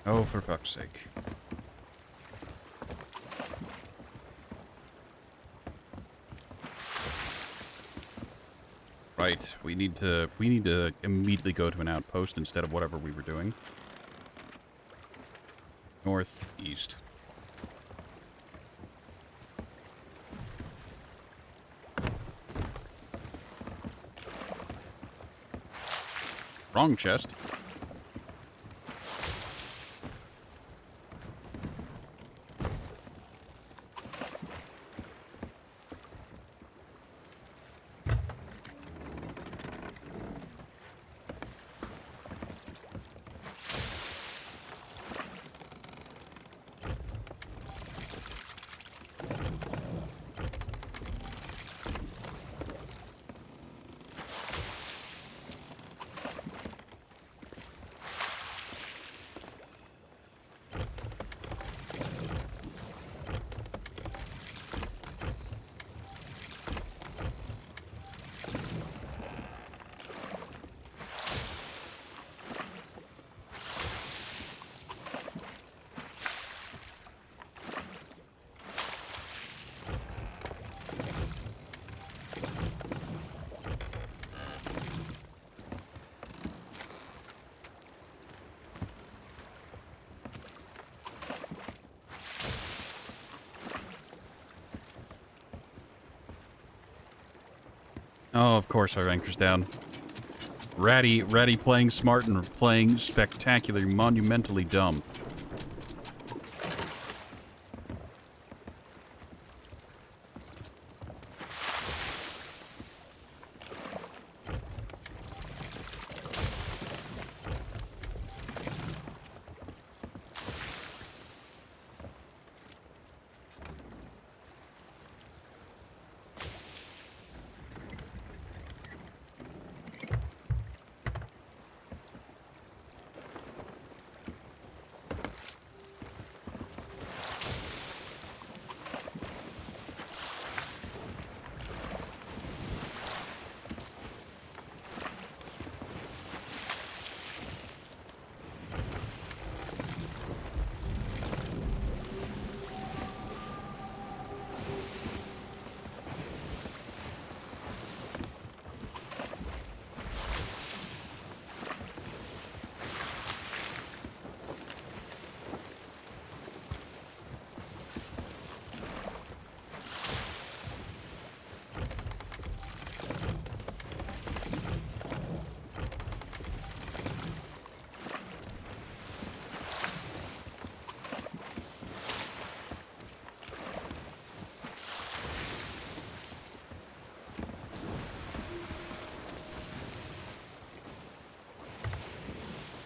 Oh, for fuck's sake. Right, we need to immediately go to an outpost instead of whatever we were doing. Northeast. Wrong chest. Oh, of course our anchor's down. Ratty playing smart and playing spectacularly, monumentally dumb.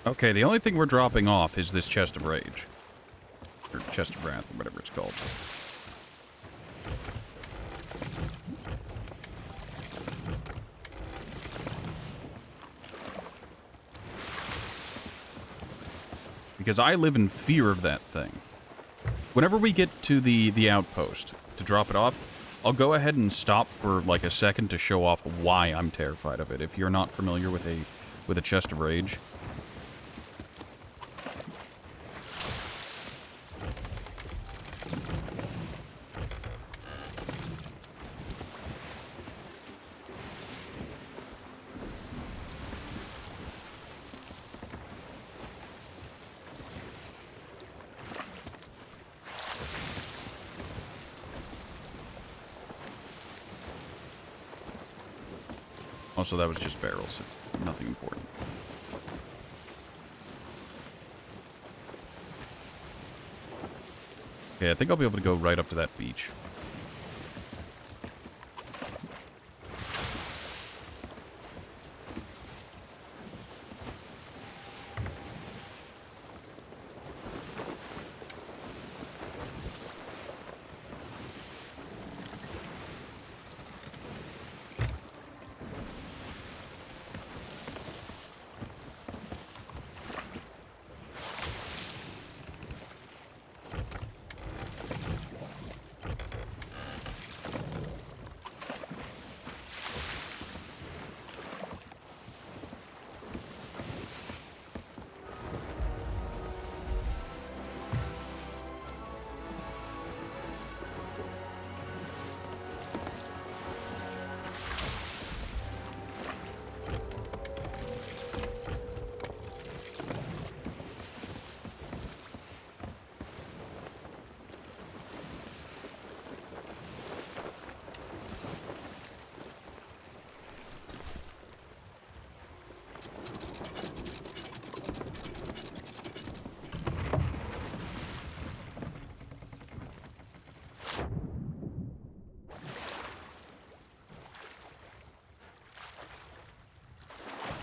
Okay, the only thing we're dropping off is this chest of rage. Or chest of wrath, or whatever it's called. Because I live in fear of that thing. Whenever we get to the outpost to drop it off, I'll go ahead and stop for like a second to show off why I'm terrified of it. If you're not familiar with a chest of rage. Also, that was just barrels. Nothing important. Okay, I think I'll be able to go right up to that beach.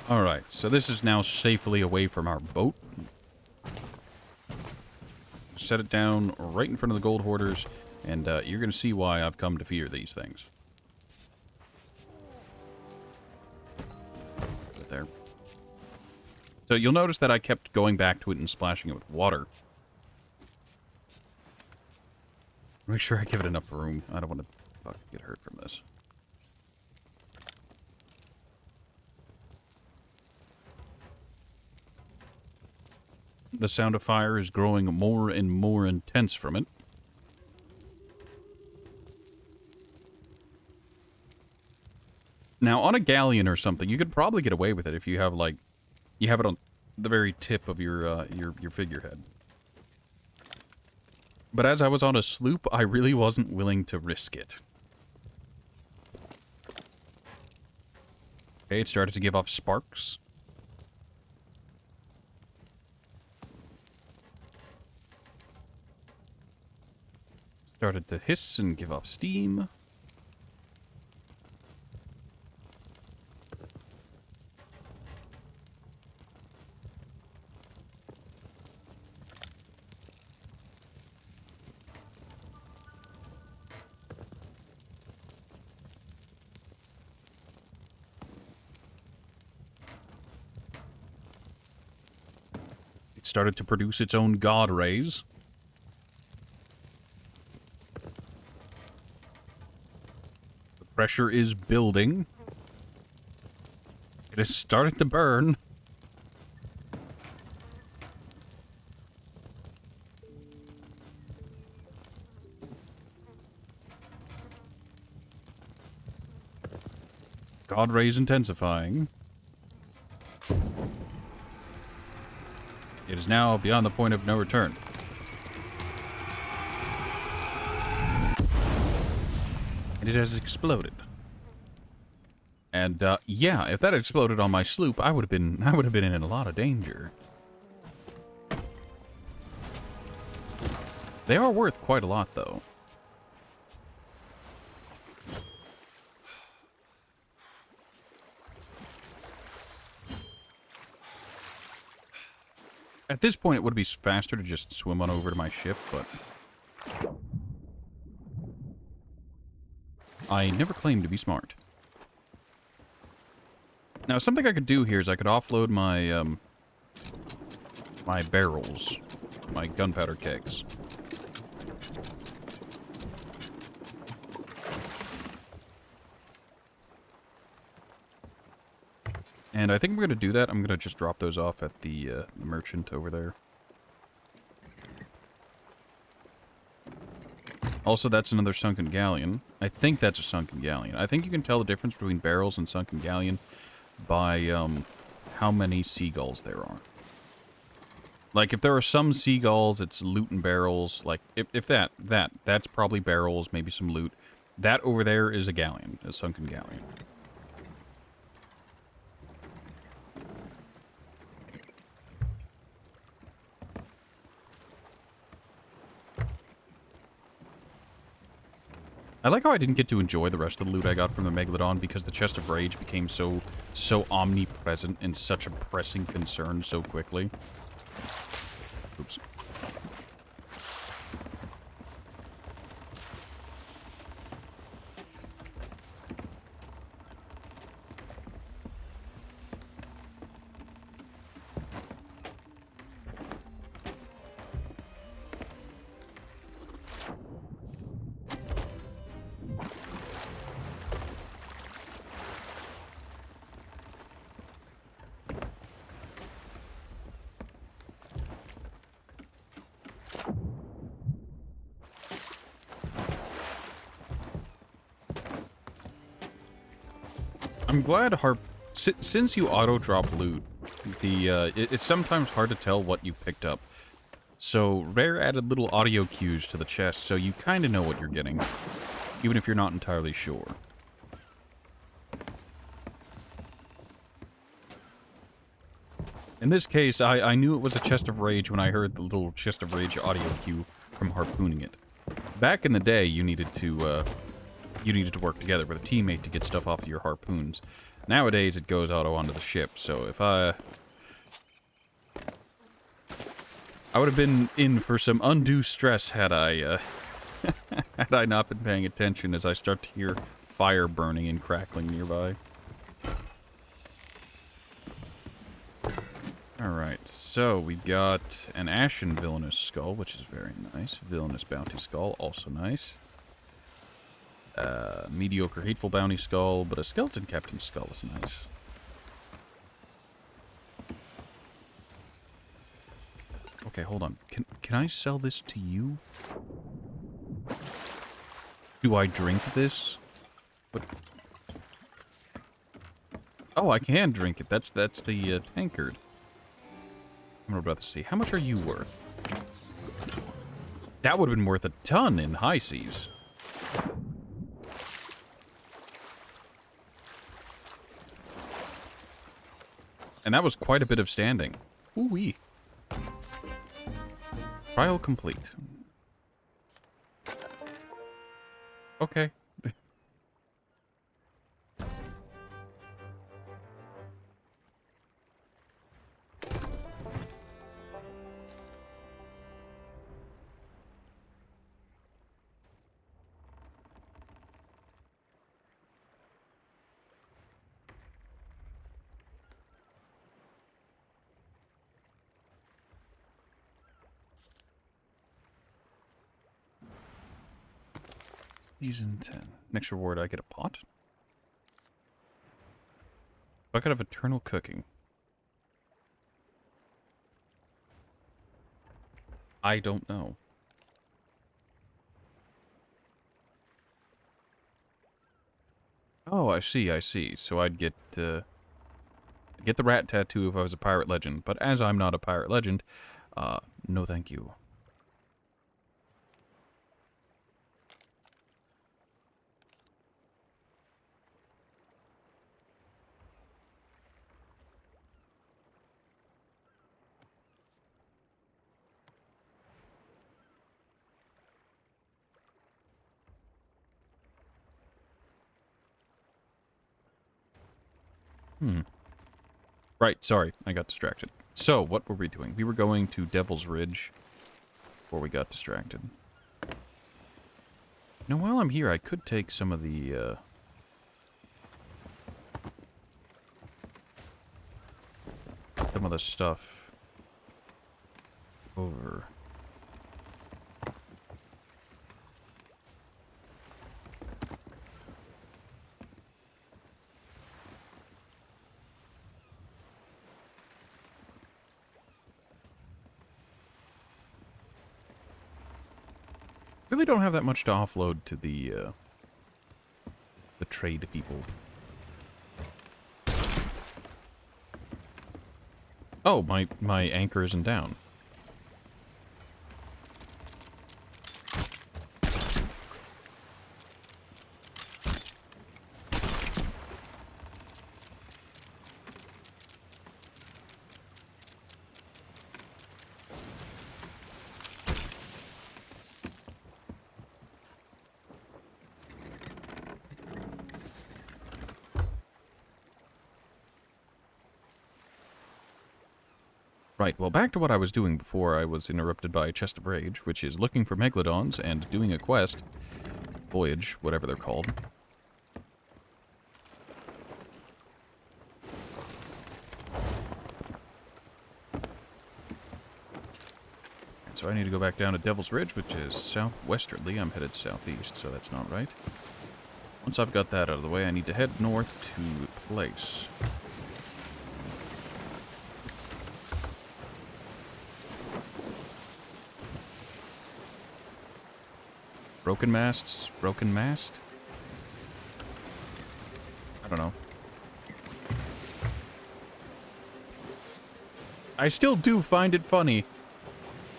Alright, so this is now safely away from our boat. Set it down right in front of the gold hoarders, and you're going to see why I've come to fear these things. Put it there. So you'll notice that I kept going back to it and splashing it with water. Make sure I give it enough room. I don't want to get hurt from this. The sound of fire is growing more and more intense from it. Now, on a galleon or something, you could probably get away with it if you have, like, you have it on the very tip of your figurehead. But as I was on a sloop, I really wasn't willing to risk it. Okay, it started to give off sparks. Started to hiss and give off steam. It started to produce its own god rays. The pressure is building. It has started to burn. God rays intensifying. It is now beyond the point of no return. And it has exploded. And yeah, if that had exploded on my sloop, I would have been in a lot of danger. They are worth quite a lot, though. At this point, it would be faster to just swim on over to my ship, but I never claimed to be smart. Now, something I could do here is I could offload my, my barrels, my gunpowder kegs. And I think I'm going to do that. I'm going to just drop those off at the merchant over there. Also, that's another sunken galleon. I think that's a sunken galleon. I think you can tell the difference between barrels and sunken galleon by how many seagulls there are. Like, if there are some seagulls, it's loot and barrels. Like, if that's probably barrels, maybe some loot. That over there is a galleon, a sunken galleon. I like how I didn't get to enjoy the rest of the loot I got from the Megalodon because the Chest of Rage became so omnipresent and such a pressing concern so quickly. Oops. I'm glad since you auto-drop loot, it's sometimes hard to tell what you picked up. So, Rare added little audio cues to the chest, so you kind of know what you're getting, even if you're not entirely sure. In this case, I knew it was a Chest of Rage when I heard the little Chest of Rage audio cue from harpooning it. Back in the day, you needed to work together with a teammate to get stuff off of your harpoons. Nowadays, it goes auto onto the ship, so if I would have been in for some undue stress had I had I not been paying attention as I start to hear fire burning and crackling nearby. Alright, so we got an Ashen Villainous Skull, which is very nice. Villainous Bounty Skull, also nice. Mediocre Hateful Bounty Skull, but a Skeleton Captain Skull is nice. Okay, hold on. Can I sell this to you? Do I drink this? What? Oh, I can drink it. That's the tankard. I'm about to see. How much are you worth? That would have been worth a ton in high seas. And that was quite a bit of standing. Ooh-wee. Trial complete. Okay. Season 10. Next reward, I get a pot? Bucket of eternal cooking. I don't know. Oh, I see, I see. So I'd get the rat tattoo if I was a pirate legend. But as I'm not a pirate legend, no thank you. Right, sorry, I got distracted. So, what were we doing? We were going to Devil's Ridge before we got distracted. Now, while I'm here, I could take some of the, stuff over. Really don't have that much to offload to the trade people. Oh, my anchor isn't down. Right, well, back to what I was doing before I was interrupted by Chest of Rage, which is looking for Megalodons and doing a quest. Voyage, whatever they're called. So I need to go back down to Devil's Ridge, which is southwesterly. I'm headed southeast, so that's not right. Once I've got that out of the way, I need to head north to Place. Broken masts? Broken mast? I don't know. I still do find it funny.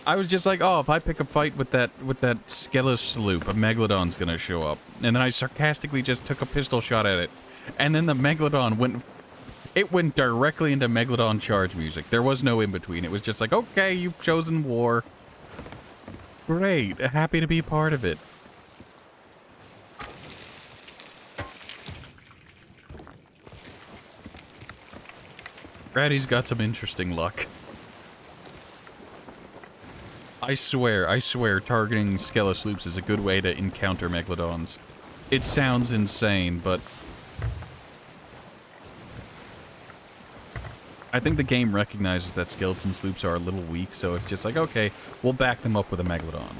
I was just like, oh, if I pick a fight with that Skelos sloop, a Megalodon's gonna show up. And then I sarcastically just took a pistol shot at it. And then the Megalodon went directly into Megalodon charge music. There was no in-between. It was just like, okay, you've chosen war. Great. Happy to be part of it. Ratty's got some interesting luck. I swear, targeting Skelos sloops is a good way to encounter Megalodons. It sounds insane, but I think the game recognizes that skeleton sloops are a little weak, so it's just like, okay, we'll back them up with a Megalodon.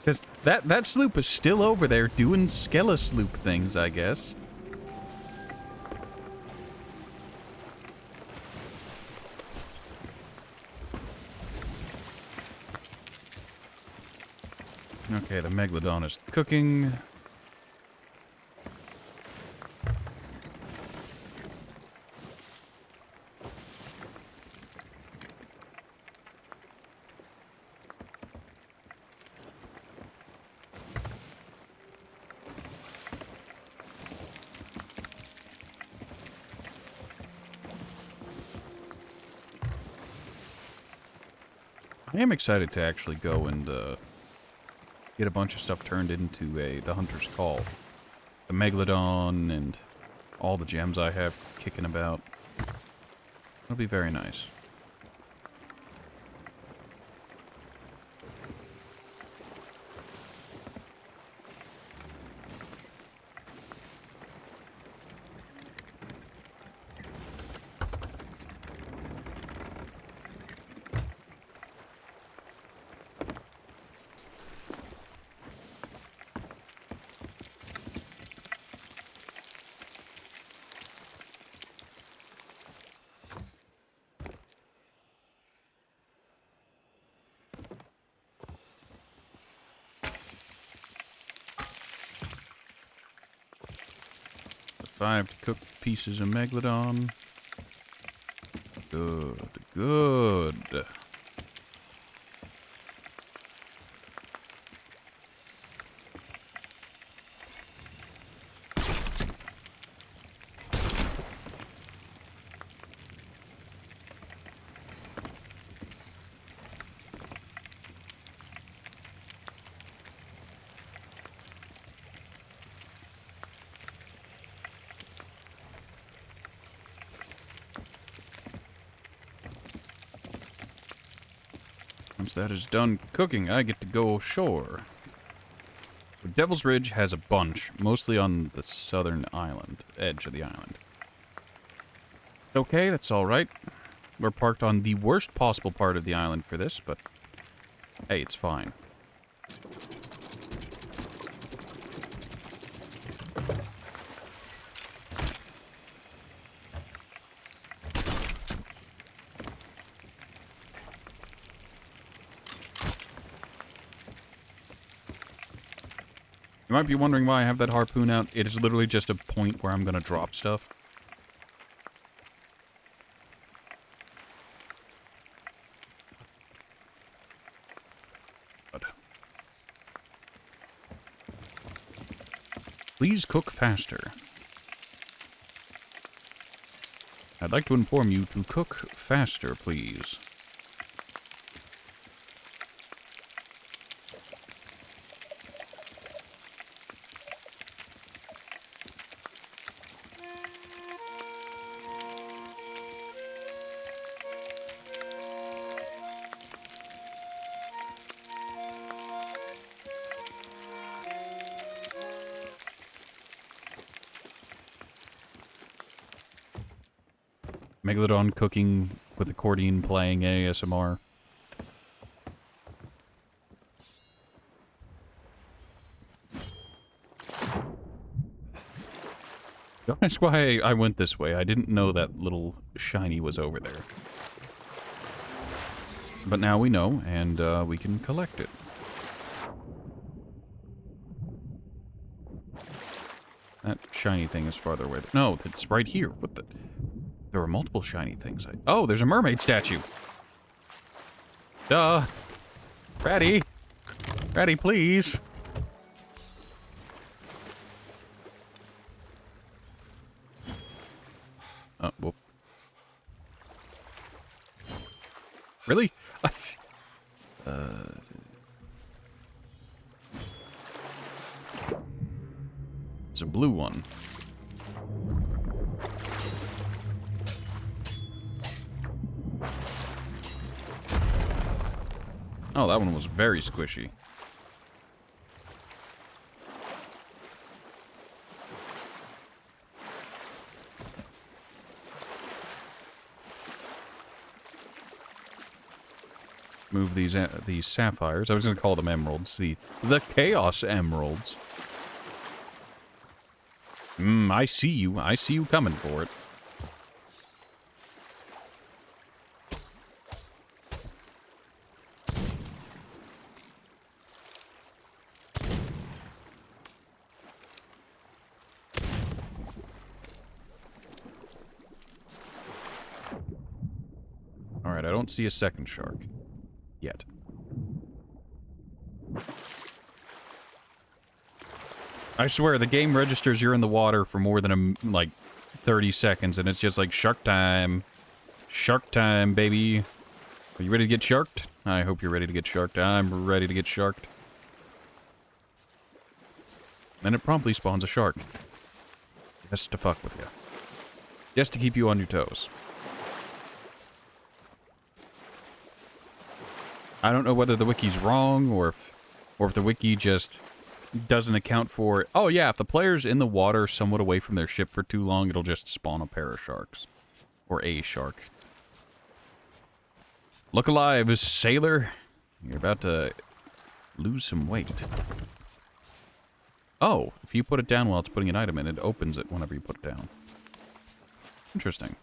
Because that sloop is still over there doing Skelos sloop things, I guess. Okay, the Megalodon is cooking. I am excited to actually go and get a bunch of stuff turned into the Hunter's Call. The Megalodon and all the gems I have kicking about. It'll be very nice. The 5 cooked pieces of Megalodon. Good, good. Once that is done cooking, I get to go ashore. So Devil's Ridge has a bunch, mostly on the southern island, edge of the island. It's okay, that's alright. We're parked on the worst possible part of the island for this, but hey, it's fine. You might be wondering why I have that harpoon out. It is literally just a point where I'm gonna drop stuff. But please cook faster. I'd like to inform you to cook faster, please. Megalodon cooking with accordion playing ASMR. Don't ask why I went this way. I didn't know that little shiny was over there. But now we know, and we can collect it. That shiny thing is farther away. No, it's right here. What the... There were multiple shiny things. Oh, there's a mermaid statue. Duh. Ratty. Ratty, please. Whoop. Really? It's a blue one. Oh, that one was very squishy. Move these sapphires. I was going to call them emeralds. The Chaos Emeralds. I see you. I see you coming for it. Alright, I don't see a second shark. Yet. I swear, the game registers you're in the water for more than, like, 30 seconds, and it's just like, shark time. Shark time, baby. Are you ready to get sharked? I hope you're ready to get sharked. I'm ready to get sharked. Then it promptly spawns a shark. Just to fuck with you. Just to keep you on your toes. I don't know whether the wiki's wrong or if the wiki just doesn't account for it. Oh yeah, if the player's in the water somewhat away from their ship for too long, it'll just spawn a pair of sharks. Or a shark. Look alive, sailor. You're about to lose some weight. Oh, if you put it down while it's putting an item in, it opens it whenever you put it down. Interesting.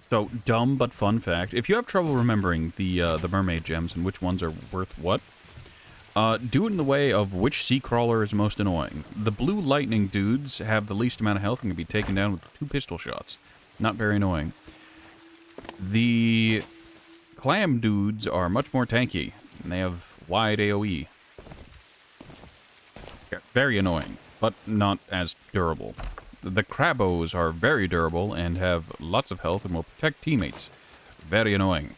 So, dumb but fun fact. If you have trouble remembering the mermaid gems and which ones are worth what, do it in the way of which sea crawler is most annoying. The blue lightning dudes have the least amount of health and can be taken down with 2 pistol shots. Not very annoying. The clam dudes are much more tanky, and they have wide AoE. Yeah, very annoying, but not as durable. The Crabos are very durable and have lots of health and will protect teammates. Very annoying.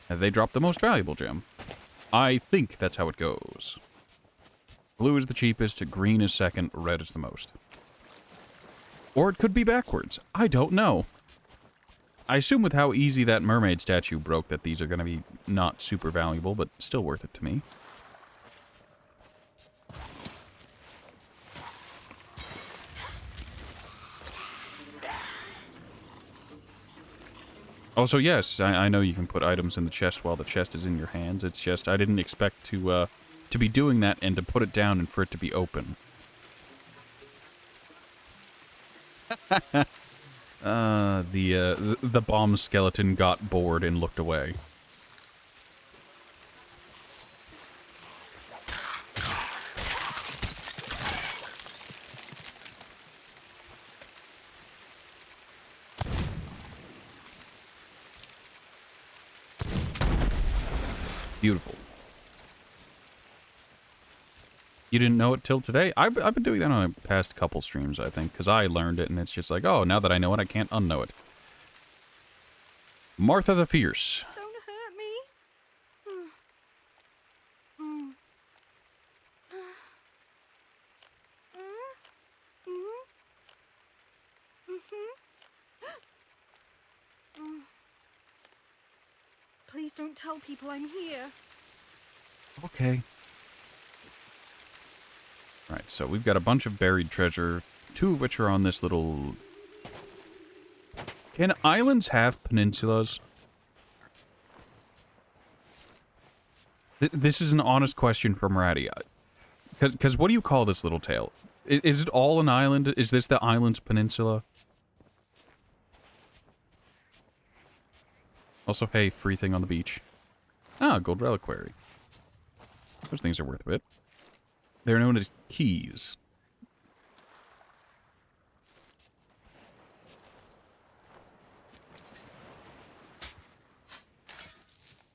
And they drop the most valuable gem. I think that's how it goes. Blue is the cheapest, green is second, red is the most. Or it could be backwards. I don't know. I assume with how easy that mermaid statue broke that these are going to be not super valuable, but still worth it to me. Also, yes, I know you can put items in the chest while the chest is in your hands. It's just I didn't expect to be doing that and to put it down and for it to be open. The bomb skeleton got bored and looked away. Beautiful. You didn't know it till today? I've been doing that on the past couple streams, I think, because I learned it, and it's just like, oh, now that I know it, I can't unknow it. Martha the Fierce. Don't hurt me. Please don't tell people I'm here. Okay. Alright, so we've got a bunch of buried treasure, 2 of which are on this little... Can islands have peninsulas? This is an honest question from Ratty. Because what do you call this little tail? Is it all an island? Is this the island's peninsula? Also, hey, free thing on the beach. Ah, gold reliquary. Those things are worth a bit. They're known as keys.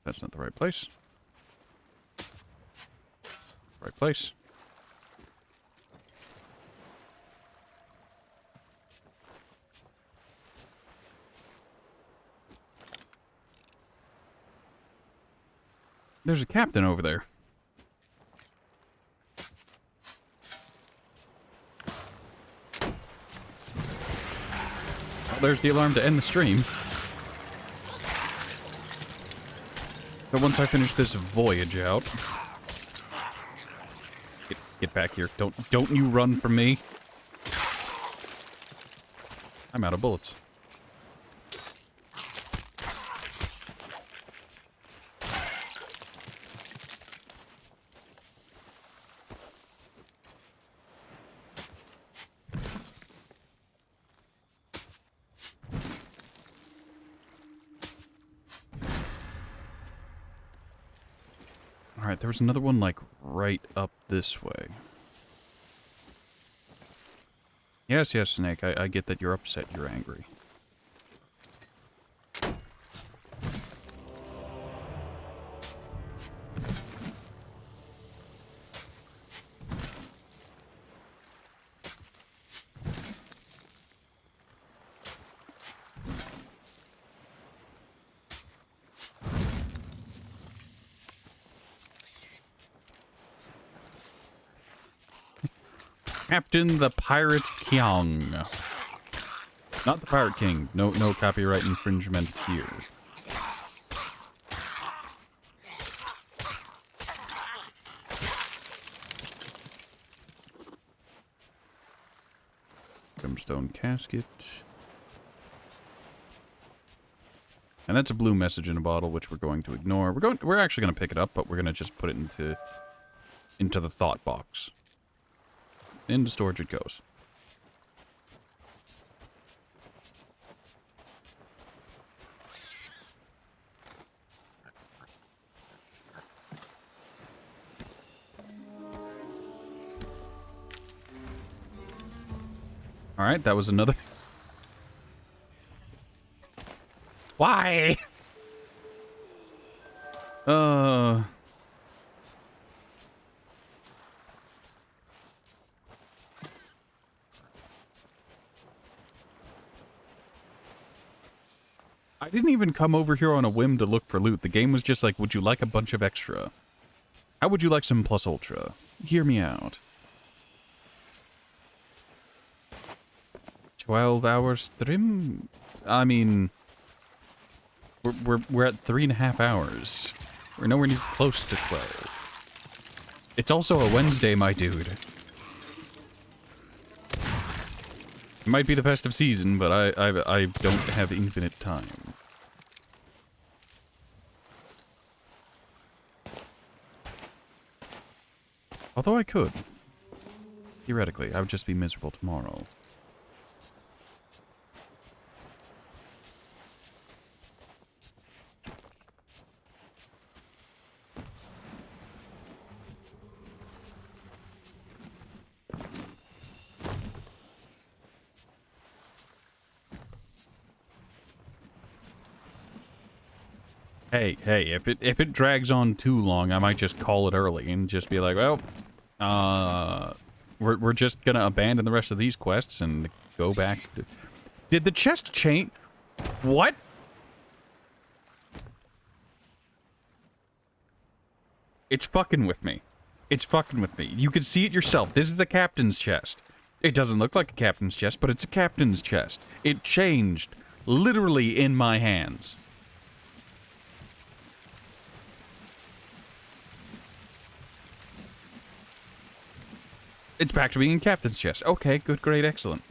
That's not the right place. Right place. There's a captain over there. Well, there's the alarm to end the stream. So once I finish this voyage out... Get back here. Don't you run from me. I'm out of bullets. Alright, there was another one, like, right up this way. Yes, yes, Snake. I get that you're upset. You're angry. Captain the Pirate Kyong. Not the Pirate King. No copyright infringement here. Brimstone casket. And that's a blue message in a bottle, which we're going to ignore. We're actually going to pick it up, but we're going to just put it into the thought box. Into storage it goes. Alright, that was another... Why? I didn't even come over here on a whim to look for loot. The game was just like, would you like a bunch of extra? How would you like some plus ultra? Hear me out. 12 hours stream? I mean, we're at 3.5 hours. We're nowhere near close to 12. It's also a Wednesday, my dude. It might be the festive season, but I don't have infinite time. Although I could. Theoretically, I would just be miserable tomorrow. Hey, if it drags on too long, I might just call it early and just be like, well, we're just gonna abandon the rest of these quests and go back to... Did the chest change? What? It's fucking with me. It's fucking with me. You can see it yourself. This is a captain's chest. It doesn't look like a captain's chest, but it's a captain's chest. It changed literally in my hands. It's back to being in captain's chest. Okay, good, great, excellent.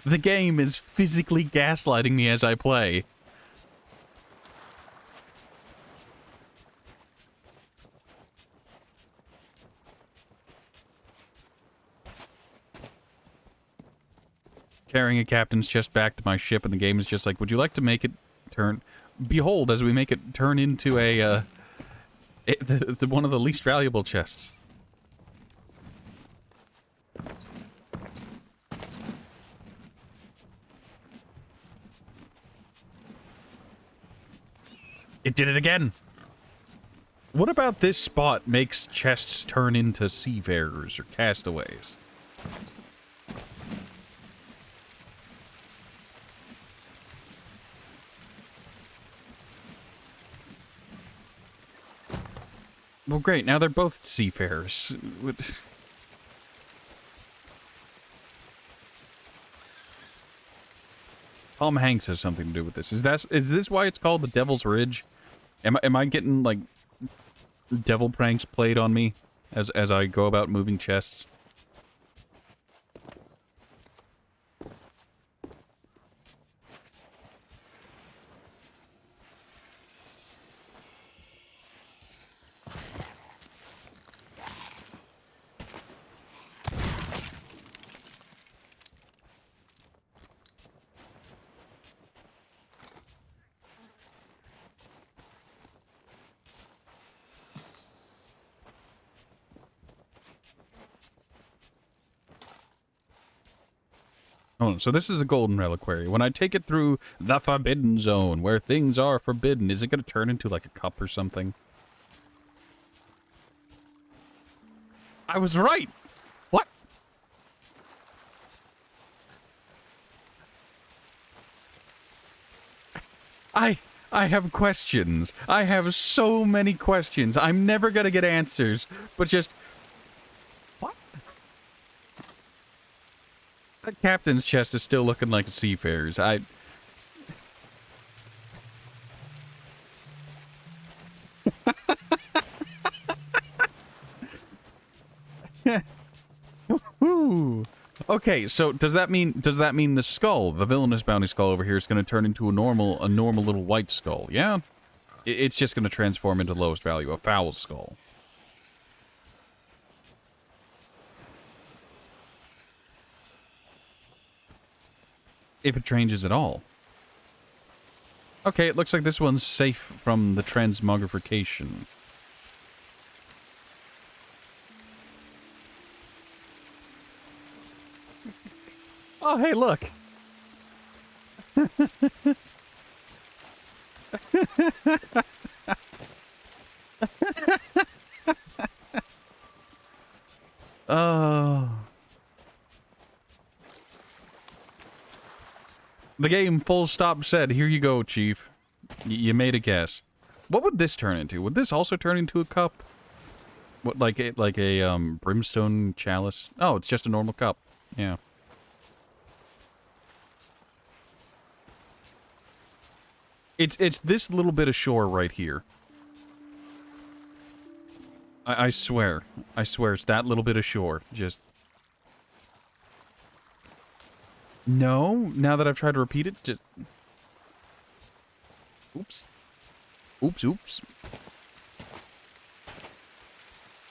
The game is physically gaslighting me as I play. Carrying a captain's chest back to my ship, and the game is just like, would you like to make it turn... Behold, as we make it turn into a, one of the least valuable chests. It did it again! What about this spot makes chests turn into seafarers or castaways? Well, great. Now they're both seafarers. Tom Hanks has something to do with this. Is this why it's called the Devil's Ridge? Am I getting like devil pranks played on me as I go about moving chests? Oh, so this is a golden reliquary. When I take it through the forbidden zone, where things are forbidden, is it going to turn into like a cup or something? I was right! What? I have questions. I have so many questions. I'm never gonna get answers, but just... What? That captain's chest is still looking like a seafarer's. Ooh. Okay, so does that mean the skull, the villainous bounty skull over here, is going to turn into a normal little white skull? Yeah, it's just going to transform into lowest value, a foul skull. If it changes at all. Okay, it looks like this one's safe from the transmogrification. Oh, hey, look. Oh. The game full stop said, "Here you go, Chief. You made a guess." What would this turn into? Would this also turn into a cup? What, like a brimstone chalice? Oh, it's just a normal cup. Yeah. It's this little bit of shore right here. I swear. I swear it's that little bit of shore. Just... No, now that I've tried to repeat it, just... Oops. Oops, oops.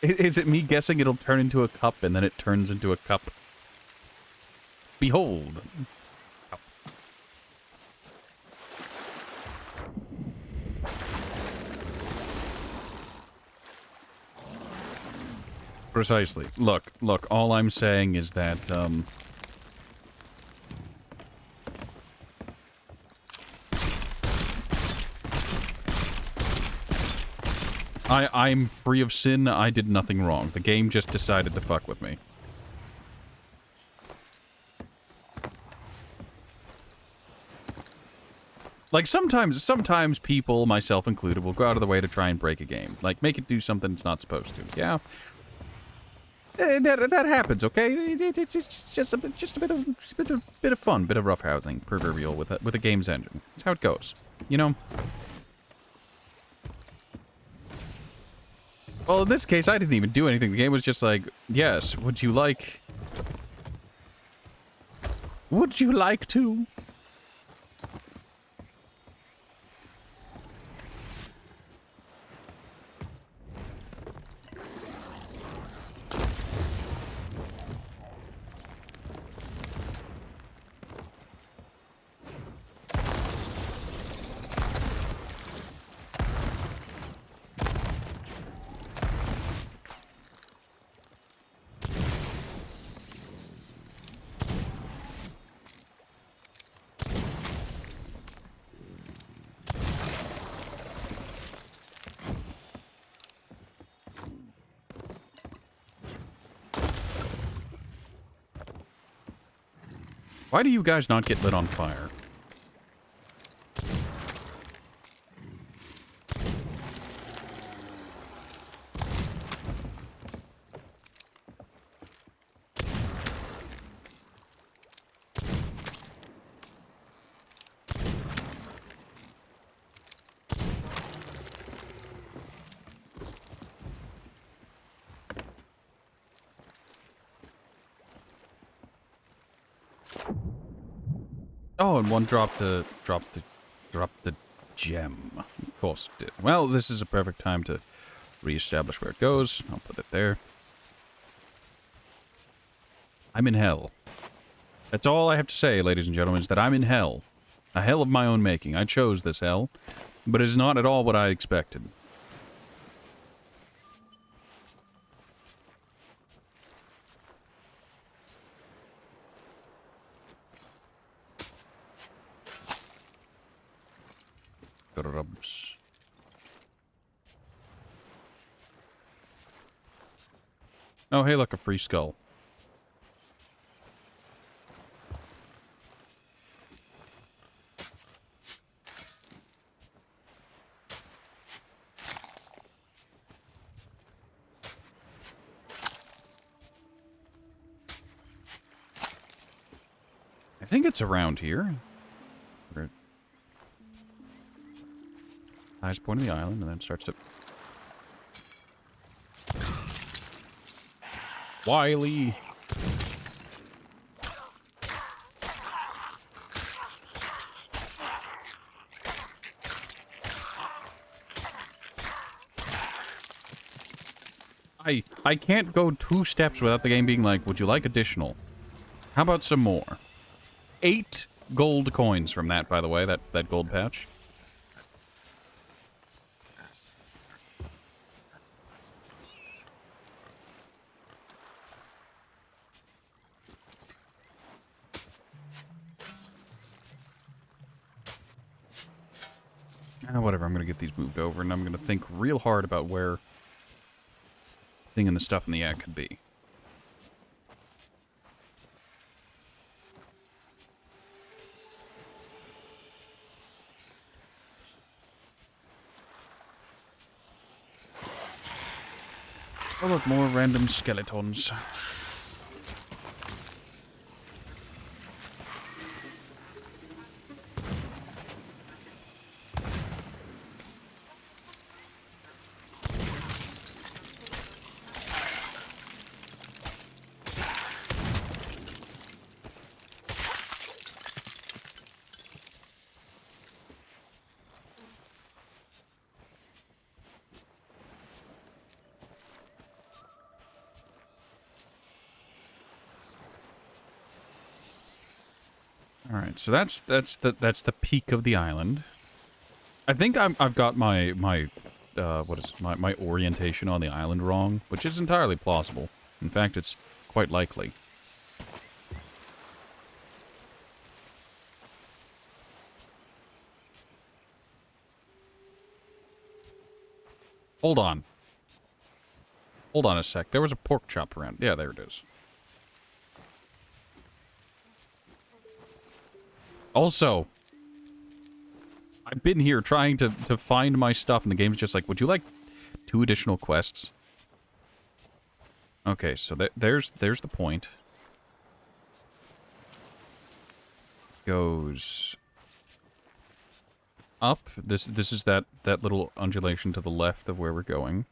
Is it me guessing it'll turn into a cup and then it turns into a cup? Behold. Cup. Precisely. Look, all I'm saying is that, I'm free of sin, I did nothing wrong. The game just decided to fuck with me. Like, sometimes people, myself included, will go out of the way to try and break a game. Like, make it do something it's not supposed to. Yeah. That happens, okay? It's just a bit of fun, bit of roughhousing, proverbial, with a game's engine. That's how it goes. You know? Well, in this case, I didn't even do anything. The game was just like, yes, would you like... Would you like to? Why do you guys not get lit on fire? Oh, and one dropped the gem. Of course it did. Well, this is a perfect time to reestablish where it goes. I'll put it there. I'm in hell. That's all I have to say, ladies and gentlemen, is that I'm in hell. A hell of my own making. I chose this hell, but it is not at all what I expected. Grubs. Oh, hey, look, a free skull. I think it's around here. We're at the highest point of the island, and then it starts to... Wily! I can't go 2 steps without the game being like, would you like additional? How about some more? 8 gold coins from that, by the way, that gold patch. Whatever, I'm gonna get these moved over, and I'm gonna think real hard about where thing and the stuff in the attic could be. Oh look, more random skeletons. All right, so that's the peak of the island. I think I've got my what is it, my orientation on the island wrong, which is entirely plausible. In fact, it's quite likely. Hold on. Hold on a sec. There was a pork chop around. Yeah, there it is. Also, I've been here trying to find my stuff, and the game's just like, would you like 2 additional quests? Okay, so there's the point. Goes up. This is that little undulation to the left of where we're going.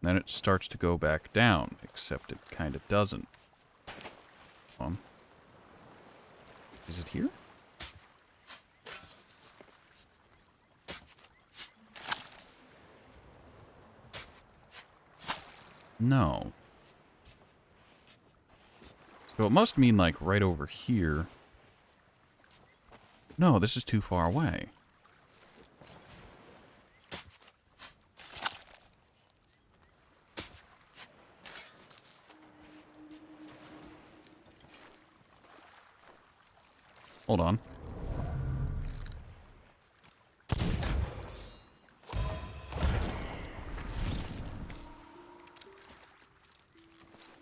Then it starts to go back down, except it kind of doesn't. Is it here? No. So it must mean, like, right over here. No, this is too far away. Hold on.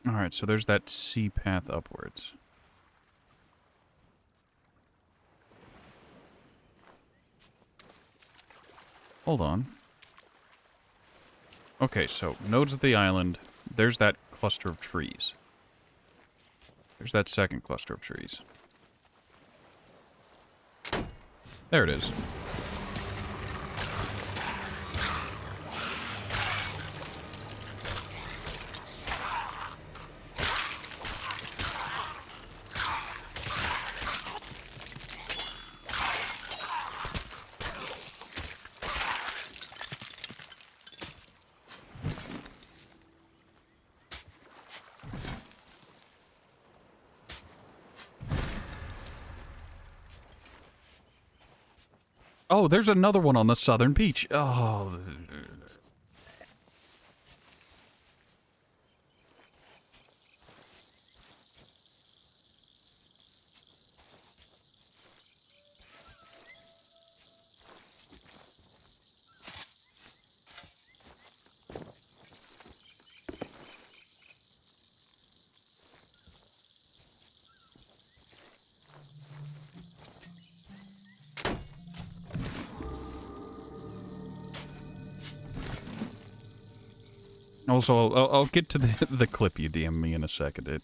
Alright, so there's that sea path upwards. Hold on. Okay, so nodes of the island. There's that cluster of trees. There's that second cluster of trees. There it is. Oh, there's another one on the southern beach. Oh. Also, I'll get to the clip you DM me in a second.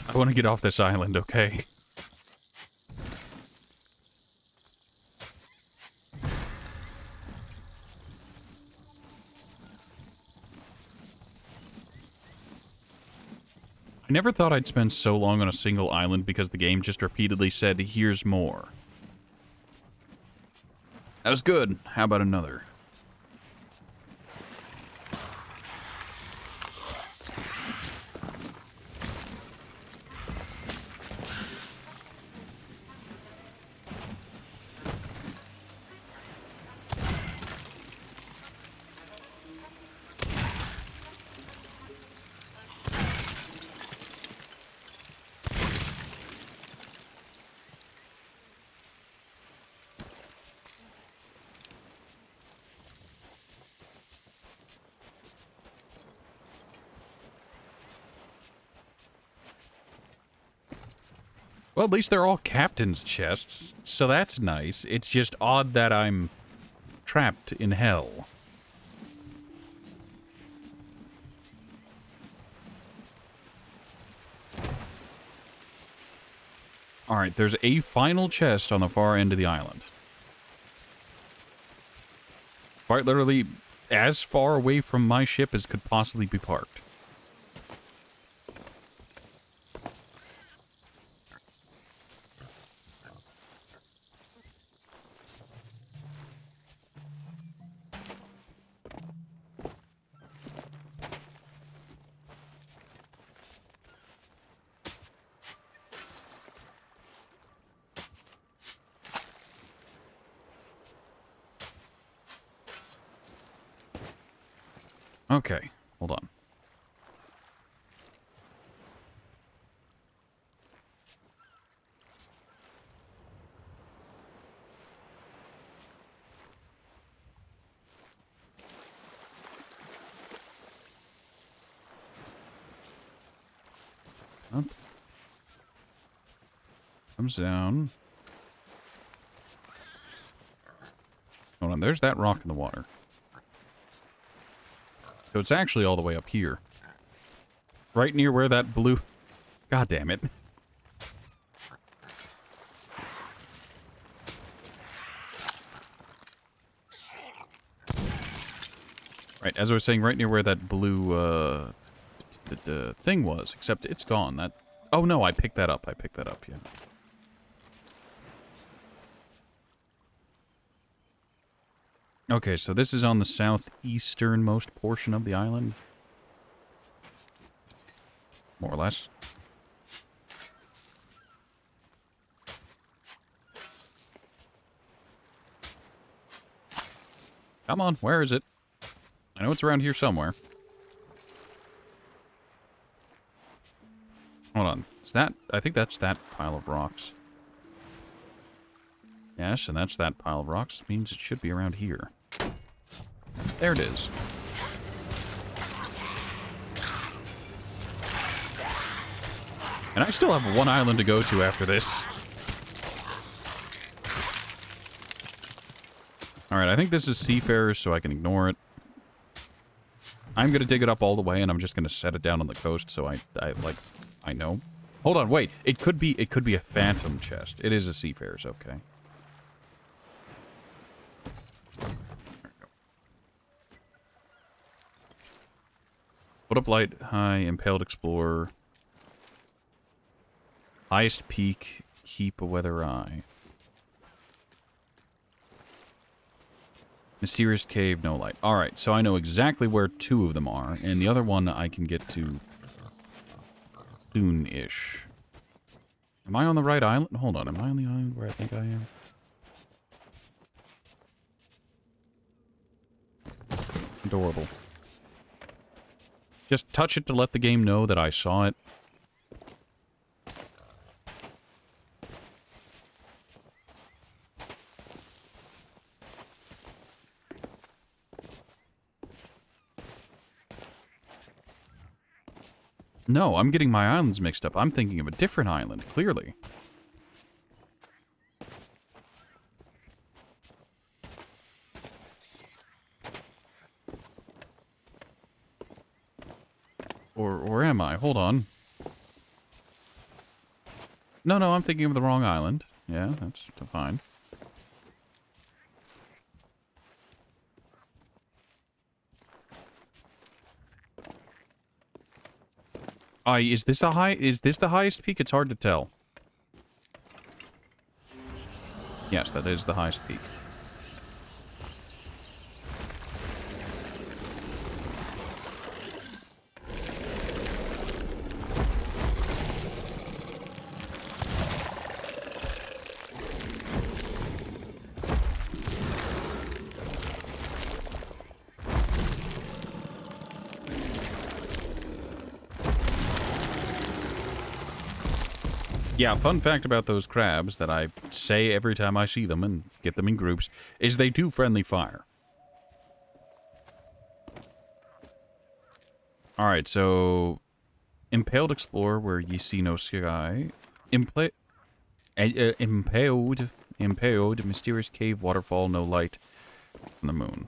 I want to get off this island, okay? I never thought I'd spend so long on a single island because the game just repeatedly said, here's more. That was good. How about another? Well, at least they're all captain's chests, so that's nice. It's just odd that I'm trapped in hell. Alright, there's a final chest on the far end of the island. Quite literally, as far away from my ship as could possibly be parked. Okay, hold on. Up. Comes down. Hold on, there's that rock in the water. So it's actually all the way up here. Right near where that blue... God damn it. Right, as I was saying, right near where that blue, the thing was, except it's gone. That... Oh no, I picked that up. I picked that up, yeah. Okay, so this is on the southeasternmost portion of the island. More or less. Come on, where is it? I know it's around here somewhere. Hold on. Is that... I think that's that pile of rocks. Yes, and that's that pile of rocks. It means it should be around here. There it is. And I still have one island to go to after this. Alright, I think this is Seafarers, so I can ignore it. I'm gonna dig it up all the way, and I'm just gonna set it down on the coast, so I know. Hold on, wait. It could be a phantom chest. It is a Seafarers, okay. Put up light, high, impaled explorer. Highest peak, keep a weather eye. Mysterious cave, no light. Alright, so I know exactly where two of them are, and the other one I can get to soon-ish. Am I on the right island? Hold on, am I on the island where I think I am? Adorable. Just touch it to let the game know that I saw it. No, I'm getting my islands mixed up. I'm thinking of a different island, clearly. Or am I? Hold on. No, I'm thinking of the wrong island. Yeah, that's fine. Is this the highest peak? It's hard to tell. Yes, that is the highest peak. Yeah, fun fact about those crabs that I say every time I see them and get them in groups is they do friendly fire. Alright, so Impaled Explorer, where ye see no sky. Impaled, mysterious cave, waterfall, no light from the moon.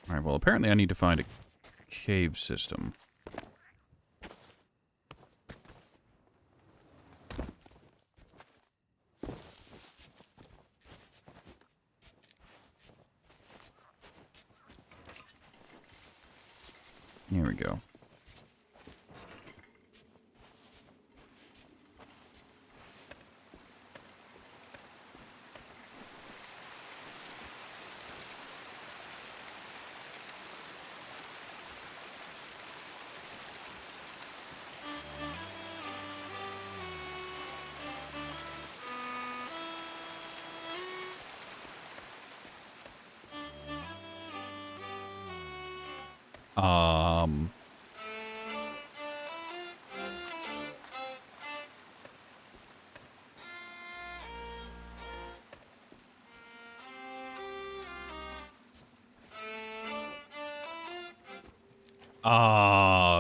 Alright, well, apparently I need to find a cave system. Here we go. Um...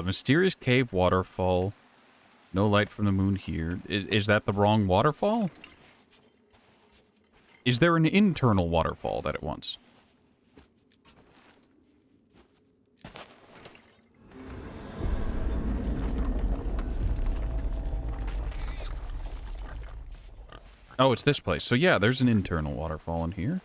Mysterious cave waterfall. No light from the moon here. Is that the wrong waterfall? Is there an internal waterfall that it wants? Oh, it's this place. So yeah, there's an internal waterfall in here.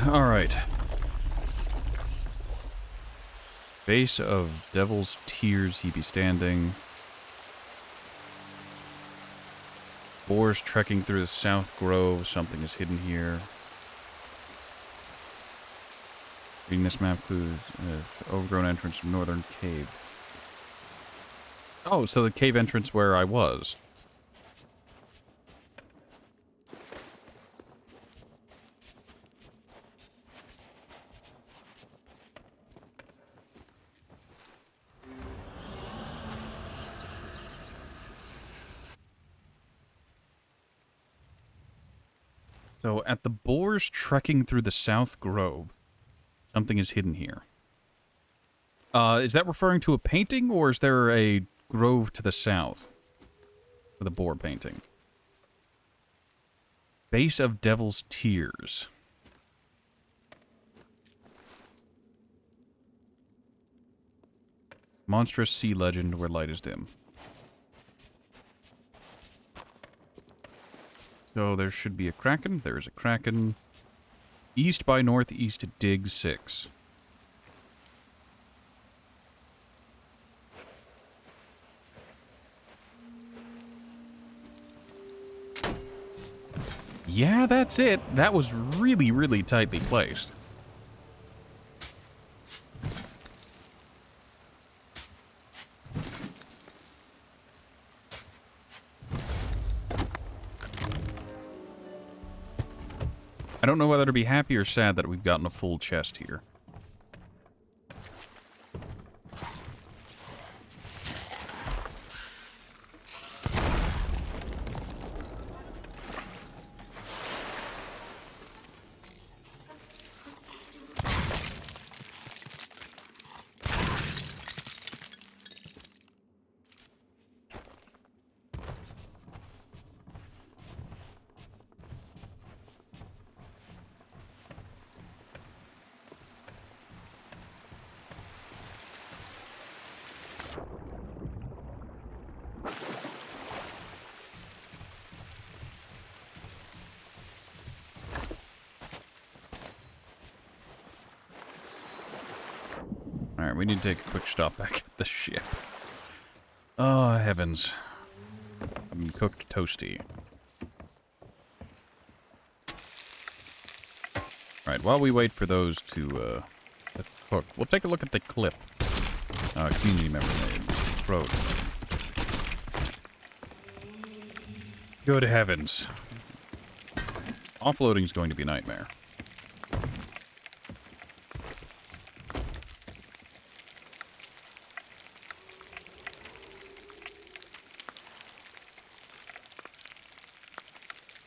Alright. Base of Devil's Tears he be standing. Boars trekking through the South Grove. Something is hidden here. Reading this map clues. Overgrown entrance from Northern Cave. Oh, so the cave entrance where I was. So, at the boars trekking through the South Grove, something is hidden here. Is that referring to a painting, or is there a grove to the south for the boar painting? Base of Devil's Tears. Monstrous sea legend where light is dim. So there should be a kraken. There's a kraken. East by northeast, dig 6. Yeah, that's it. That was really, really tightly placed. I don't know whether to be happy or sad that we've gotten a full chest here. Alright, we need to take a quick stop back at the ship. Oh, heavens. I've been cooked toasty. Alright, while we wait for those to cook, we'll take a look at the clip. Community member made. Road. Good heavens. Offloading is going to be a nightmare.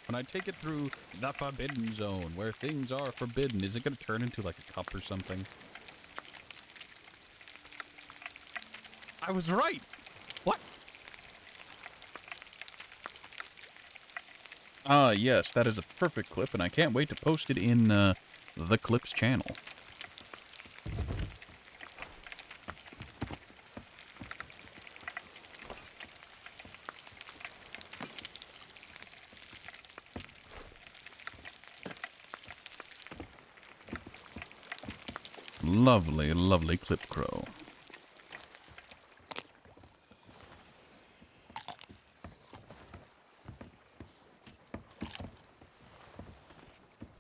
When I take it through the forbidden zone, where things are forbidden, is it going to turn into like a cup or something? I was right! What? Ah, yes, that is a perfect clip, and I can't wait to post it in the Clips channel. Lovely, lovely clip crow.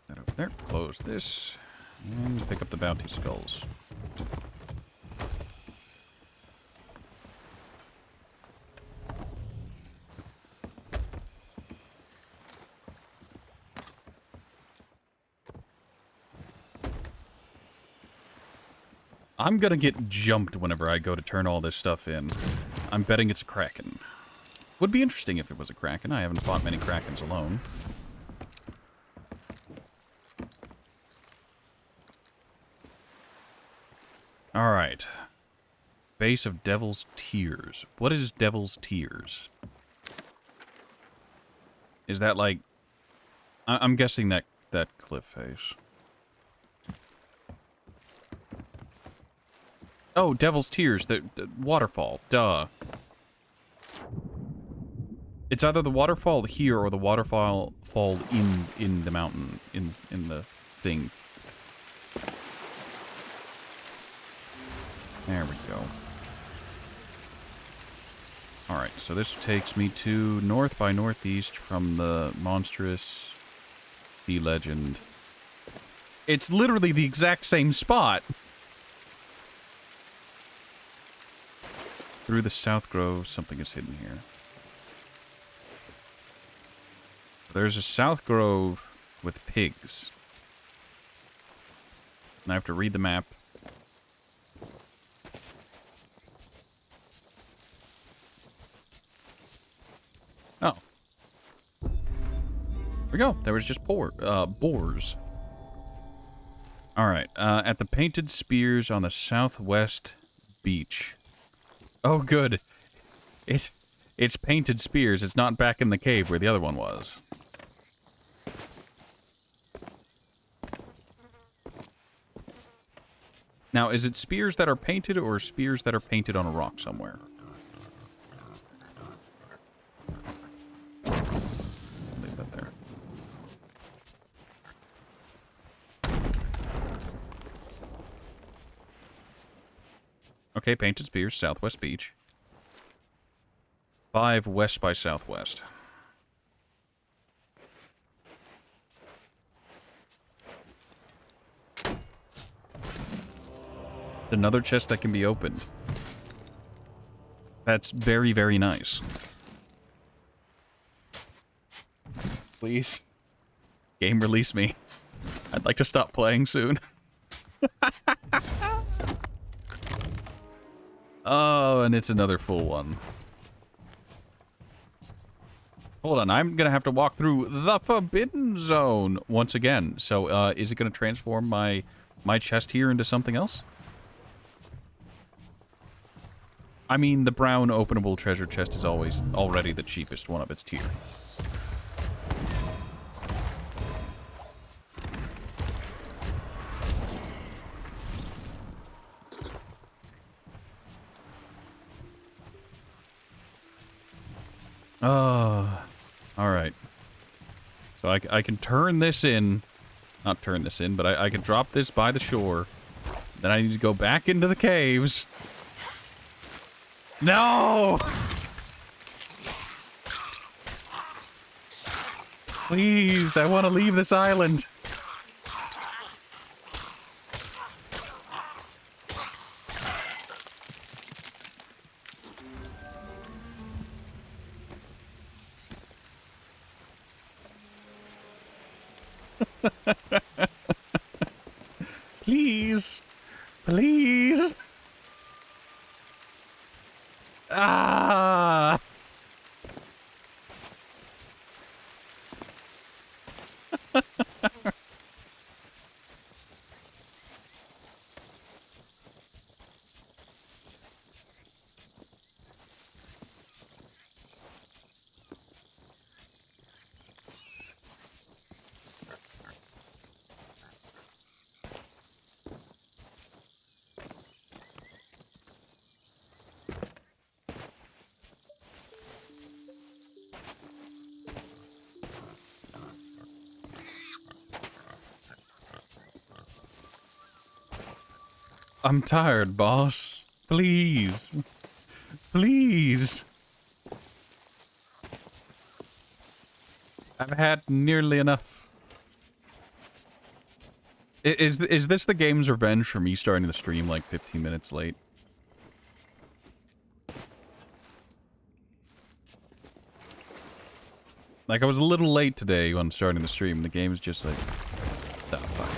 That over there. Close this. And pick up the bounty skulls. I'm gonna get jumped whenever I go to turn all this stuff in. I'm betting it's a Kraken. Would be interesting if it was a Kraken. I haven't fought many Krakens alone. Alright. Base of Devil's Tears. What is Devil's Tears? Is that like... I'm guessing that cliff face. Oh, Devil's Tears, the waterfall. Duh. It's either the waterfall here or the waterfall in the mountain, in the thing. There we go. Alright, so this takes me to north by northeast from the monstrous sea legend. It's literally the exact same spot! Through the South Grove, something is hidden here. There's a South Grove with pigs. And I have to read the map. Oh. There we go. There was just boars. Alright, at the Painted Spears on the southwest beach. Oh, good. It's Painted Spears. It's not back in the cave where the other one was. Now, is it spears that are painted or spears that are painted on a rock somewhere? Leave that there. Okay, Painted Spears, Southwest Beach. 5 west by southwest. It's another chest that can be opened. That's very, very nice. Please. Game, release me. I'd like to stop playing soon. Oh, and it's another full one. Hold on, I'm gonna have to walk through the Forbidden Zone once again. So, is it gonna transform my chest here into something else? I mean, the brown openable treasure chest is already the cheapest one of its tier. Alright. So I can turn this in. Not turn this in, but I can drop this by the shore. Then I need to go back into the caves. No! Please, I want to leave this island. Please. Please. Ah! I'm tired, boss. Please. Please. I've had nearly enough. Is this the game's revenge for me starting the stream like 15 minutes late? Like, I was a little late today when starting the stream. The game's just like... the fuck?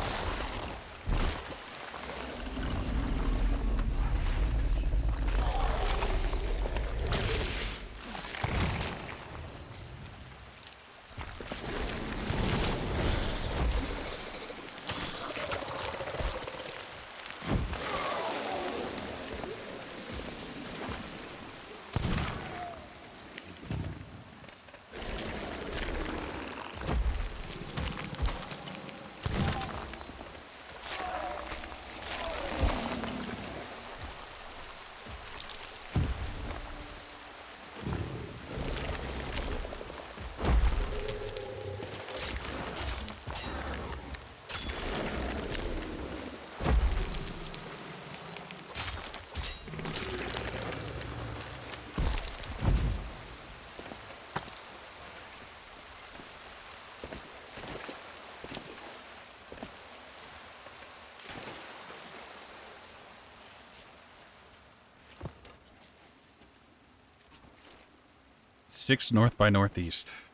Six north by northeast.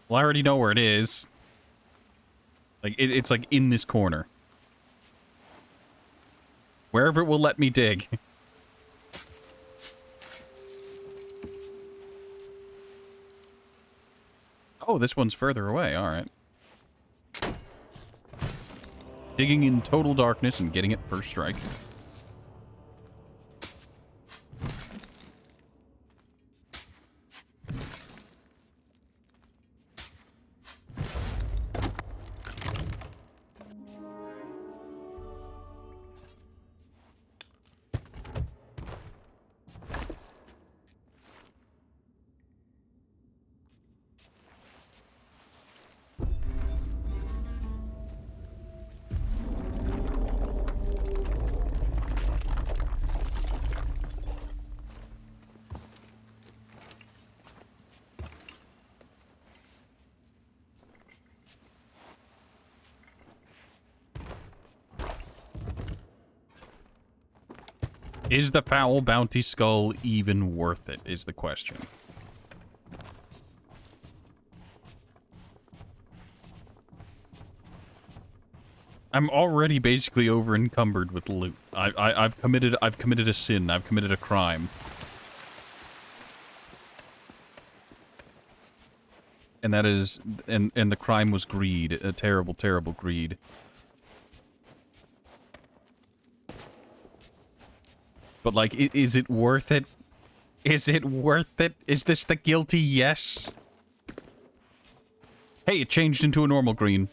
Well, I already know where it is. Like, it's like in this corner. Wherever it will let me dig. Oh, this one's further away. Alright. Digging in total darkness and getting it first strike. Is the foul bounty skull even worth it, is the question. I'm already basically over encumbered with loot. I've committed a sin. I've committed a crime. And that is, and the crime was greed. A terrible, terrible greed. But, like, is it worth it? Is it worth it? Is this the guilty yes? Hey, it changed into a normal green.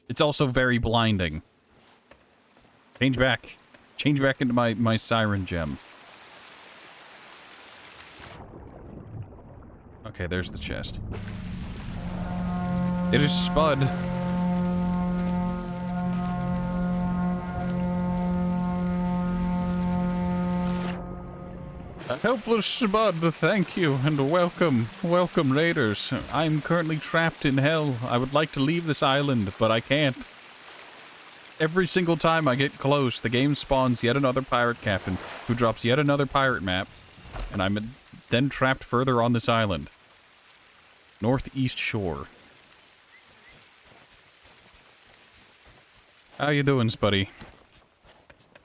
It's also very blinding. Change back. Change back into my siren gem. Okay, there's the chest. It is Spud. Helpless Spud, thank you, and welcome. Welcome, raiders. I'm currently trapped in hell. I would like to leave this island, but I can't. Every single time I get close, the game spawns yet another pirate captain, who drops yet another pirate map, and I'm then trapped further on this island. Northeast Shore. How you doing, Spuddy?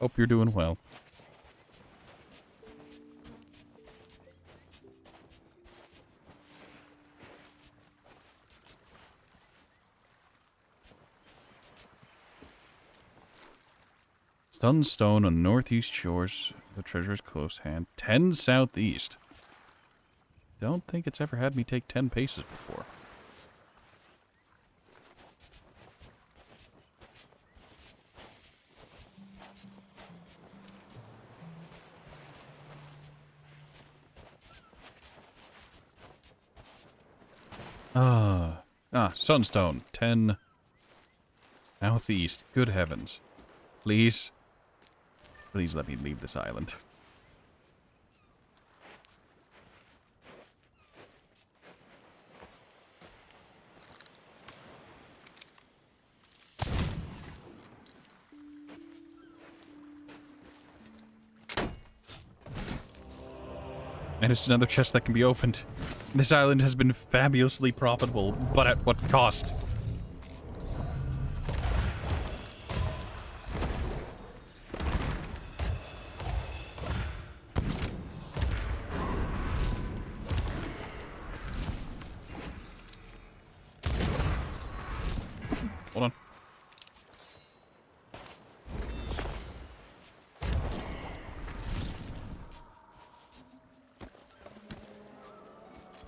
Hope you're doing well. Sunstone on northeast shores. The treasure is close hand. 10 southeast. Don't think it's ever had me take 10 paces before. Sunstone. 10 southeast. Good heavens. Please. Please let me leave this island. And it's another chest that can be opened. This island has been fabulously profitable, but at what cost? Hold on.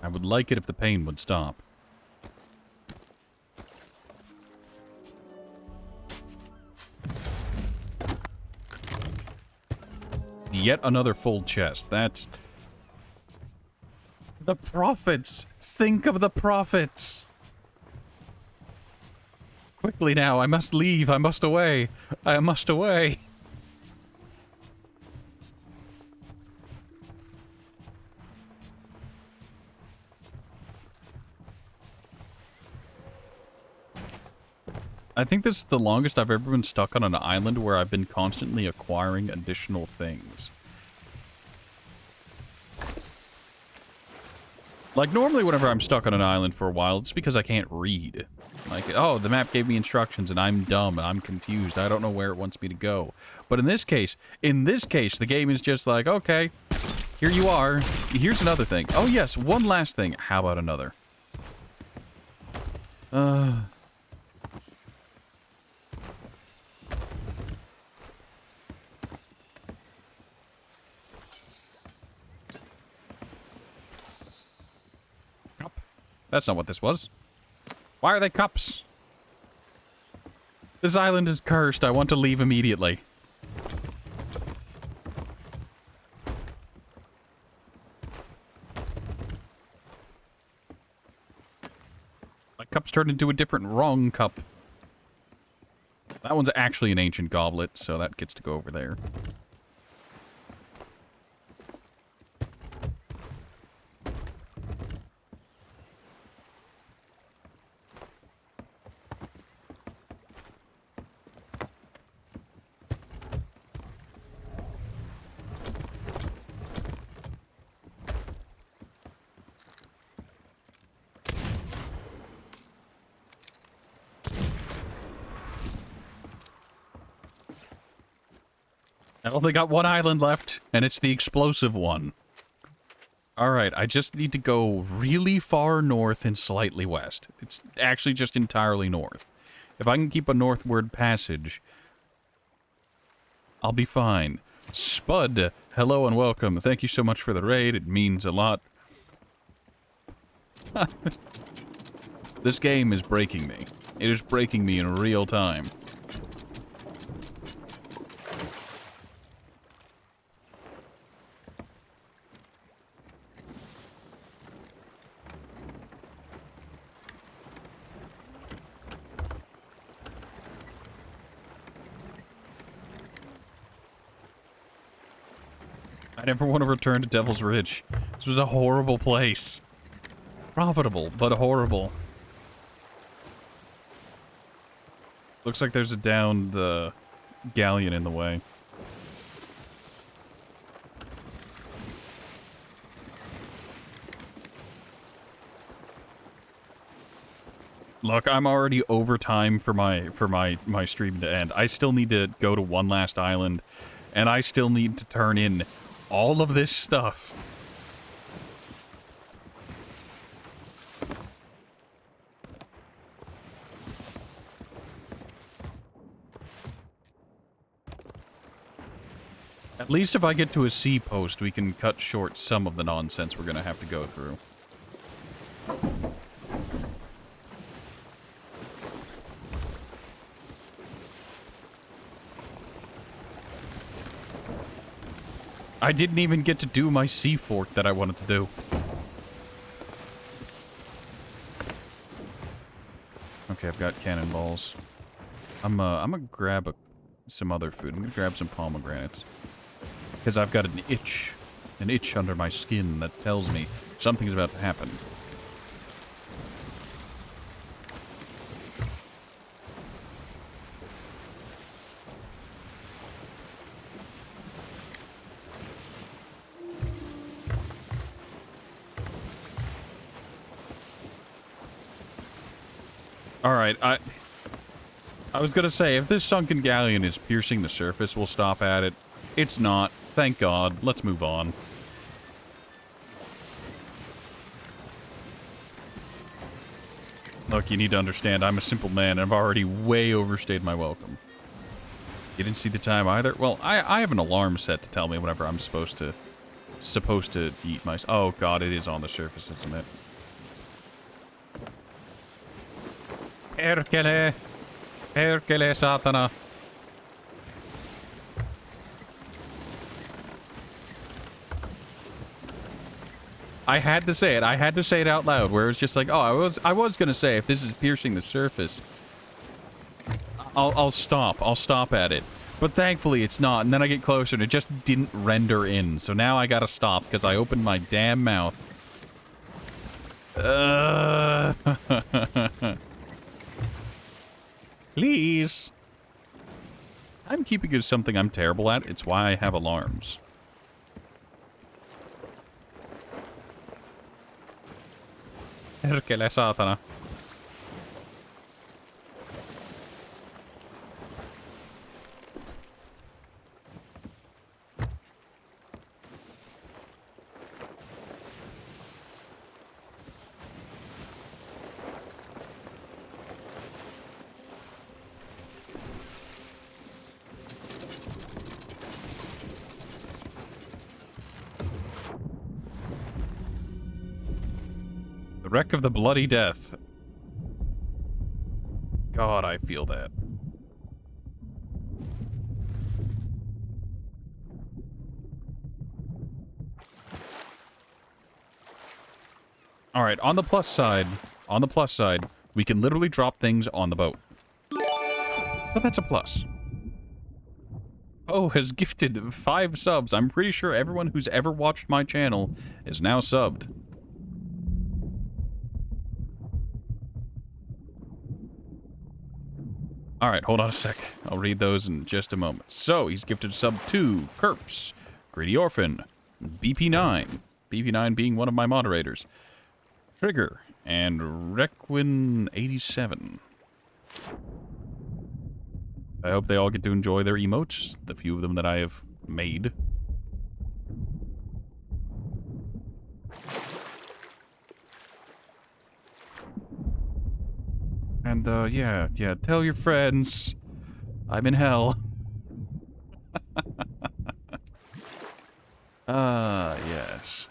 I would like it if the pain would stop. Yet another full chest. That's... The profits! Think of the profits! Quickly now, I must leave, I must away. I must away. I think this is the longest I've ever been stuck on an island where I've been constantly acquiring additional things. Like, normally whenever I'm stuck on an island for a while, it's because I can't read. Like, oh, the map gave me instructions and I'm dumb and I'm confused. I don't know where it wants me to go. But in this case, the game is just like, okay, here you are. Here's another thing. Oh yes, one last thing. How about another? Cup. That's not what this was. Why are they cups? This island is cursed. I want to leave immediately. My cup's turned into a different wrong cup. That one's actually an ancient goblet, so that gets to go over there. I only got one island left, and it's the explosive one. Alright, I just need to go really far north and slightly west. It's actually just entirely north. If I can keep a northward passage, I'll be fine. Spud, hello and welcome. Thank you so much for the raid. It means a lot. This game is breaking me. It is breaking me in real time. I never want to return to Devil's Ridge. This was a horrible place. Profitable, but horrible. Looks like there's a downed galleon in the way. Look, I'm already over time for my stream to end. I still need to go to one last island, and I still need to turn in all of this stuff. At least if I get to a sea post, we can cut short some of the nonsense we're gonna have to go through. I didn't even get to do my sea fork that I wanted to do. Okay, I've got cannonballs. I'm gonna grab some other food. I'm gonna grab some pomegranates. Because I've got an itch under my skin that tells me something's about to happen. Alright, I was gonna say, if this sunken galleon is piercing the surface, we'll stop at it. It's not. Thank God. Let's move on. Look, you need to understand, I'm a simple man, and I've already way overstayed my welcome. You didn't see the time either? Well, I have an alarm set to tell me whenever I'm supposed to eat my... Oh, God, it is on the surface, isn't it? Perkele! Perkele, saatana! I had to say it. I had to say it out loud, where it's just like, oh, I was gonna say, if this is piercing the surface, I'll stop. I'll stop at it. But thankfully, it's not, and then I get closer, and it just didn't render in. So now I gotta stop, because I opened my damn mouth. Please. I'm keeping it as something I'm terrible at. It's why I have alarms. Perkele saatana. The wreck of the bloody death. God, I feel that. Alright, on the plus side, we can literally drop things on the boat. So that's a plus. Oh, has gifted 5 subs. I'm pretty sure everyone who's ever watched my channel is now subbed. Alright, hold on a sec. I'll read those in just a moment. So, he's gifted sub to Kerps, Greedy Orphan, BP9, BP9 being one of my moderators, Trigger, and Requin87. I hope they all get to enjoy their emotes, the few of them that I have made. And, yeah, tell your friends. I'm in hell. Yes.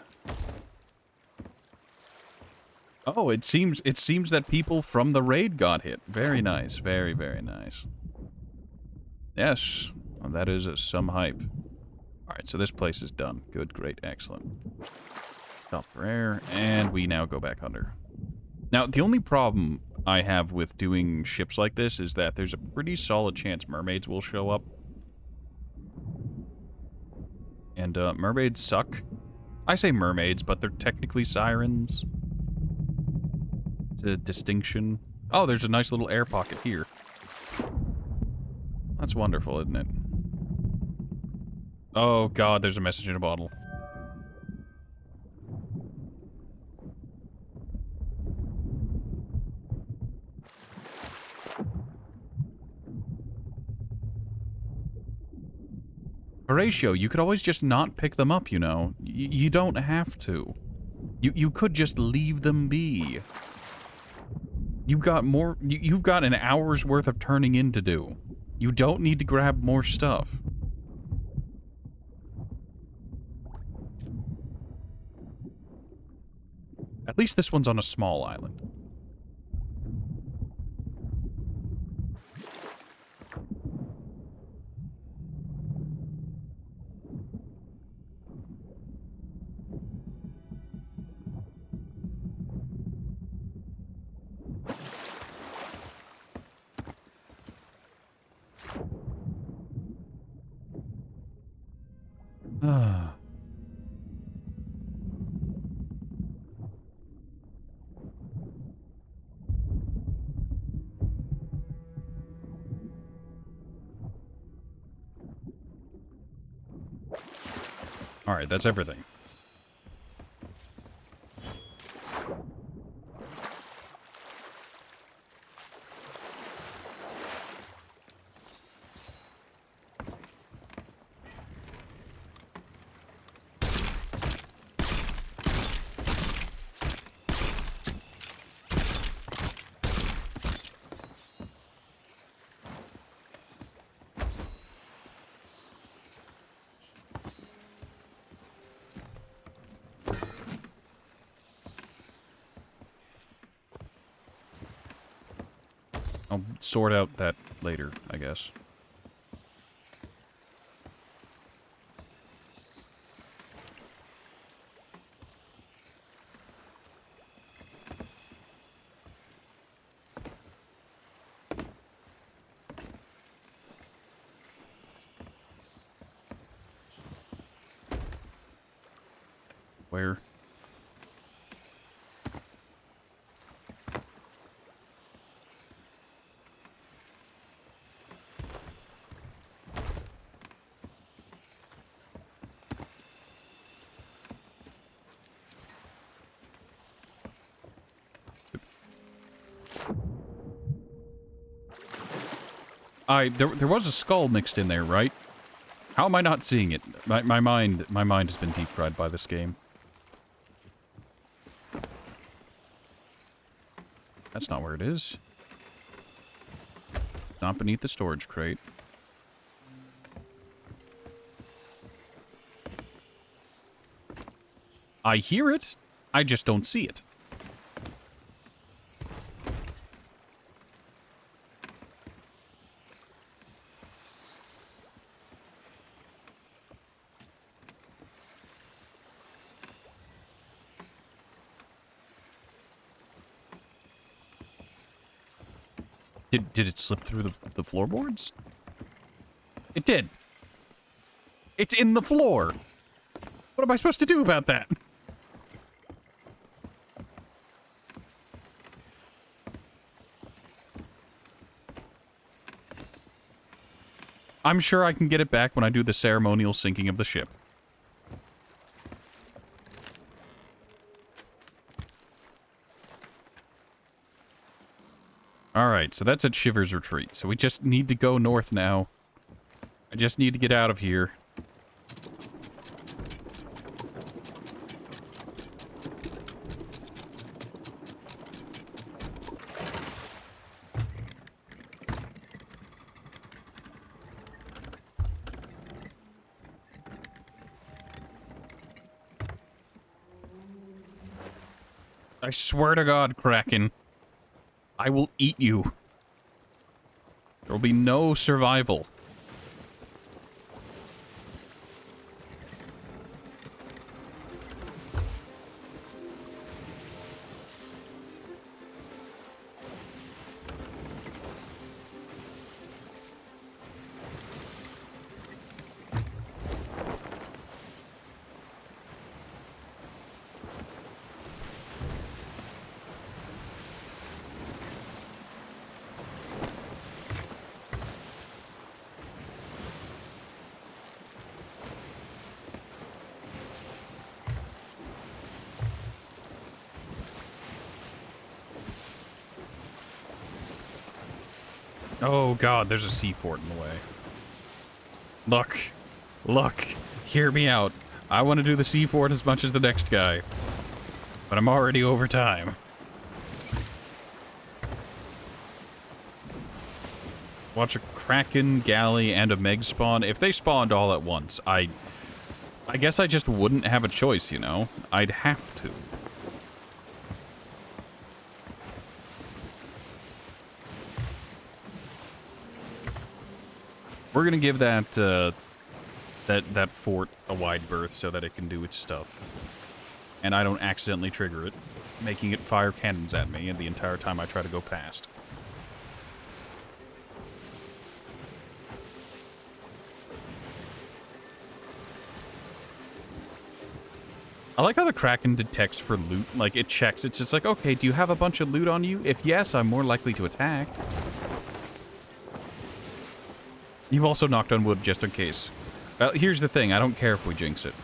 Oh, it seems that people from the raid got hit. Very nice. Very, very nice. Yes, well, that is some hype. Alright, so this place is done. Good, great, excellent. Stop for air, and we now go back under. Now, the only problem I have with doing ships like this is that there's a pretty solid chance mermaids will show up. And mermaids suck. I say mermaids, but they're technically sirens. It's a distinction. Oh, there's a nice little air pocket here. That's wonderful, isn't it? Oh god, there's a message in a bottle. Horatio, you could always just not pick them up, you know. You don't have to. You could just leave them be. You've got more. You've got an hour's worth of turning in to do. You don't need to grab more stuff. At least this one's on a small island. Ah. Alright, that's everything. I'll sort out that later, I guess. Where? There was a skull mixed in there, right? How am I not seeing it? My mind has been deep fried by this game. That's not where it is. It's not beneath the storage crate. I hear it. I just don't see it. Did it slip through the floorboards? It did. It's in the floor. What am I supposed to do about that? I'm sure I can get it back when I do the ceremonial sinking of the ship. Alright, so that's at Shiver's Retreat. So we just need to go north now. I just need to get out of here. I swear to God, Kraken. I will eat you. There will be no survival. Oh god, there's a sea fort in the way. Look. Look. Hear me out. I want to do the sea fort as much as the next guy. But I'm already over time. Watch a Kraken, Galley, and a Meg spawn. If they spawned all at once, I guess I just wouldn't have a choice, you know? I'd have to. We're gonna give that that fort a wide berth so that it can do its stuff, and I don't accidentally trigger it, making it fire cannons at me the entire time I try to go past. I like how the Kraken detects for loot. Like, it checks. It's just like, okay, do you have a bunch of loot on you? If yes, I'm more likely to attack. You also knocked on wood just in case. Here's the thing. I don't care if we jinx it.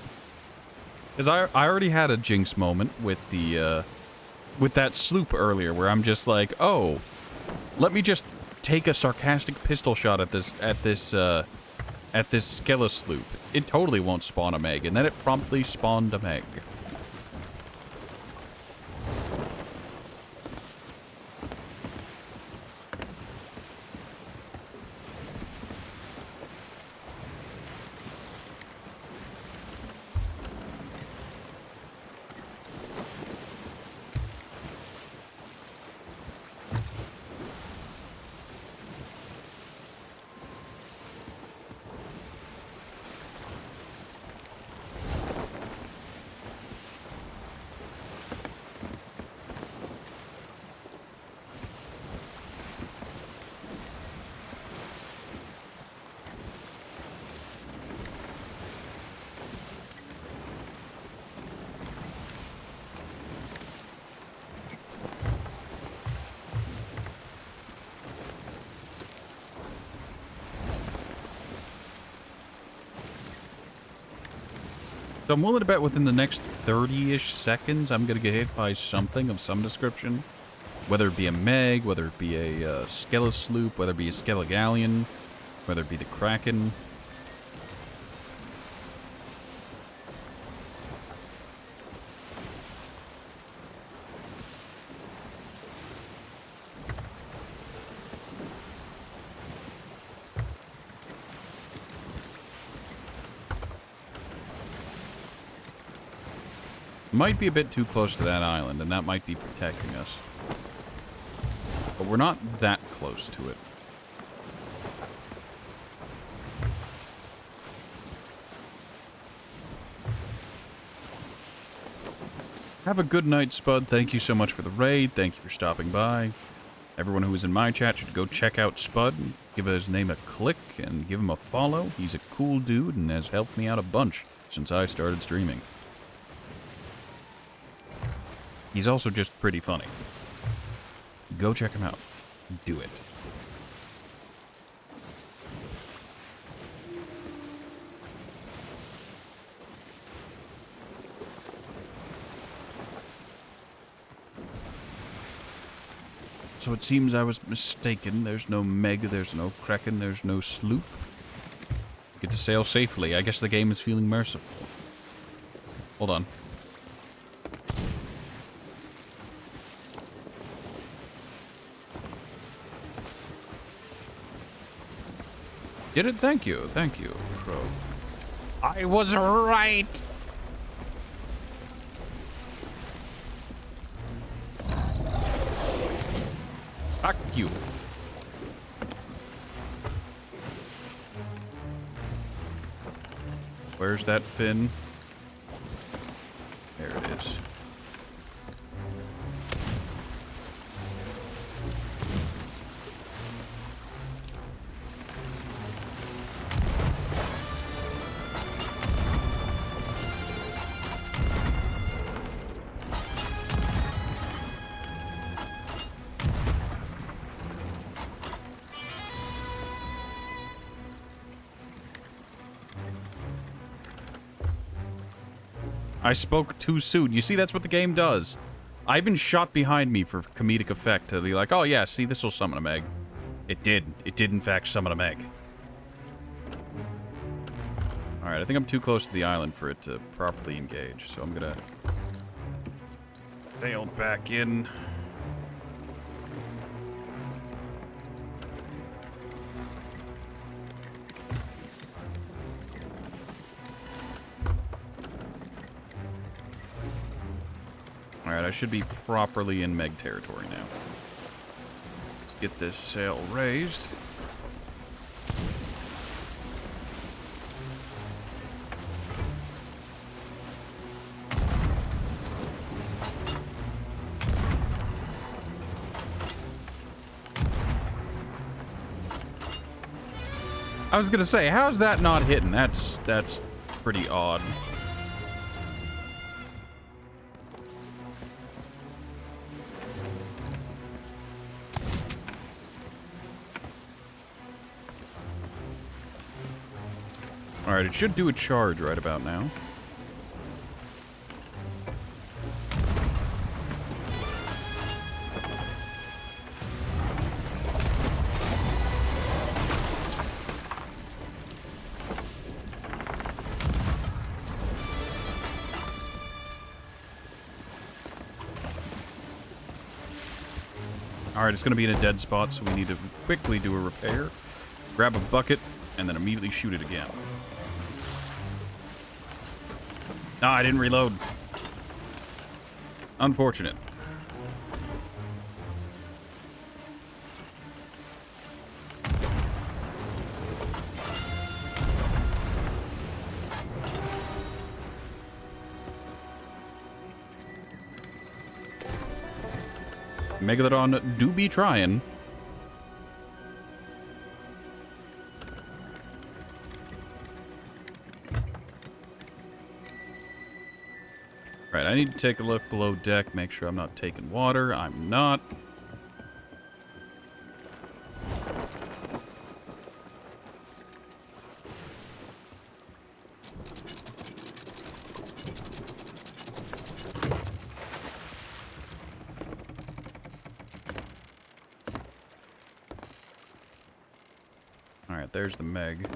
Because I already had a jinx moment with the, with that sloop earlier where I'm just like, oh, let me just take a sarcastic pistol shot at this Skella sloop. It totally won't spawn a Meg, and then it promptly spawned a Meg. So I'm willing to bet within the next 30-ish seconds, I'm going to get hit by something of some description. Whether it be a Meg, whether it be a Skella sloop, whether it be a Skella galleon, whether it be the Kraken. Might be a bit too close to that island, and that might be protecting us. But we're not that close to it. Have a good night, Spud. Thank you so much for the raid. Thank you for stopping by. Everyone who was in my chat should go check out Spud, give his name a click, and give him a follow. He's a cool dude and has helped me out a bunch since I started streaming. He's also just pretty funny. Go check him out. Do it. So it seems I was mistaken. There's no Meg, there's no Kraken, there's no sloop. Get to sail safely. I guess the game is feeling merciful. Hold on. Did it? Thank you, bro. I was right! Fuck you. Where's that fin? There it is. I spoke too soon. You see, that's what the game does. I even shot behind me for comedic effect to be like, oh yeah, see, this will summon a Meg. It did. It did, in fact, summon a meg. Alright, I think I'm too close to the island for it to properly engage, so I'm gonna sail back in. Alright, I should be properly in meg territory now. Let's get this sail raised. I was gonna say, how's that not hitting? That's pretty odd. Alright, it should do a charge right about now. Alright, it's going to be in a dead spot, so we need to quickly do a repair. Grab a bucket, and then immediately shoot it again. Ah, I didn't reload. Unfortunate. Megalodon do be trying. Right, I need to take a look below deck, make sure I'm not taking water. I'm not. Alright, there's the Meg.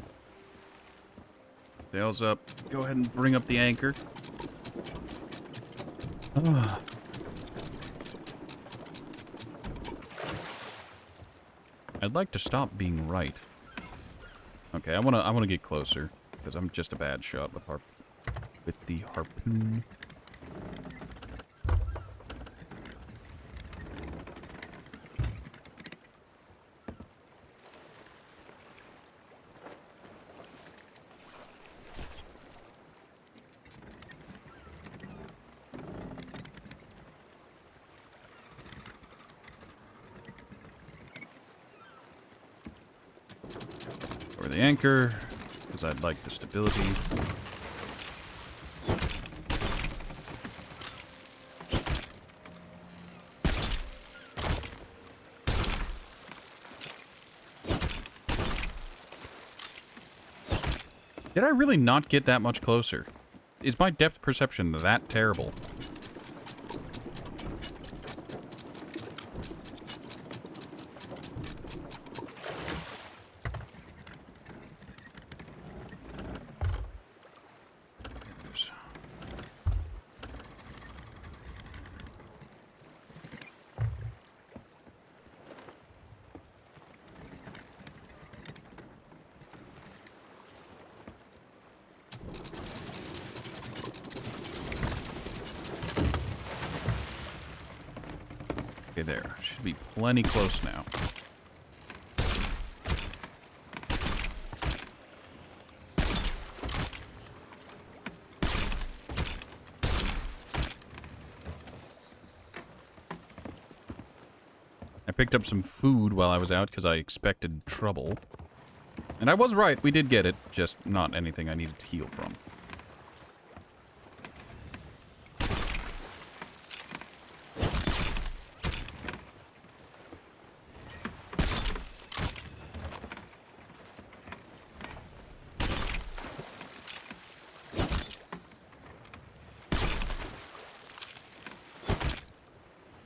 Sails up. Go ahead and bring up the anchor. I'd like to stop being right. Okay, I wanna get closer because I'm just a bad shot with the harpoon. Over the anchor, because I'd like the stability. Did I really not get that much closer? Is my depth perception that terrible? Okay, there. Should be plenty close now. I picked up some food while I was out because I expected trouble. And I was right, we did get it, just not anything I needed to heal from.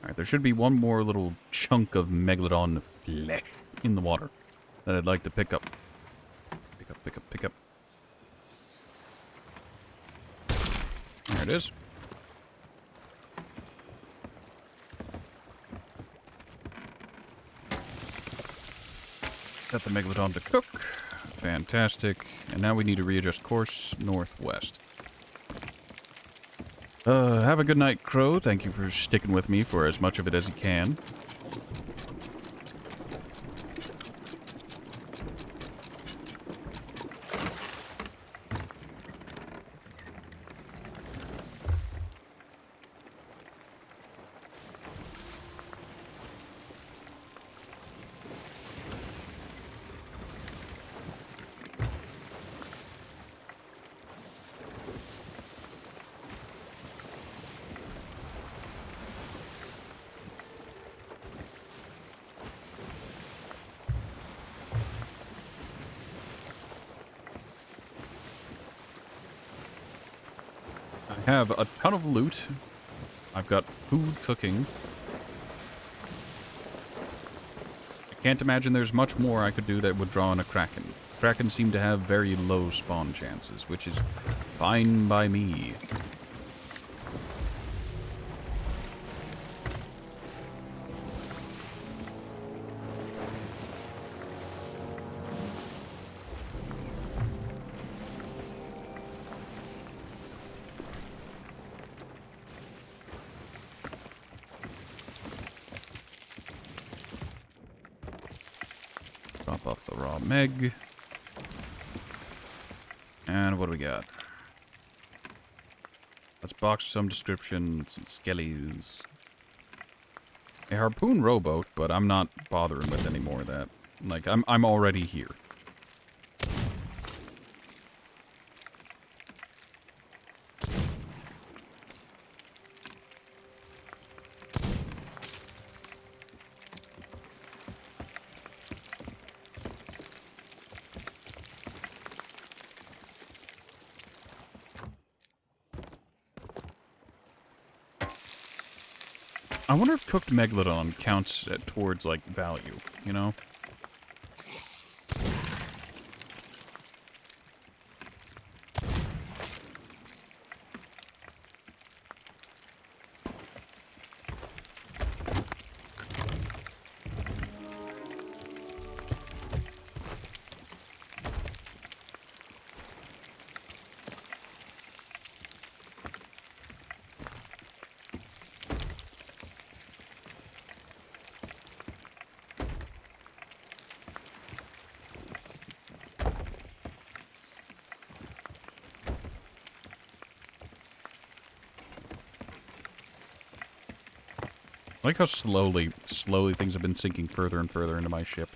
Alright, there should be one more little chunk of Megalodon flesh. in the water that I'd like to pick up. Pick up, pick up, pick up. There it is. Set the Megalodon to cook. Fantastic. And now we need to readjust course northwest. Have a good night, Crow. Thank you for sticking with me for as much of it as you can. I have a ton of loot. I've got food cooking. I can't imagine there's much more I could do that would draw in a Kraken. Kraken seem to have very low spawn chances, which is fine by me. Drop off the raw meg. And what do we got? Let's box some description, some skellies. A harpoon rowboat, but I'm not bothering with any more of that. Like, I'm already here. I wonder if cooked megalodon counts towards, like, value, you know? I like how slowly things have been sinking further and further into my ship.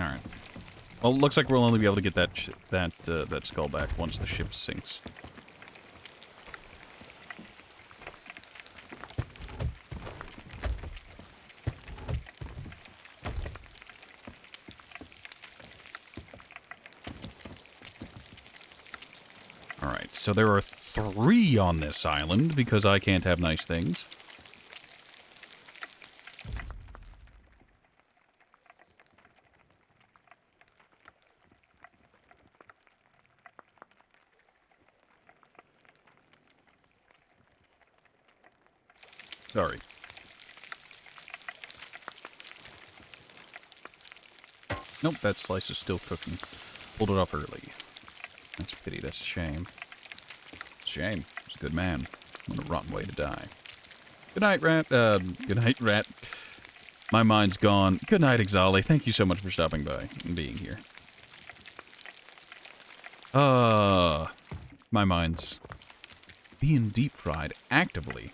Alright. Well, it looks like we'll only be able to get that skull back once the ship sinks. Alright, so there are 3 on this island because I can't have nice things. Sorry. Nope, that slice is still cooking. Pulled it off early. That's a pity, that's a shame. Shame. He's a good man. What a rotten way to die. Good night, Rat. Good night, Rat. My mind's gone. Good night, Exali. Thank you so much for stopping by and being here. My mind's being deep fried actively.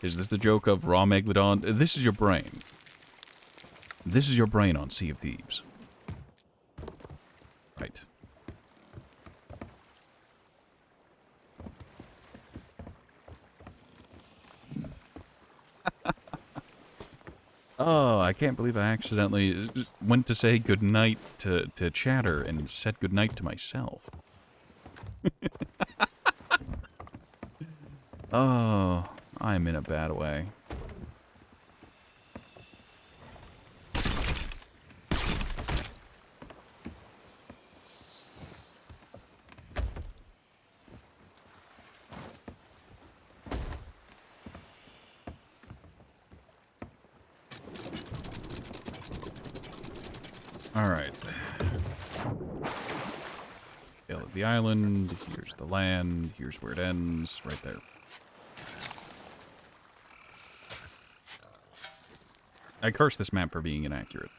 Is this the joke of raw megalodon? This is your brain. This is your brain on Sea of Thieves. Right. Oh, I can't believe I accidentally went to say goodnight to Chatter and said goodnight to myself. Oh, I'm in a bad way. Alright. Scale of the island, here's the land, here's where it ends, right there. I curse this map for being inaccurate.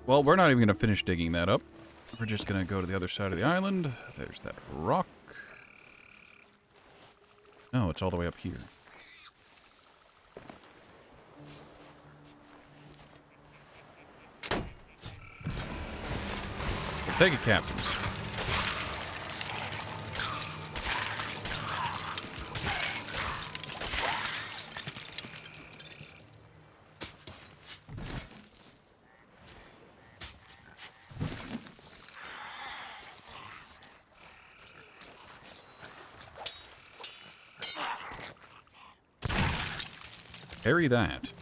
Well, we're not even going to finish digging that up. We're just going to go to the other side of the island. There's that rock. No, it's all the way up here. We'll take it, captains. Carry that.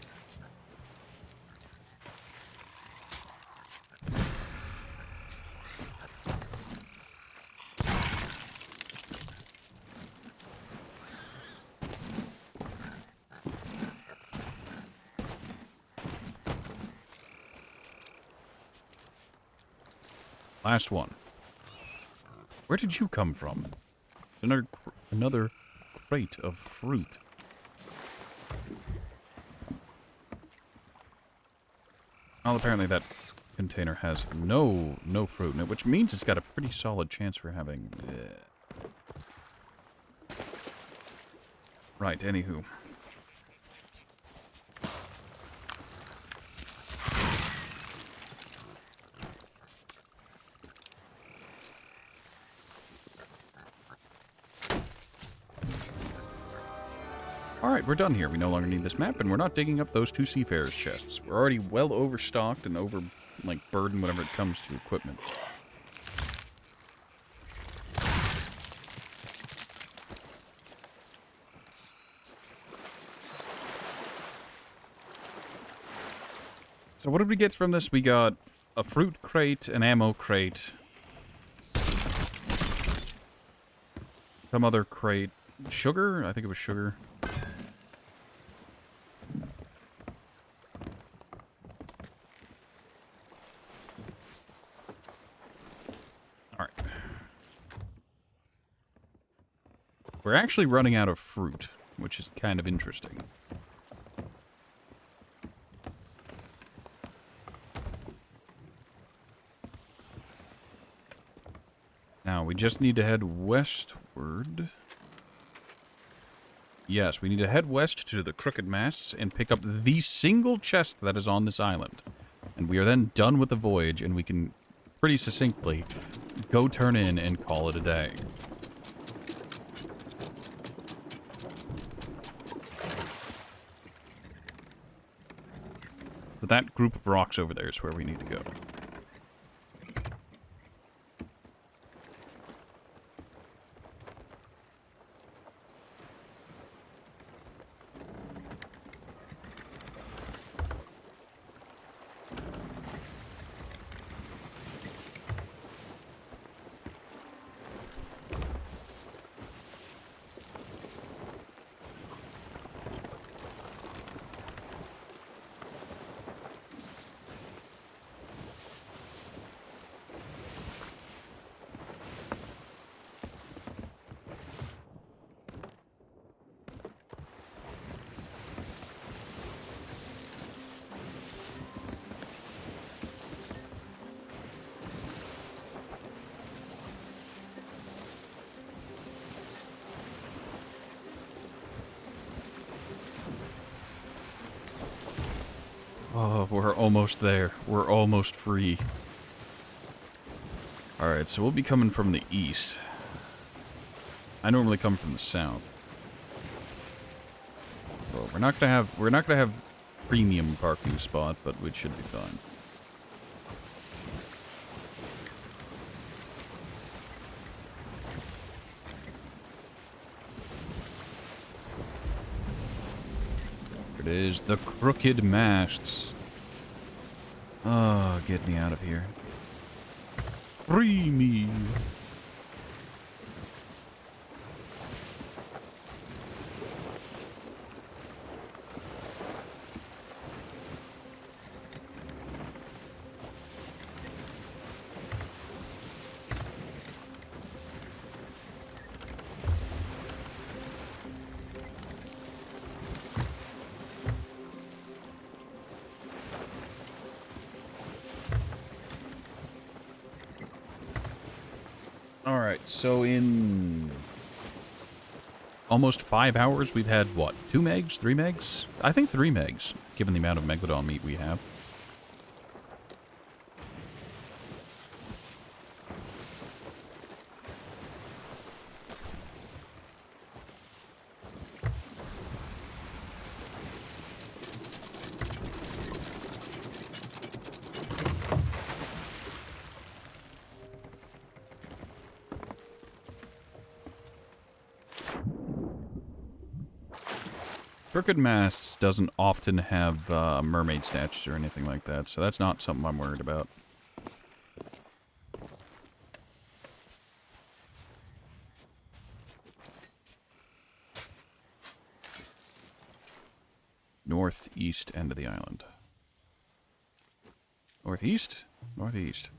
Last one. Where did you come from? It's another crate of fruit. Well, apparently that container has no fruit in it, which means it's got a pretty solid chance for having... Right, anywho. Alright, we're done here. We no longer need this map, and we're not digging up those two seafarers' chests. We're already well overstocked and burdened whenever it comes to equipment. So what did we get from this? We got a fruit crate, an ammo crate, some other crate, sugar? I think it was sugar. Alright. We're actually running out of fruit, which is kind of interesting. Now, we just need to head westward. Yes, we need to head west to the Crooked Masts and pick up the single chest that is on this island. And we are then done with the voyage, and we can pretty succinctly go turn in and call it a day. So that group of rocks over there is where we need to go. Oh, we're almost there. We're almost free. Alright, so we'll be coming from the east. I normally come from the south. Well, we're not gonna have premium parking spot, but we should be fine. There it is, the crooked masts. Oh, get me out of here. Free me. Alright, so in almost 5 hours, we've had, what, 2 megs? 3 megs? I think 3 megs, given the amount of megalodon meat we have. Crooked Masts doesn't often have mermaid statues or anything like that, so that's not something I'm worried about. Northeast end of the island. Northeast? Northeast.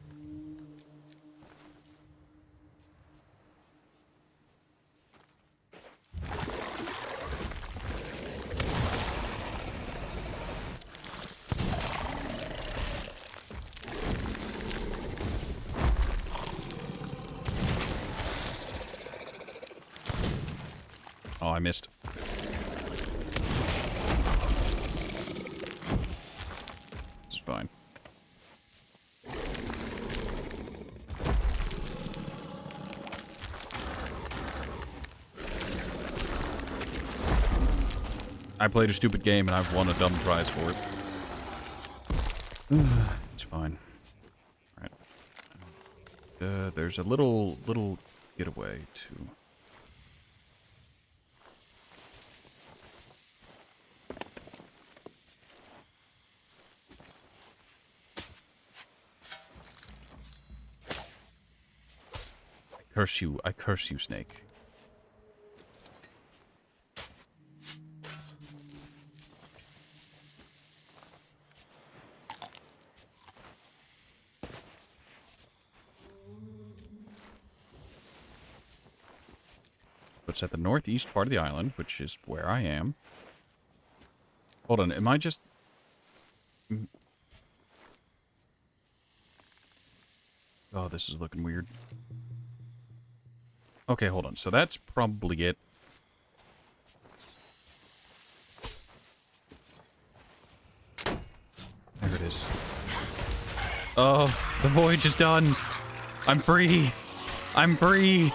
Oh, I missed. It's fine. I played a stupid game and I've won a dumb prize for it. It's fine. Alright. There's a little getaway to... I curse you, snake. It's at the northeast part of the island, which is where I am. Hold on, am I just... Oh, this is looking weird. Okay, hold on. So that's probably it. There it is. Oh, the voyage is done. I'm free. I'm free.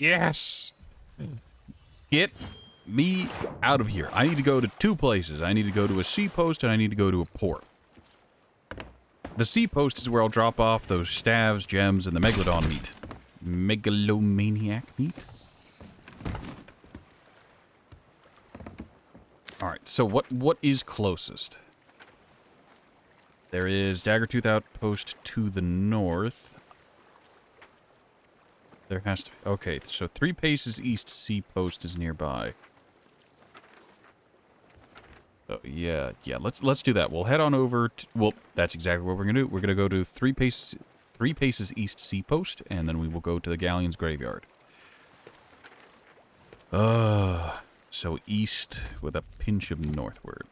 Yes! Get me out of here. I need to go to 2 places. I need to go to a sea post and I need to go to a port. The sea post is where I'll drop off those staves, gems, and the megalodon meat. Megalomaniac meat? Alright, so what is closest? There is Daggertooth Outpost to the north. There has to be... Okay, so 3 paces east sea post is nearby. Yeah, let's do that. We'll head on over to, well, that's exactly what we're gonna do. We're gonna go to three paces east sea post, and then we will go to the galleon's graveyard. So east with a pinch of northward.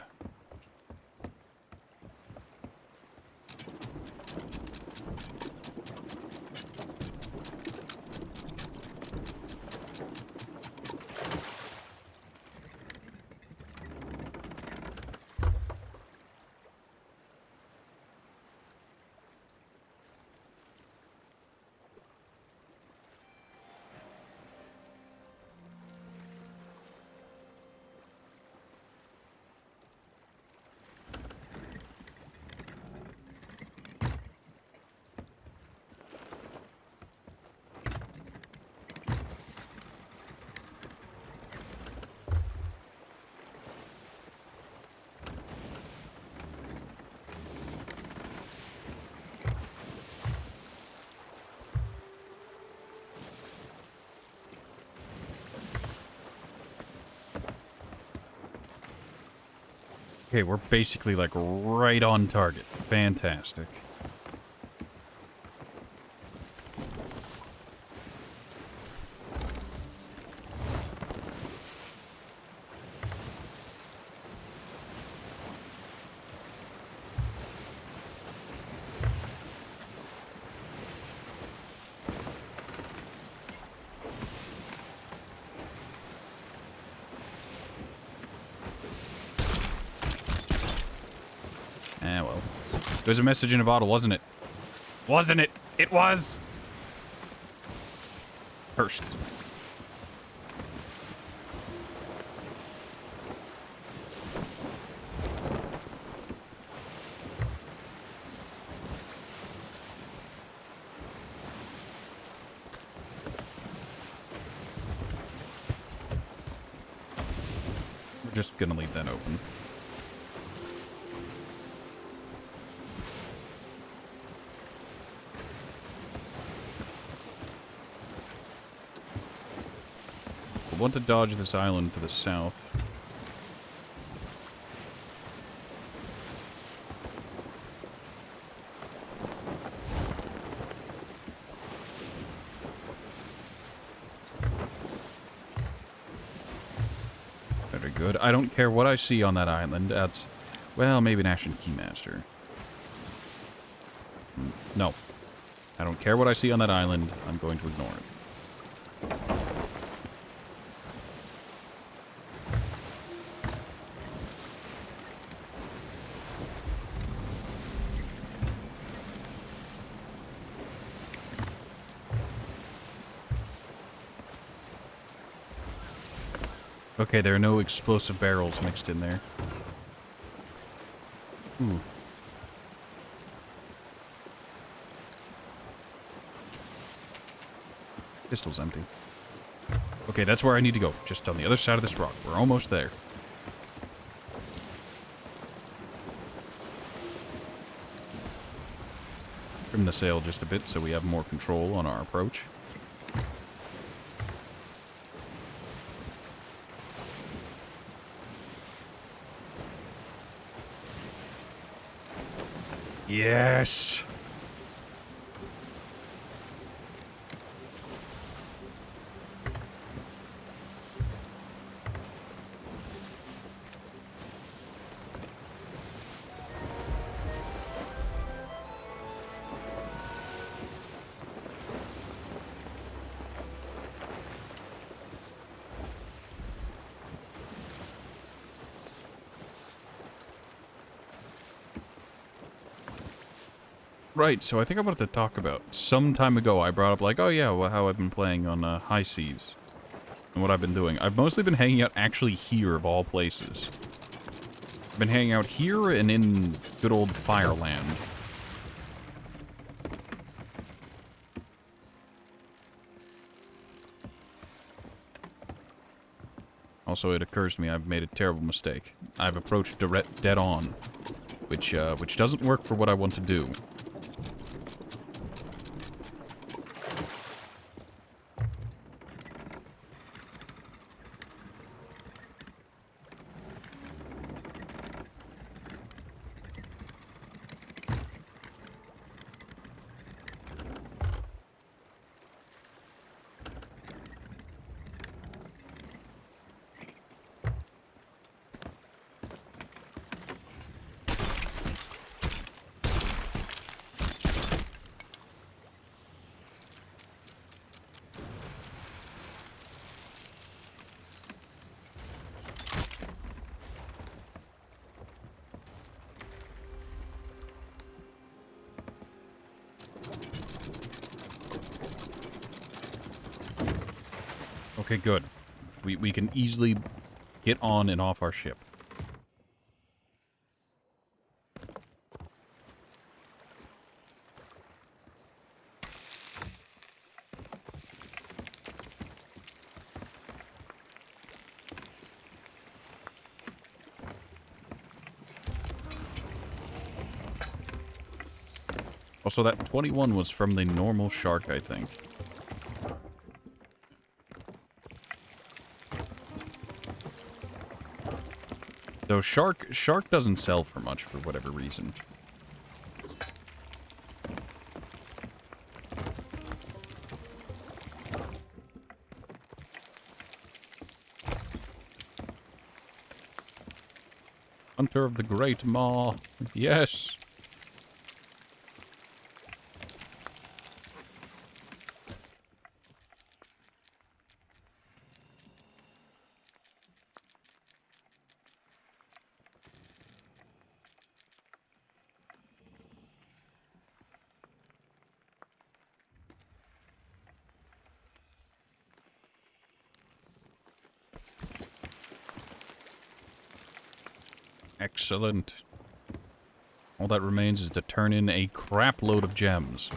Okay, we're basically like right on target. Fantastic. Ah, well. There's a message in a bottle, wasn't it? Wasn't it? It was! Cursed. We're just gonna leave that open. We want to dodge this island to the south. Very good. I don't care what I see on that island. That's, well, maybe an Ashen Keymaster. No. I don't care what I see on that island. I'm going to ignore it. Okay, there are no explosive barrels mixed in there. Ooh. Pistol's empty. Okay, that's where I need to go. Just on the other side of this rock. We're almost there. Trim the sail just a bit so we have more control on our approach. Yes! Right, so I think I wanted to talk about, some time ago I brought up like, oh yeah, well, how I've been playing on high seas. And what I've been doing. I've mostly been hanging out actually here of all places. I've been hanging out here and in good old Fireland. Also, it occurs to me I've made a terrible mistake. I've approached dead on, which doesn't work for what I want to do. Okay, good. We can easily get on and off our ship. Also, that 21 was from the normal shark, I think. So shark doesn't sell for much for whatever reason. Hunter of the Great Maw. Yes. Excellent. All that remains is to turn in a crap load of gems.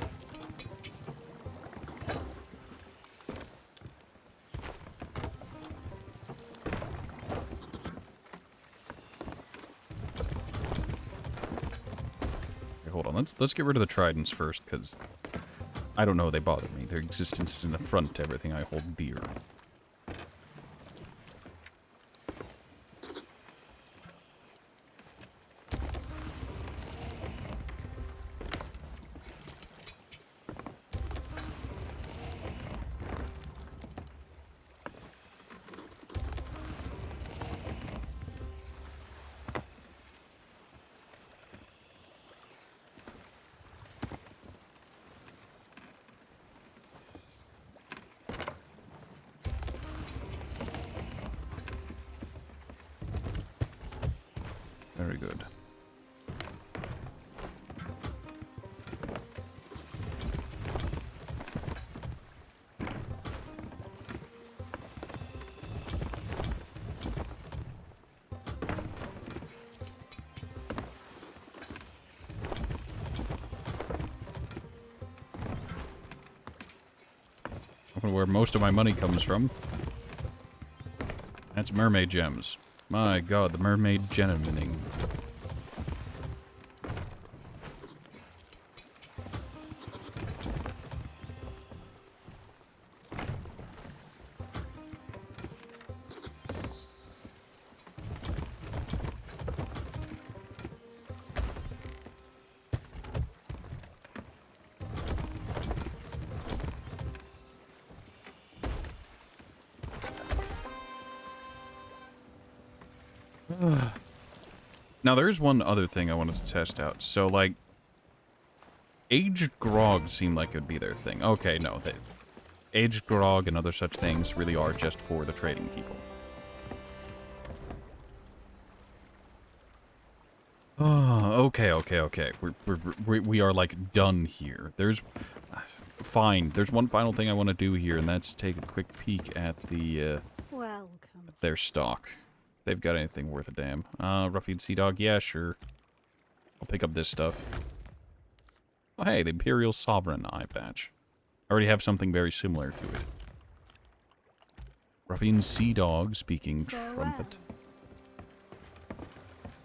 Okay, hold on, let's get rid of the tridents first, because I don't know, they bother me. Their existence is an affront to everything I hold dear. Very good. Where most of my money comes from. That's mermaid gems. My god, the mermaid geminning. Now, there's one other thing I wanted to test out. So, like, aged grog seemed like it would be their thing. Okay, no. Aged grog and other such things really are just for the trading people. Oh, okay. We are, like, done here. There's... Fine. There's one final thing I want to do here, and that's take a quick peek at the, Welcome. their stock. If they've got anything worth a damn. Ruffian Sea Dog, yeah, sure. I'll pick up this stuff. Oh, hey, the Imperial Sovereign eye patch. I already have something very similar to it. Ruffian Sea Dog speaking trumpet.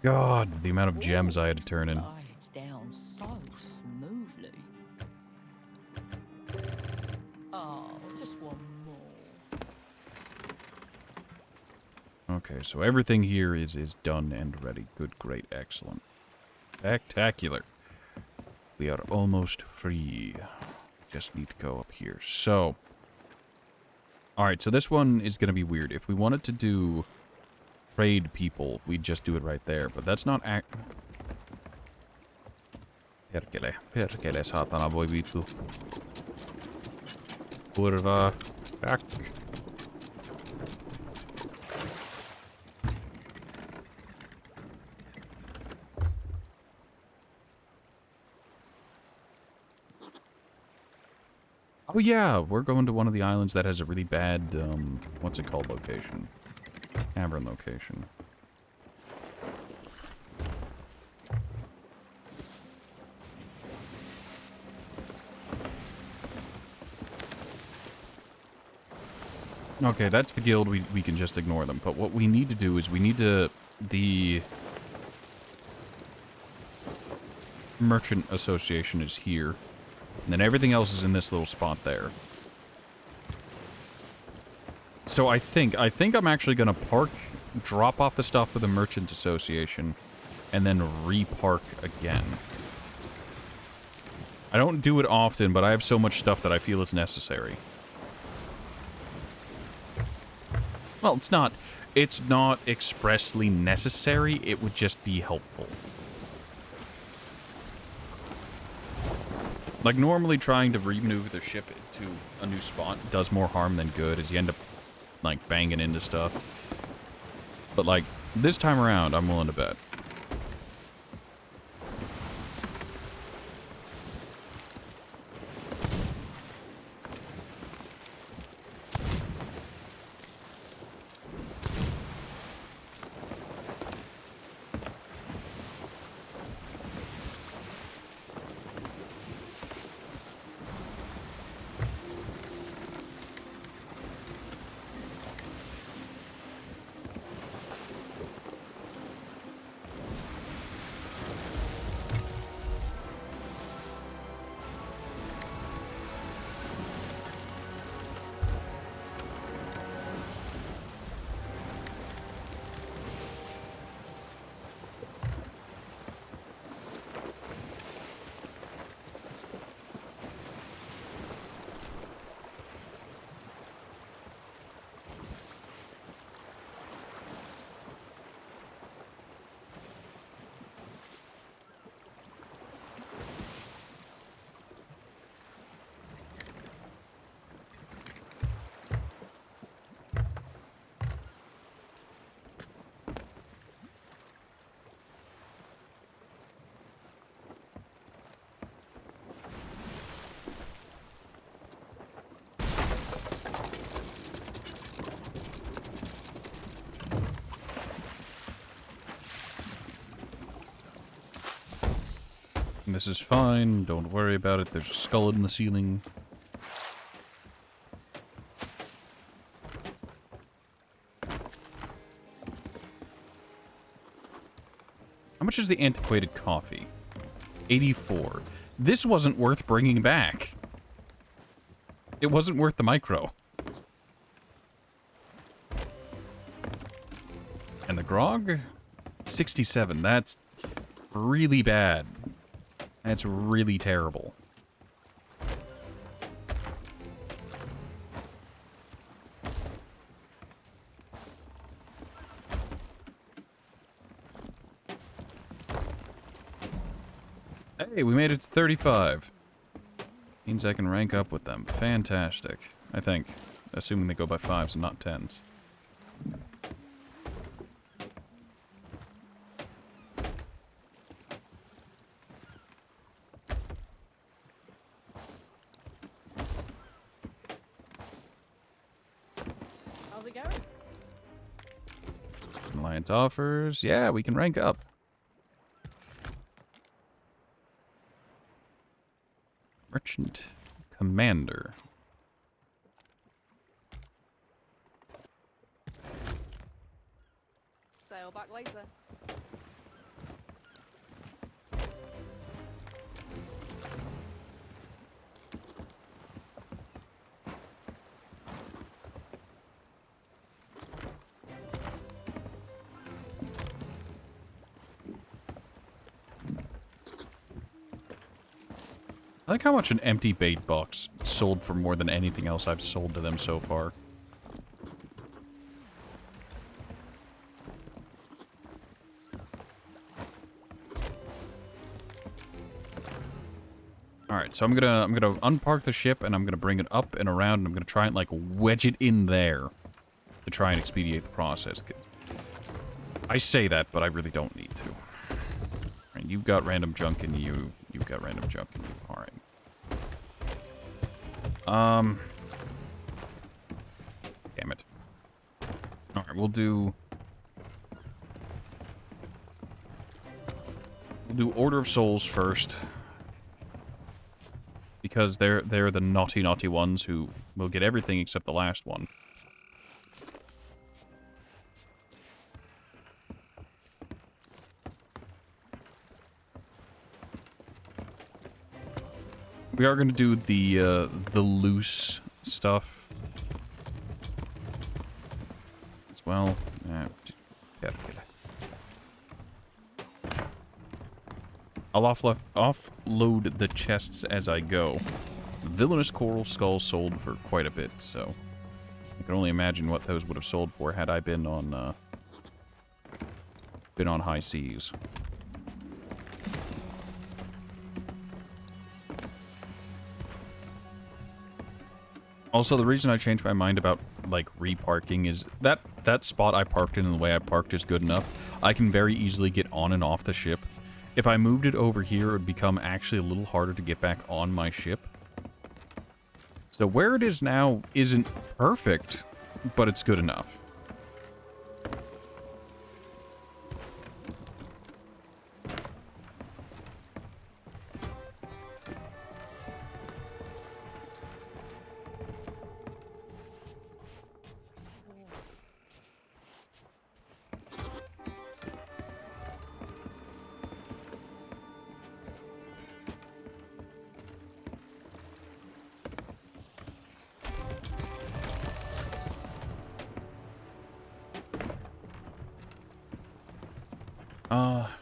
God, the amount of gems I had to turn in. Slides down so smoothly. Oh, just one more. Okay, so everything here is done and ready. Good, great, excellent. Spectacular. We are almost free. Just need to go up here. So, alright, so this one is going to be weird. If we wanted to do trade people, we'd just do it right there. But that's not Perkele, saatana, voi vittu. Kurva. Back. Oh yeah, we're going to one of the islands that has a really bad, what's it called location? Cavern location. Okay, that's the guild, we can just ignore them. But what we need to do is we need to... The... Merchant Association is here. And then everything else is in this little spot there. So I think I'm actually gonna park, drop off the stuff for the Merchant Association, and then re-park again. I don't do it often, but I have so much stuff that I feel it's necessary. Well, it's not expressly necessary, it would just be helpful. Like, normally trying to remaneuver the ship to a new spot does more harm than good, as you end up, like, banging into stuff. But, like, this time around, I'm willing to bet. This is fine, don't worry about it, there's a skull in the ceiling. How much is the antiquated coffee? 84. This wasn't worth bringing back. It wasn't worth the micro. And the grog? 67, that's really bad. That's really terrible. Hey, we made it to 35. Means I can rank up with them. Fantastic. I think. Assuming they go by 5s and not 10s. How's it going? Alliance offers. Yeah, we can rank up. Merchant Commander. Sail back later. I like how much an empty bait box sold for more than anything else I've sold to them so far. Alright, so I'm gonna unpark the ship and I'm gonna bring it up and around and I'm gonna try and like wedge it in there to try and expedite the process. I say that, but I really don't need to. Right, you've got random junk in you. You've got random junk in you. Alright. Damn it. Alright, we'll do Order of Souls first. Because they're the naughty ones who will get everything except the last one. We are going to do the loose stuff as well. I'll offload the chests as I go. Villainous Coral Skull sold for quite a bit, so I can only imagine what those would have sold for had I been on high seas. Also, the reason I changed my mind about, like, reparking is that spot I parked in and the way I parked is good enough. I can very easily get on and off the ship. If I moved it over here, it would become actually a little harder to get back on my ship. So where it is now isn't perfect, but it's good enough.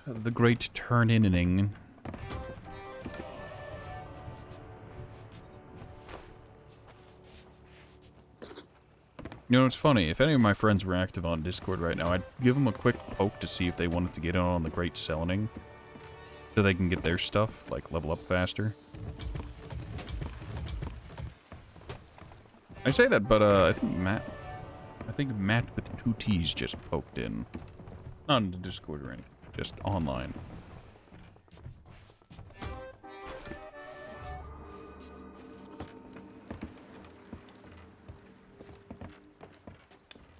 The great turn-inning. You know, it's funny. If any of my friends were active on Discord right now, I'd give them a quick poke to see if they wanted to get on the great selling, so they can get their stuff, like, level up faster. I say that, but, I think Matt with 2 T's just poked in. Not in the Discord or anything, just online.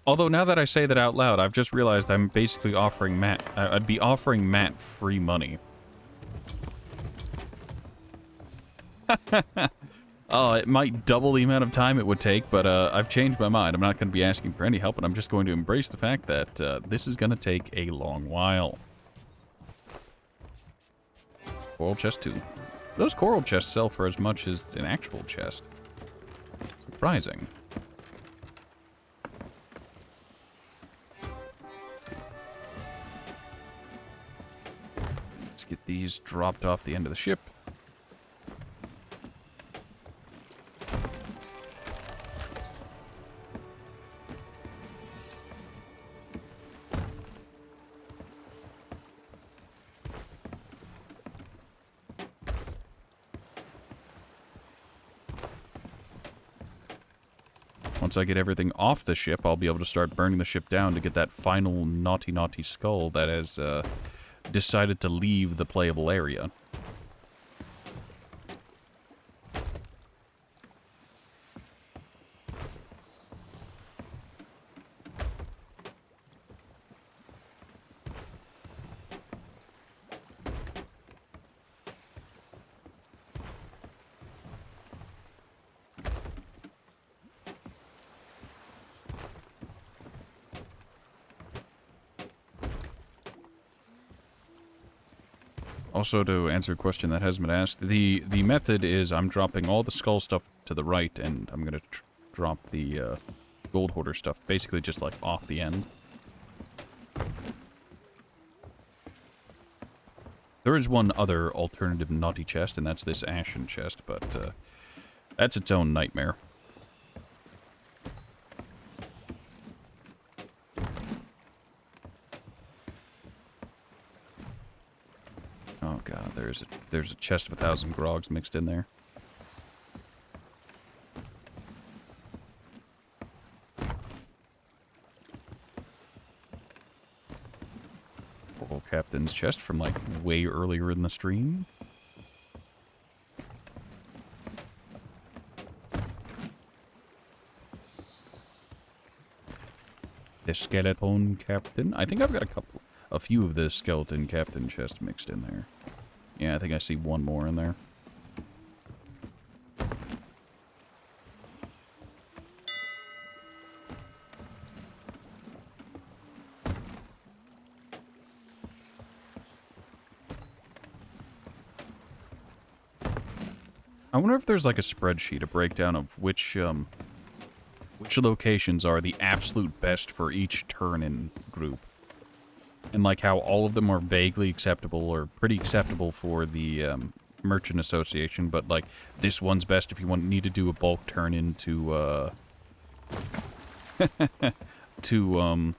Although, now that I say that out loud, I've just realized I'm basically offering Matt... I'd be offering Matt free money. Oh, it might double the amount of time it would take, but I've changed my mind. I'm not going to be asking for any help, and I'm just going to embrace the fact that this is going to take a long while. Coral chest 2. Those coral chests sell for as much as an actual chest. Surprising. Let's get these dropped off the end of the ship. Once I get everything off the ship, I'll be able to start burning the ship down to get that final naughty skull that has decided to leave the playable area. Also, to answer a question that has been asked, the method is I'm dropping all the skull stuff to the right, and I'm going to drop the gold hoarder stuff, basically just like off the end. There is one other alternative naughty chest, and that's this ashen chest, but that's its own nightmare. Oh god, there's a chest of 1,000 grogs mixed in there. Coral Captain's chest from like way earlier in the stream. The skeleton captain. I think I've got a few of the skeleton captain chests mixed in there. Yeah, I think I see one more in there. I wonder if there's like a spreadsheet, a breakdown of which locations are the absolute best for each turn-in group. And like how all of them are vaguely acceptable or pretty acceptable for the Merchant Association, but like this one's best if you need to do a bulk turn-in to to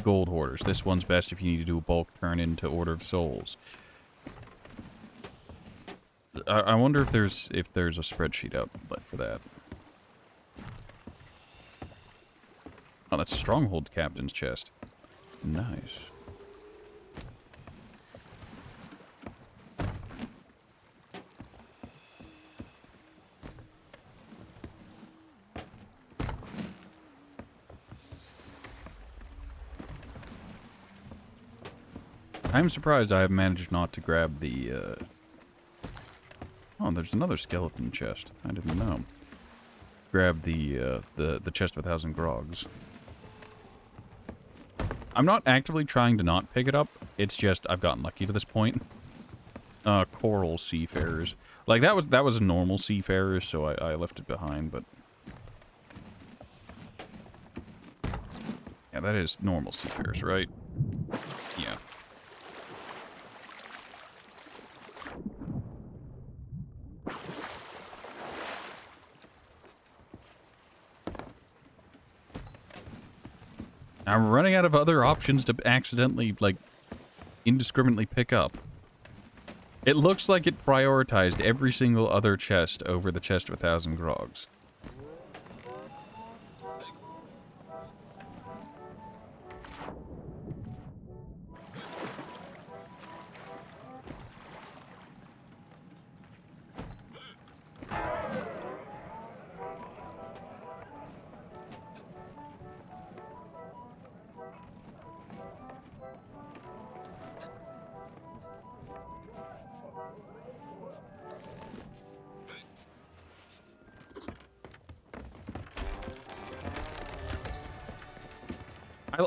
Gold Hoarders. This one's best if you need to do a bulk turn-in to Order of Souls. I wonder if there's a spreadsheet out for that. Oh, that's Stronghold Captain's chest. Nice. I'm surprised I have managed not to grab the, Oh, there's another skeleton chest. I didn't know. Grab the chest of 1,000 grogs. I'm not actively trying to not pick it up. It's just I've gotten lucky to this point. Coral seafarers. Like, that was a normal seafarer, so I left it behind, but... Yeah, that is normal seafarers, right? Yeah. I'm running out of other options to accidentally, like, indiscriminately pick up. It looks like it prioritized every single other chest over the chest of 1,000 grogs.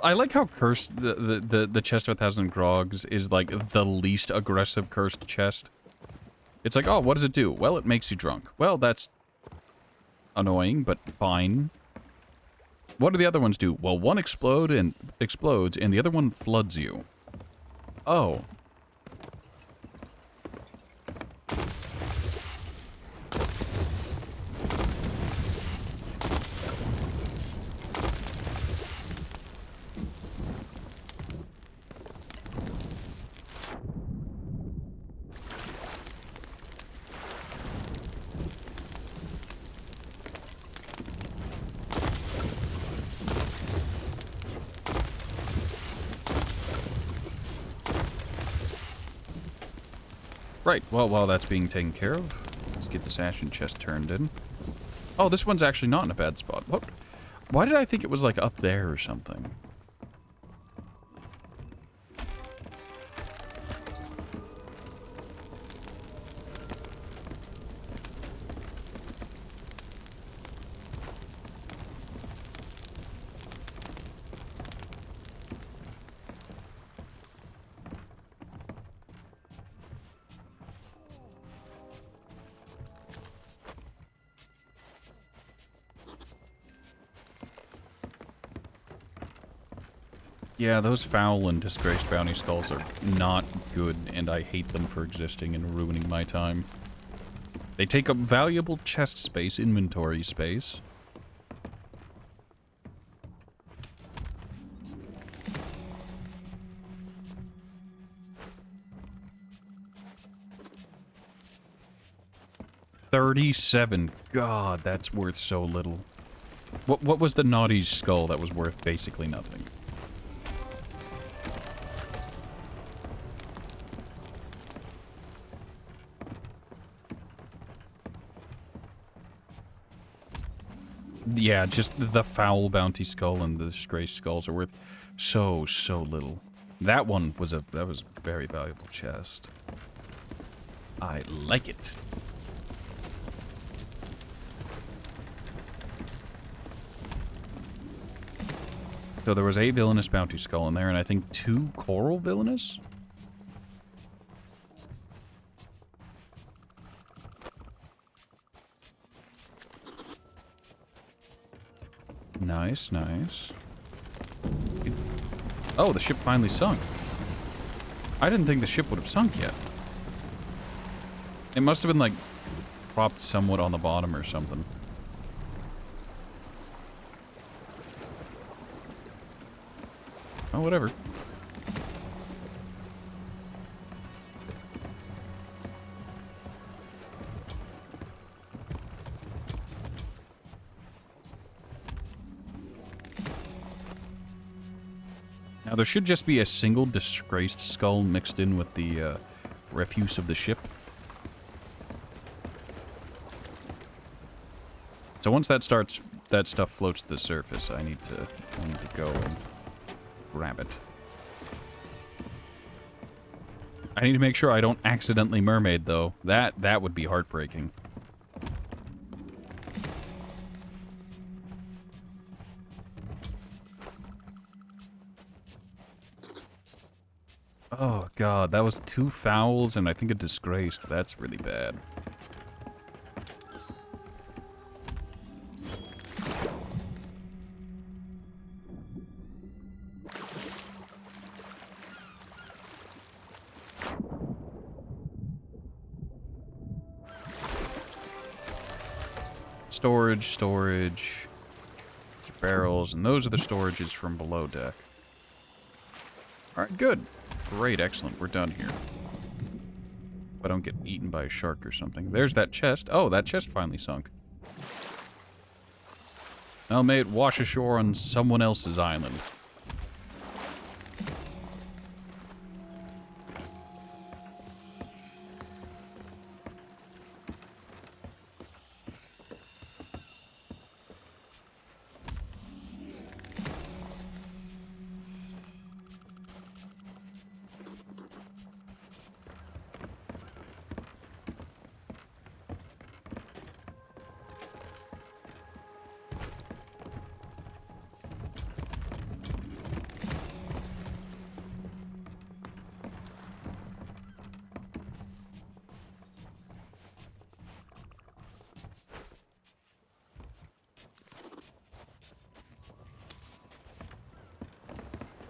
I like how cursed the chest of 1,000 grogs is like the least aggressive cursed chest. It's like, oh, what does it do? Well, it makes you drunk. Well, that's annoying, but fine. What do the other ones do? Well, one explodes, and the other one floods you. Oh. Right, well, while that's being taken care of, let's get this ashen chest turned in. Oh, this one's actually not in a bad spot. What? Why did I think it was, like, up there or something? Yeah, those foul and disgraced bounty skulls are not good, and I hate them for existing and ruining my time. They take up valuable chest space, inventory space. $37. God, that's worth so little. What was the naughty skull that was worth basically nothing? Yeah, just the foul bounty skull and the disgraced skulls are worth so little. That one was a very valuable chest. I like it. So there was a villainous bounty skull in there, and I think 2 coral villainous? Nice, nice. Oh, the ship finally sunk. I didn't think the ship would have sunk yet. It must have been, like, propped somewhat on the bottom or something. Oh, whatever. Now, there should just be a single disgraced skull mixed in with the refuse of the ship. So once that starts, that stuff floats to the surface, I need to go and grab it. I need to make sure I don't accidentally mermaid, though. That would be heartbreaking. Oh, God, that was 2 fouls and I think a disgraced. That's really bad. Storage. Barrels, and those are the storages from below deck. Alright, good. Great, excellent. We're done here. If I don't get eaten by a shark or something. There's that chest. Oh, that chest finally sunk. Well, may it wash ashore on someone else's island.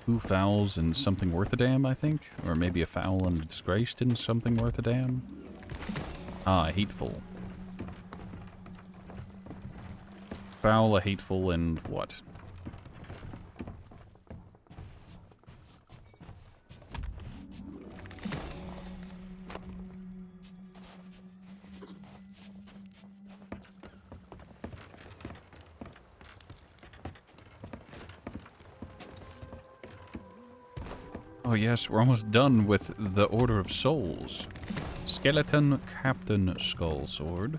Two fouls and something worth a damn, I think? Or maybe a foul and a disgraced and something worth a damn? Ah, hateful. Foul, a hateful, and what? Oh yes, we're almost done with the Order of Souls. Skeleton Captain Skull Sword.